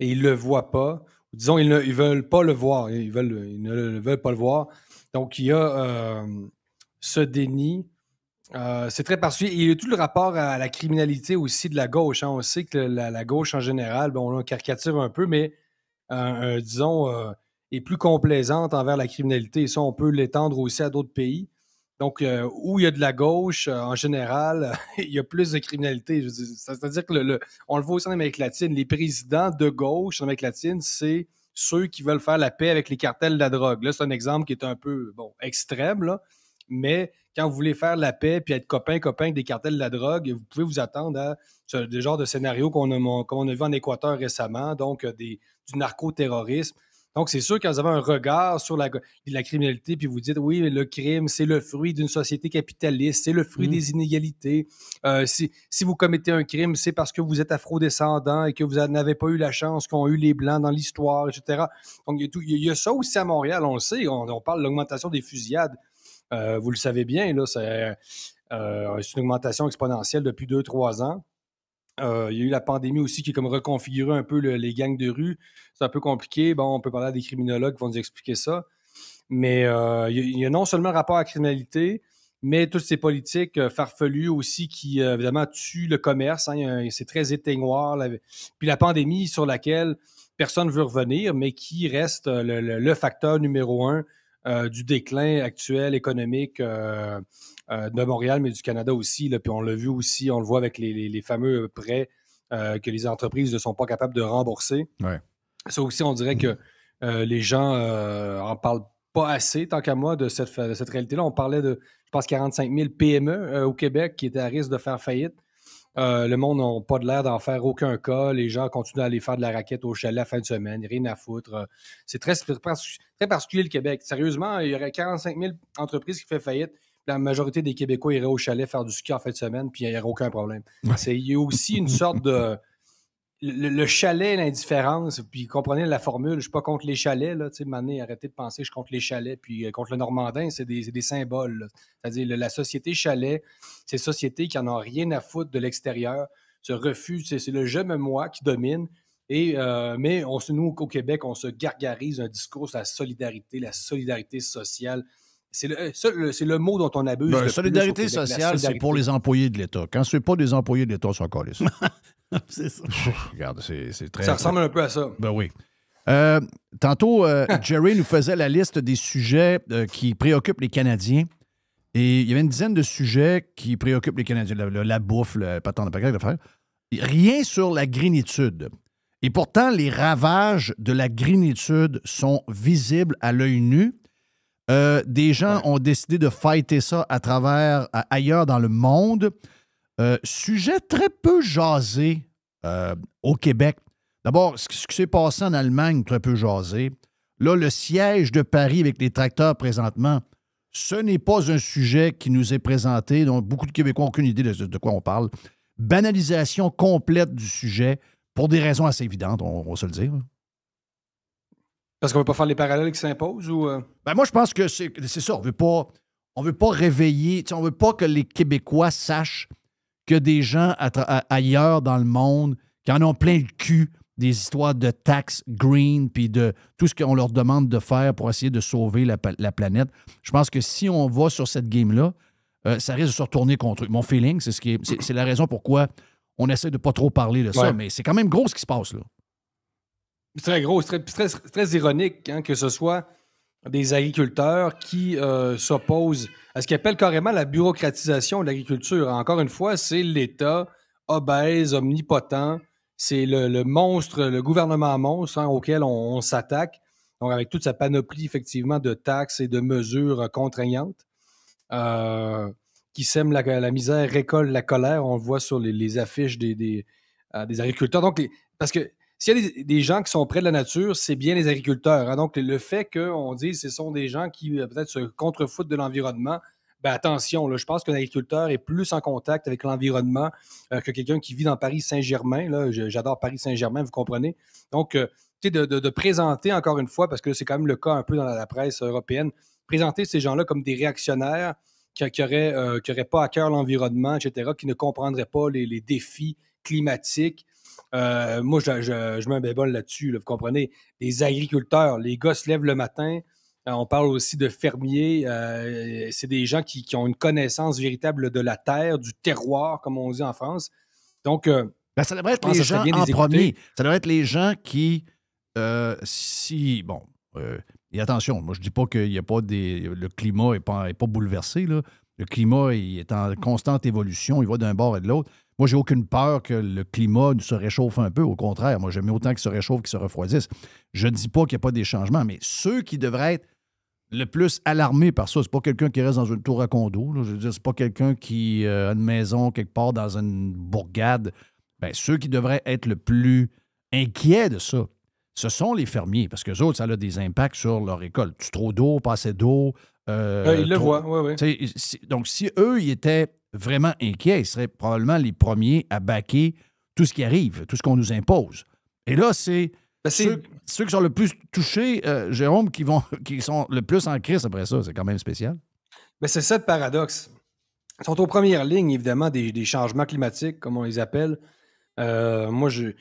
[SPEAKER 13] et ils ne le voient pas. Disons, ils ne veulent pas le voir. Ils ne veulent pas le voir. Donc, il y a ce déni. C'est très particulier. Et il y a tout le rapport à la criminalité aussi de la gauche. Hein. On sait que la gauche, en général, on la caricature un peu, mais, disons, est plus complaisante envers la criminalité. Et ça, on peut l'étendre aussi à d'autres pays. Donc, où il y a de la gauche, en général, il y a plus de criminalité. C'est-à-dire que on le voit aussi en Amérique latine. Les présidents de gauche en Amérique latine, c'est ceux qui veulent faire la paix avec les cartels de la drogue. Là, c'est un exemple qui est un peu extrême, là, mais quand vous voulez faire la paix puis être copain avec des cartels de la drogue, vous pouvez vous attendre à ce genre de scénario qu'on a vu en Équateur récemment, donc du narcoterrorisme. Donc, c'est sûr, quand vous avez un regard sur la criminalité, puis vous dites, oui, le crime, c'est le fruit d'une société capitaliste, c'est le fruit des inégalités. Si vous commettez un crime, c'est parce que vous êtes afro-descendant et que vous n'avez pas eu la chance qu'ont eu les Blancs dans l'histoire, etc. Donc, il y a ça aussi à Montréal, on le sait. On parle de l'augmentation des fusillades. Vous le savez bien, là, c'est une augmentation exponentielle depuis 2-3 ans. Il y a eu la pandémie aussi qui a comme reconfiguré un peu les gangs de rue. C'est un peu compliqué. Bon, on peut parler à des criminologues qui vont nous expliquer ça. Mais il y a non seulement un rapport à la criminalité, mais toutes ces politiques farfelues aussi qui, évidemment, tuent le commerce. Hein, c'est très éteignoir. Puis la pandémie sur laquelle personne ne veut revenir, mais qui reste le facteur numéro 1 du déclin actuel économique de Montréal, mais du Canada aussi. Là, puis on l'a vu aussi, on le voit avec les fameux prêts que les entreprises ne sont pas capables de rembourser.
[SPEAKER 3] Ouais.
[SPEAKER 13] Ça aussi, on dirait que Les gens en parlent pas assez, tant qu'à moi, de cette réalité-là. On parlait de, je pense, 45 000 PME au Québec qui étaient à risque de faire faillite. Le monde n'a pas de l'air d'en faire aucun cas. Les gens continuent à aller faire de la raquette au chalet à la fin de semaine. Rien à foutre. C'est très particulier, le Québec. Sérieusement, il y aurait 45 000 entreprises qui font faillite. La majorité des Québécois iraient au chalet faire du ski en fin de semaine, puis il n'y aurait aucun problème. Il y a aussi une sorte de... Le chalet, l'indifférence, puis comprenez la formule, je ne suis pas contre les chalets, là, tu sais, maintenant, arrêtez de penser que je suis contre les chalets, puis contre le Normandin, c'est des symboles, là. C'est-à-dire, la société chalet, c'est une société qui n'en a rien à foutre de l'extérieur, se refuse, c'est le je me moi qui domine, mais nous, au Québec, on se gargarise un discours sur la solidarité sociale. C'est le mot dont on abuse.
[SPEAKER 3] La solidarité sociale, c'est pour les employés de l'État. Quand ce n'est pas des employés de l'État, c'est encore les
[SPEAKER 4] C'est ça.
[SPEAKER 3] Regarde, c'est très...
[SPEAKER 13] Ça ressemble un peu à ça.
[SPEAKER 3] Ben oui. Tantôt, Jerry nous faisait la liste des sujets qui préoccupent les Canadiens. Et il y avait une dizaine de sujets qui préoccupent les Canadiens. La bouffe, le patin de paquet d'affaires. Rien sur la grénitude. Et pourtant, les ravages de la grénitude sont visibles à l'œil nu. Des gens ont décidé de fighter ça ailleurs dans le monde. Sujet très peu jasé au Québec. D'abord, ce qui s'est passé en Allemagne, très peu jasé. Là, le siège de Paris avec les tracteurs présentement, ce n'est pas un sujet qui nous est présenté, dont beaucoup de Québécois n'ont aucune idée de quoi on parle. Banalisation complète du sujet pour des raisons assez évidentes, on va se le dire.
[SPEAKER 13] Parce qu'on ne veut pas faire les parallèles qui s'imposent ou...
[SPEAKER 3] Ben moi, je pense que c'est ça. On veut pas réveiller, on ne veut pas que les Québécois sachent que des gens ailleurs dans le monde qui en ont plein le cul des histoires de taxes green puis de tout ce qu'on leur demande de faire pour essayer de sauver la planète. Je pense que si on va sur cette game-là, ça risque de se retourner contre eux. Mon feeling, c'est la raison pourquoi on essaie de ne pas trop parler de ça, mais c'est quand même gros ce qui se passe là.
[SPEAKER 13] C'est très gros, c'est très ironique que ce soit des agriculteurs qui s'opposent à ce qu'ils appellent carrément la bureaucratisation de l'agriculture. Encore une fois, c'est l'État obèse, omnipotent. C'est le monstre, le gouvernement monstre auquel on s'attaque. Donc, avec toute sa panoplie, effectivement, de taxes et de mesures contraignantes qui sèment la misère, récoltent la colère. On le voit sur les affiches des agriculteurs. Donc, parce que s'il y a des gens qui sont près de la nature, c'est bien les agriculteurs. Donc, le fait qu'on dise que ce sont des gens qui peut-être se contrefoutent de l'environnement, ben attention, là, je pense qu'un agriculteur est plus en contact avec l'environnement que quelqu'un qui vit dans Paris-Saint-Germain. Là, j'adore Paris-Saint-Germain, vous comprenez. Donc, de présenter, encore une fois, parce que c'est quand même le cas un peu dans la presse européenne, présenter ces gens-là comme des réactionnaires qui n'auraient pas à cœur l'environnement, etc., qui ne comprendraient pas les défis climatiques. Moi, je mets un bémol là-dessus, là, vous comprenez. Les agriculteurs, les gars se lèvent le matin. On parle aussi de fermiers. C'est des gens qui ont une connaissance véritable de la terre, du terroir, comme on dit en France. Donc,
[SPEAKER 3] ça devrait être les gens en premier. Ça devrait être les gens qui, et attention, moi, je ne dis pas qu'il n'y a pas le climat n'est pas bouleversé, là. Le climat est en constante évolution. Il va d'un bord et de l'autre. Moi, j'ai aucune peur que le climat se réchauffe un peu. Au contraire, moi, j'aime autant qu'il se réchauffe qu'il se refroidisse. Je ne dis pas qu'il n'y a pas des changements, mais ceux qui devraient être le plus alarmés par ça, c'est pas quelqu'un qui reste dans une tour à condo. Là. Je veux dire, c'est pas quelqu'un qui a une maison quelque part dans une bourgade. Bien, ceux qui devraient être le plus inquiets de ça, ce sont les fermiers, parce qu'eux autres, ça a des impacts sur leur récolte. Trop d'eau, pas assez d'eau.
[SPEAKER 13] Ils le voient, oui.
[SPEAKER 3] Donc, si eux, ils étaient vraiment inquiets, ils seraient probablement les premiers à baquer tout ce qui arrive, tout ce qu'on nous impose. Et là, c'est ceux qui sont le plus touchés, Jérôme, qui sont le plus en crise après ça. C'est quand même spécial.
[SPEAKER 13] Mais c'est ça le paradoxe. Ils sont aux premières lignes, évidemment, des changements climatiques, comme on les appelle. Moi, je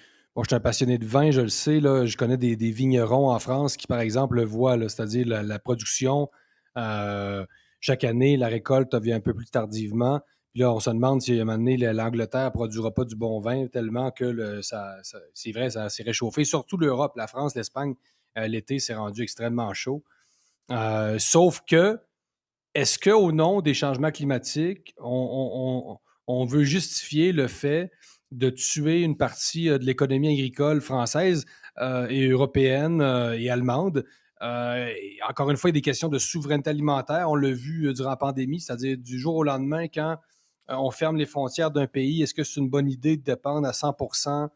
[SPEAKER 13] suis un passionné de vin, je le sais. Là, je connais des vignerons en France qui, par exemple, le voient, là, c'est-à-dire la production. Chaque année, la récolte vient un peu plus tardivement. Puis là, on se demande si à un moment donné, l'Angleterre ne produira pas du bon vin tellement que c'est vrai, ça s'est réchauffé. Surtout l'Europe, la France, l'Espagne, l'été s'est rendu extrêmement chaud. Sauf que, est-ce qu'au nom des changements climatiques, on veut justifier le fait de tuer une partie de l'économie agricole française? et européenne et allemande. Et encore une fois, il y a des questions de souveraineté alimentaire. On l'a vu durant la pandémie, c'est-à-dire du jour au lendemain, quand on ferme les frontières d'un pays, est-ce que c'est une bonne idée de dépendre à 100%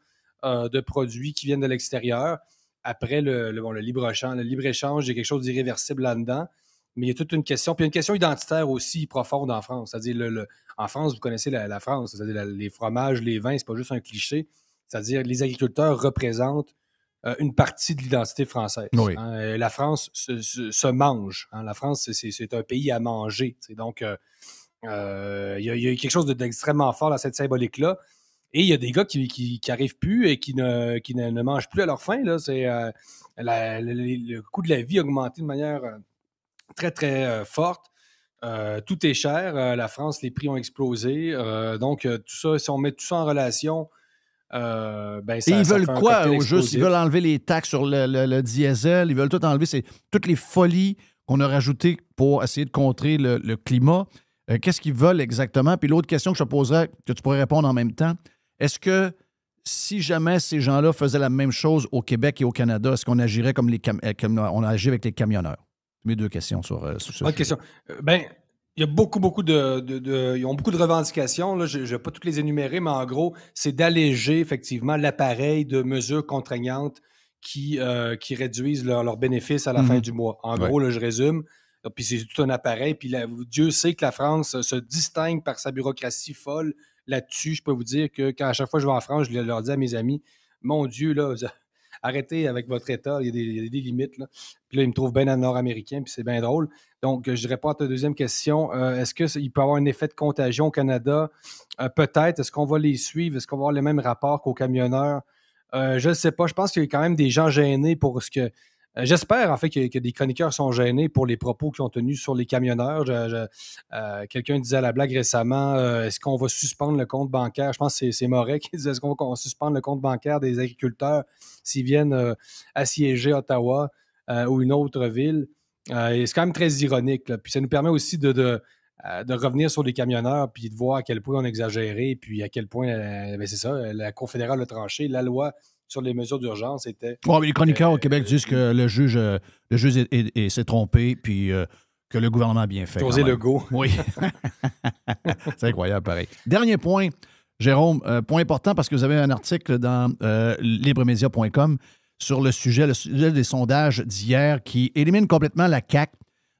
[SPEAKER 13] de produits qui viennent de l'extérieur? Après le libre-échange, il y a quelque chose d'irréversible là-dedans. Mais il y a toute une question. Puis il y a une question identitaire aussi profonde en France. C'est-à-dire, en France, vous connaissez la France. C'est-à-dire, les fromages, les vins, c'est pas juste un cliché. C'est-à-dire, les agriculteurs représentent une partie de l'identité française.
[SPEAKER 3] Oui.
[SPEAKER 13] Hein. La France se mange. Hein. La France, c'est un pays à manger. Donc, il y a quelque chose d'extrêmement fort dans cette symbolique-là. Et il y a des gars qui n'arrivent plus et qui ne mangent plus à leur faim. Là. C'est, le coût de la vie a augmenté de manière très, très forte. Tout est cher. La France, les prix ont explosé. Donc, tout ça, si on met tout ça en relation, ça,
[SPEAKER 3] et ils veulent
[SPEAKER 13] fait un
[SPEAKER 3] quoi
[SPEAKER 13] cocktail
[SPEAKER 3] au juste?
[SPEAKER 13] explosif.
[SPEAKER 3] Ils veulent enlever les taxes sur le diesel. Ils veulent tout enlever. C'est toutes les folies qu'on a rajoutées pour essayer de contrer le climat. Qu'est-ce qu'ils veulent exactement? Puis l'autre question que je te poserais, que tu pourrais répondre en même temps, est-ce que si jamais ces gens-là faisaient la même chose au Québec et au Canada, est-ce qu'on agirait comme on agit avec les camionneurs? Mes deux questions sur ce
[SPEAKER 13] Bonne question. Il y a beaucoup ils ont beaucoup de revendications. Là. Je ne vais pas toutes les énumérer, mais en gros, c'est d'alléger effectivement l'appareil de mesures contraignantes qui réduisent leurs bénéfices à la fin du mois. En gros, là, je résume. Puis c'est tout un appareil. Puis Dieu sait que la France se distingue par sa bureaucratie folle là-dessus. Je peux vous dire que quand à chaque fois que je vais en France, je leur dis à mes amis, mon Dieu, là, arrêtez avec votre État, il y a des limites. Là. Puis là, ils me trouvent bien nord-américain, puis c'est bien drôle. Donc, je réponds à ta deuxième question. Est-ce qu'il peut y avoir un effet de contagion au Canada? Peut-être. Est-ce qu'on va les suivre? Est-ce qu'on va avoir les mêmes rapports qu'aux camionneurs? Je ne sais pas. Je pense qu'il y a quand même des gens gênés pour ce que... J'espère, en fait, que des chroniqueurs sont gênés pour les propos qu'ils ont tenus sur les camionneurs. Quelqu'un disait à la blague récemment, est-ce qu'on va suspendre le compte bancaire? Je pense que c'est Moret qui disait, est-ce qu'on va suspendre le compte bancaire des agriculteurs s'ils viennent assiéger Ottawa ou une autre ville? Et c'est quand même très ironique. Là. Puis ça nous permet aussi de revenir sur les camionneurs puis de voir à quel point on a exagéré puis à quel point, c'est ça, la Cour fédérale a tranché. La loi sur les mesures d'urgence était...
[SPEAKER 3] Oui, mais les chroniqueurs au Québec disent que le juge s'est trompé puis que le gouvernement a bien fait.
[SPEAKER 13] José Legault.
[SPEAKER 3] Oui. C'est incroyable, pareil. Dernier point, Jérôme, point important parce que vous avez un article dans libremedia.com sur le sujet des sondages d'hier qui élimine complètement la CAQ.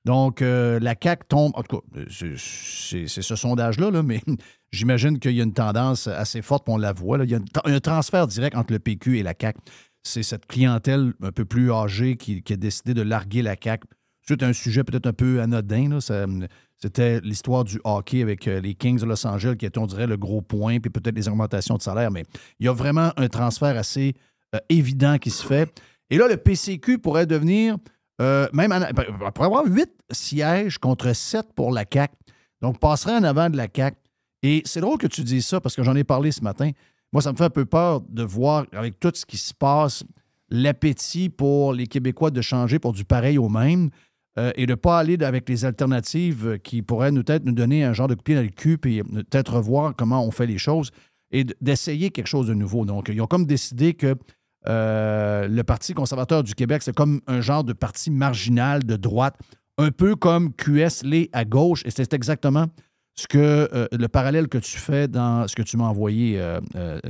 [SPEAKER 3] Donc, la CAQ tombe... En tout cas, c'est ce sondage-là, là, mais j'imagine qu'il y a une tendance assez forte, puis on la voit. Là. Il y a un transfert direct entre le PQ et la CAQ. C'est cette clientèle un peu plus âgée qui a décidé de larguer la CAQ. C'est un sujet peut-être un peu anodin. Là. C'était l'histoire du hockey avec les Kings de Los Angeles qui était, on dirait, le gros point, puis peut-être les augmentations de salaire. Mais il y a vraiment un transfert assez évident qui se fait. Et là, le PCQ pourrait devenir... pourrait avoir 8 sièges contre 7 pour la CAQ. Donc, passerait en avant de la CAQ. Et c'est drôle que tu dises ça parce que j'en ai parlé ce matin. Moi, ça me fait un peu peur de voir, avec tout ce qui se passe, l'appétit pour les Québécois de changer pour du pareil au même et de ne pas aller avec les alternatives qui pourraient peut-être nous donner un genre de coup de pied dans le cul et peut-être revoir comment on fait les choses et d'essayer quelque chose de nouveau. Donc, ils ont comme décidé que le Parti conservateur du Québec, c'est comme un genre de parti marginal de droite, un peu comme QS l'est à gauche, et c'est exactement ce que le parallèle que tu fais dans ce que tu m'as envoyé,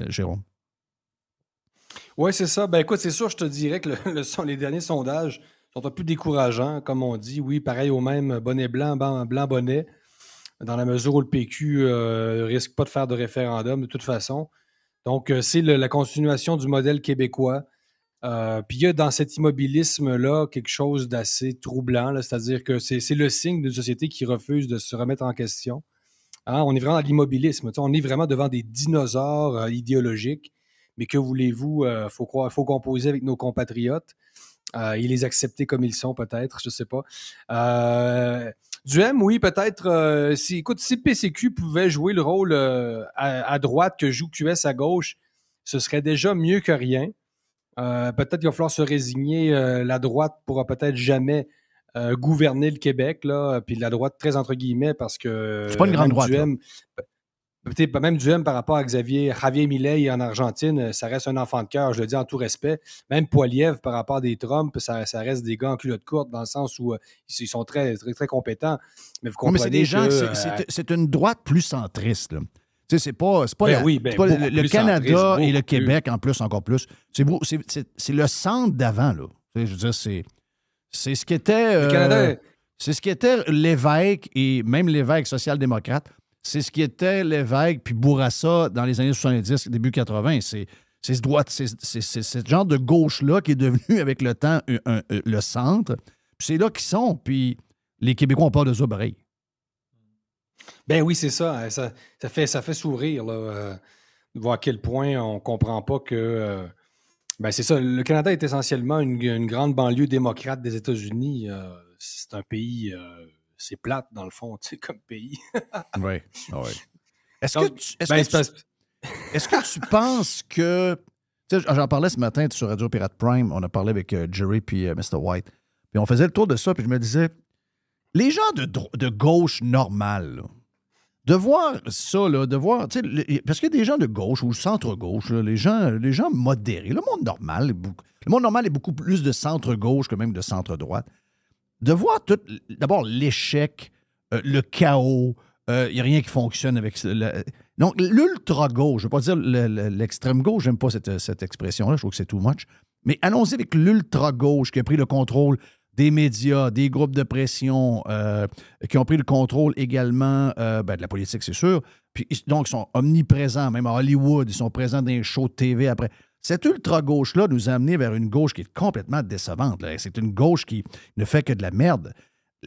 [SPEAKER 3] Jérôme.
[SPEAKER 13] Oui, c'est ça. Ben écoute, c'est sûr, je te dirais que les derniers sondages sont un peu décourageants, comme on dit. Oui, pareil au même, bonnet blanc, blanc bonnet, dans la mesure où le PQ risque pas de faire de référendum de toute façon. Donc, c'est la continuation du modèle québécois. Puis il y a dans cet immobilisme-là quelque chose d'assez troublant, là, c'est-à-dire que c'est le signe d'une société qui refuse de se remettre en question. Hein, on est vraiment dans l'immobilisme. On est vraiment devant des dinosaures idéologiques. Mais que voulez-vous? Faut composer avec nos compatriotes et les accepter comme ils sont, peut-être. Je ne sais pas. Duhem, oui, peut-être. Si le PCQ pouvait jouer le rôle à droite que joue QS à gauche, ce serait déjà mieux que rien. Peut-être qu'il va falloir se résigner. La droite ne pourra peut-être jamais gouverner le Québec, là, puis la droite très entre guillemets, parce que...
[SPEAKER 3] C'est pas une grande droite.
[SPEAKER 13] Duhem, Même Duhem par rapport à Javier Milei en Argentine, ça reste un enfant de cœur, je le dis en tout respect. Même Poiliev par rapport à des Trump, ça reste des gars en culotte courte dans le sens où ils sont très, très, très compétents. Mais vous comprenez
[SPEAKER 3] c'est des gens,
[SPEAKER 13] que,
[SPEAKER 3] c'est une droite plus centriste. Là. Tu sais, c'est pas le Canada
[SPEAKER 13] centriste,
[SPEAKER 3] et le Québec, en plus, encore plus. C'est le centre d'avant, là. Tu sais, je veux dire, c'est ce qui était...
[SPEAKER 13] le Canada...
[SPEAKER 3] C'est ce qui était Lévesque et même Lévesque social-démocrate. C'est ce qui était Lévesque puis Bourassa dans les années 70, début 80. C'est ce genre de gauche-là qui est devenu, avec le temps, le centre. Puis c'est là qu'ils sont. Puis les Québécois ont peur de ça, pareil.
[SPEAKER 13] Ben oui, c'est ça. Ça fait sourire, là, de voir à quel point on ne comprend pas que... ben c'est ça. Le Canada est essentiellement une grande banlieue démocrate des États-Unis. C'est un pays... c'est plate, dans le fond, tu sais, comme pays.
[SPEAKER 3] Oui. Est-ce que tu penses que... Tu sais, j'en parlais ce matin sur Radio Pirate Prime. On a parlé avec Jerry puis Mr. White. Puis on faisait le tour de ça, puis je me disais, les gens de gauche normale, là, de voir ça, là, de voir... Tu sais, parce qu'il y a des gens de gauche ou centre-gauche, là, les gens modérés. Le monde normal est beaucoup plus de centre-gauche que même de centre-droite. De voir tout, d'abord l'échec, le chaos, il n'y a rien qui fonctionne avec... Donc, l'ultra-gauche, je ne veux pas dire l'extrême-gauche, j'aime pas cette expression-là, je trouve que c'est too much, mais allons-y avec l'ultra-gauche qui a pris le contrôle des médias, des groupes de pression, qui ont pris le contrôle également de la politique, c'est sûr. Puis, donc, ils sont omniprésents, même à Hollywood, ils sont présents dans les shows de TV après. Cette ultra-gauche-là nous a amené vers une gauche qui est complètement décevante. Là. C'est une gauche qui ne fait que de la merde.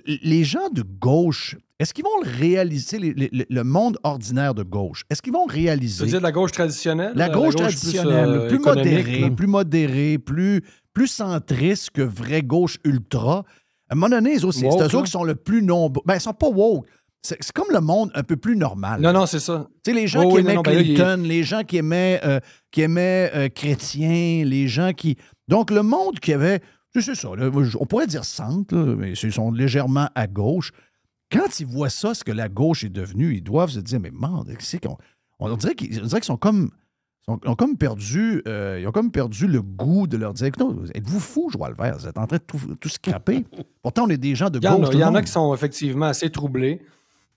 [SPEAKER 3] Les gens de gauche, est-ce qu'ils vont le réaliser, le monde ordinaire de gauche? Est-ce qu'ils vont réaliser...
[SPEAKER 13] Tu veux dire la gauche traditionnelle?
[SPEAKER 3] La gauche traditionnelle, plus modérée, plus centriste que vraie gauche ultra. À un moment donné, c'est eux qui sont le plus nombreux. Ben, ils ne sont pas woke. C'est comme le monde un peu plus normal.
[SPEAKER 13] Non, c'est ça.
[SPEAKER 3] Tu sais, les gens qui aimaient Clinton, les gens qui aimaient Chrétien, les gens qui... Donc, le monde qui avait... C'est ça, là, on pourrait dire centre, là, mais ils sont légèrement à gauche. Quand ils voient ça, ce que la gauche est devenue, ils doivent se dire, mais merde, on dirait qu'ils sont comme... Ils ont comme perdu le goût de leur dire, êtes-vous fous, Joël Vert? Vous êtes en train de tout scraper. Pourtant, on est des gens de gauche.
[SPEAKER 13] Il y en a qui sont effectivement assez troublés.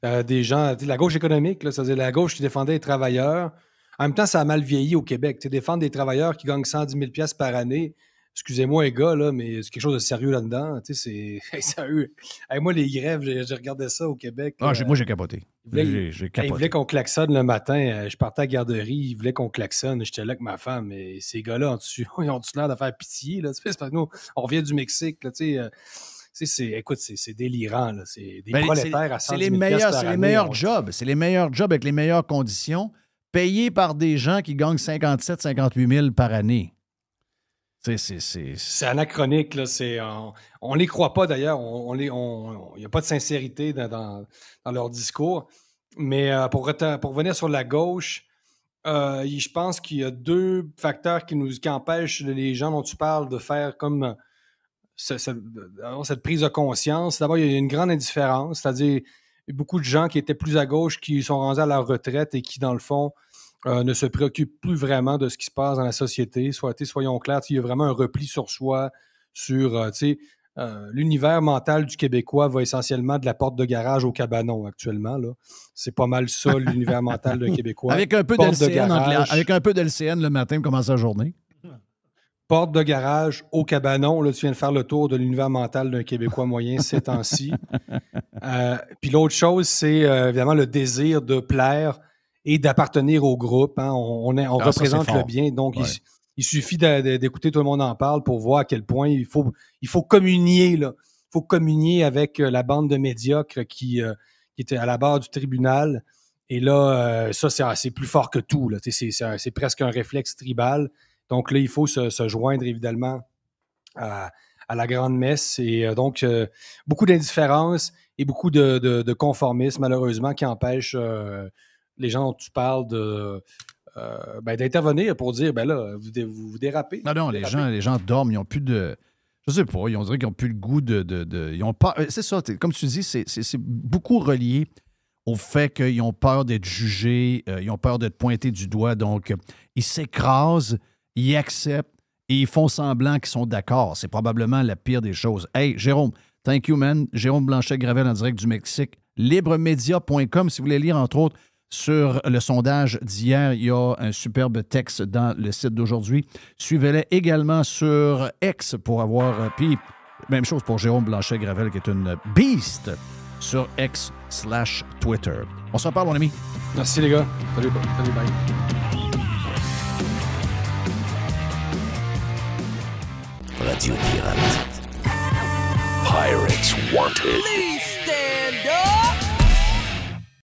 [SPEAKER 13] Des gens, la gauche économique, là, c'est-à-dire la gauche qui défendait les travailleurs. En même temps, ça a mal vieilli au Québec. Défendre des travailleurs qui gagnent 110 000 $ par année, excusez-moi les gars, là, mais c'est quelque chose de sérieux là-dedans. C'est sérieux. Moi, les grèves, j'ai regardé ça au Québec.
[SPEAKER 3] Moi, j'ai capoté. J'ai capoté.
[SPEAKER 13] Ils voulaient qu'on klaxonne le matin. Je partais à la garderie, ils voulaient qu'on klaxonne. J'étais là avec ma femme, mais ces gars-là, ils ont l'air de faire pitié. Là. C'est parce que nous, on revient du Mexique. Là, écoute, c'est délirant. Là. C'est des prolétaires à 110 000 $ par année.
[SPEAKER 3] C'est les meilleurs jobs. C'est les meilleurs jobs avec les meilleures conditions, payés par des gens qui gagnent 57 58 000 par année.
[SPEAKER 13] C'est anachronique. Là. On ne les croit pas, d'ailleurs. Il n'y a pas de sincérité dans leur discours. Mais pour revenir sur la gauche, je pense qu'il y a deux facteurs qui empêchent les gens dont tu parles de faire comme... cette prise de conscience. D'abord, il y a une grande indifférence, c'est-à-dire beaucoup de gens qui étaient plus à gauche qui sont rendus à leur retraite et qui, dans le fond, ne se préoccupent plus vraiment de ce qui se passe dans la société. Soyons clairs, il y a vraiment un repli sur soi, sur l'univers mental du Québécois va essentiellement de la porte de garage au cabanon actuellement. Là. C'est pas mal ça, l'univers mental d'un Québécois.
[SPEAKER 3] Avec un peu d'LCN le matin, commence la journée.
[SPEAKER 13] Porte de garage au cabanon. Là, tu viens de faire le tour de l'univers mental d'un Québécois moyen ces temps-ci. Puis l'autre chose, c'est évidemment le désir de plaire et d'appartenir au groupe. Hein. On représente le bien. Donc, il suffit d'écouter Tout le monde en parle pour voir à quel point il faut communier. Là. Il faut communier avec la bande de médiocres qui était à la barre du tribunal. Et là, ça, c'est plus fort que tout. Là. C'est presque un réflexe tribal. Donc là, il faut se joindre évidemment à la grande messe. Et donc, beaucoup d'indifférence et beaucoup de conformisme, malheureusement, qui empêchent les gens dont tu parles d'intervenir pour dire, vous dérapez.
[SPEAKER 3] Non, les gens dorment, ils n'ont plus de... Je sais pas, on dirait qu'ils n'ont plus le goût ils ont pas, c'est ça, comme tu dis, c'est beaucoup relié au fait qu'ils ont peur d'être jugés, ils ont peur d'être pointés du doigt. Donc, ils s'écrasent, ils acceptent et ils font semblant qu'ils sont d'accord. C'est probablement la pire des choses. Hey, Jérôme, thank you, man. Jérôme Blanchet-Gravel en direct du Mexique. Libremedia.com, si vous voulez lire, entre autres, sur le sondage d'hier, il y a un superbe texte dans le site d'aujourd'hui. Suivez-les également sur X pour avoir... Puis, même chose pour Jérôme Blanchet-Gravel, qui est une beast sur X/Twitter. On se reparle, mon ami.
[SPEAKER 13] Merci, les gars. Salut, bye.
[SPEAKER 2] Radio Pirate. Pirates Wanted.
[SPEAKER 14] Please stand up.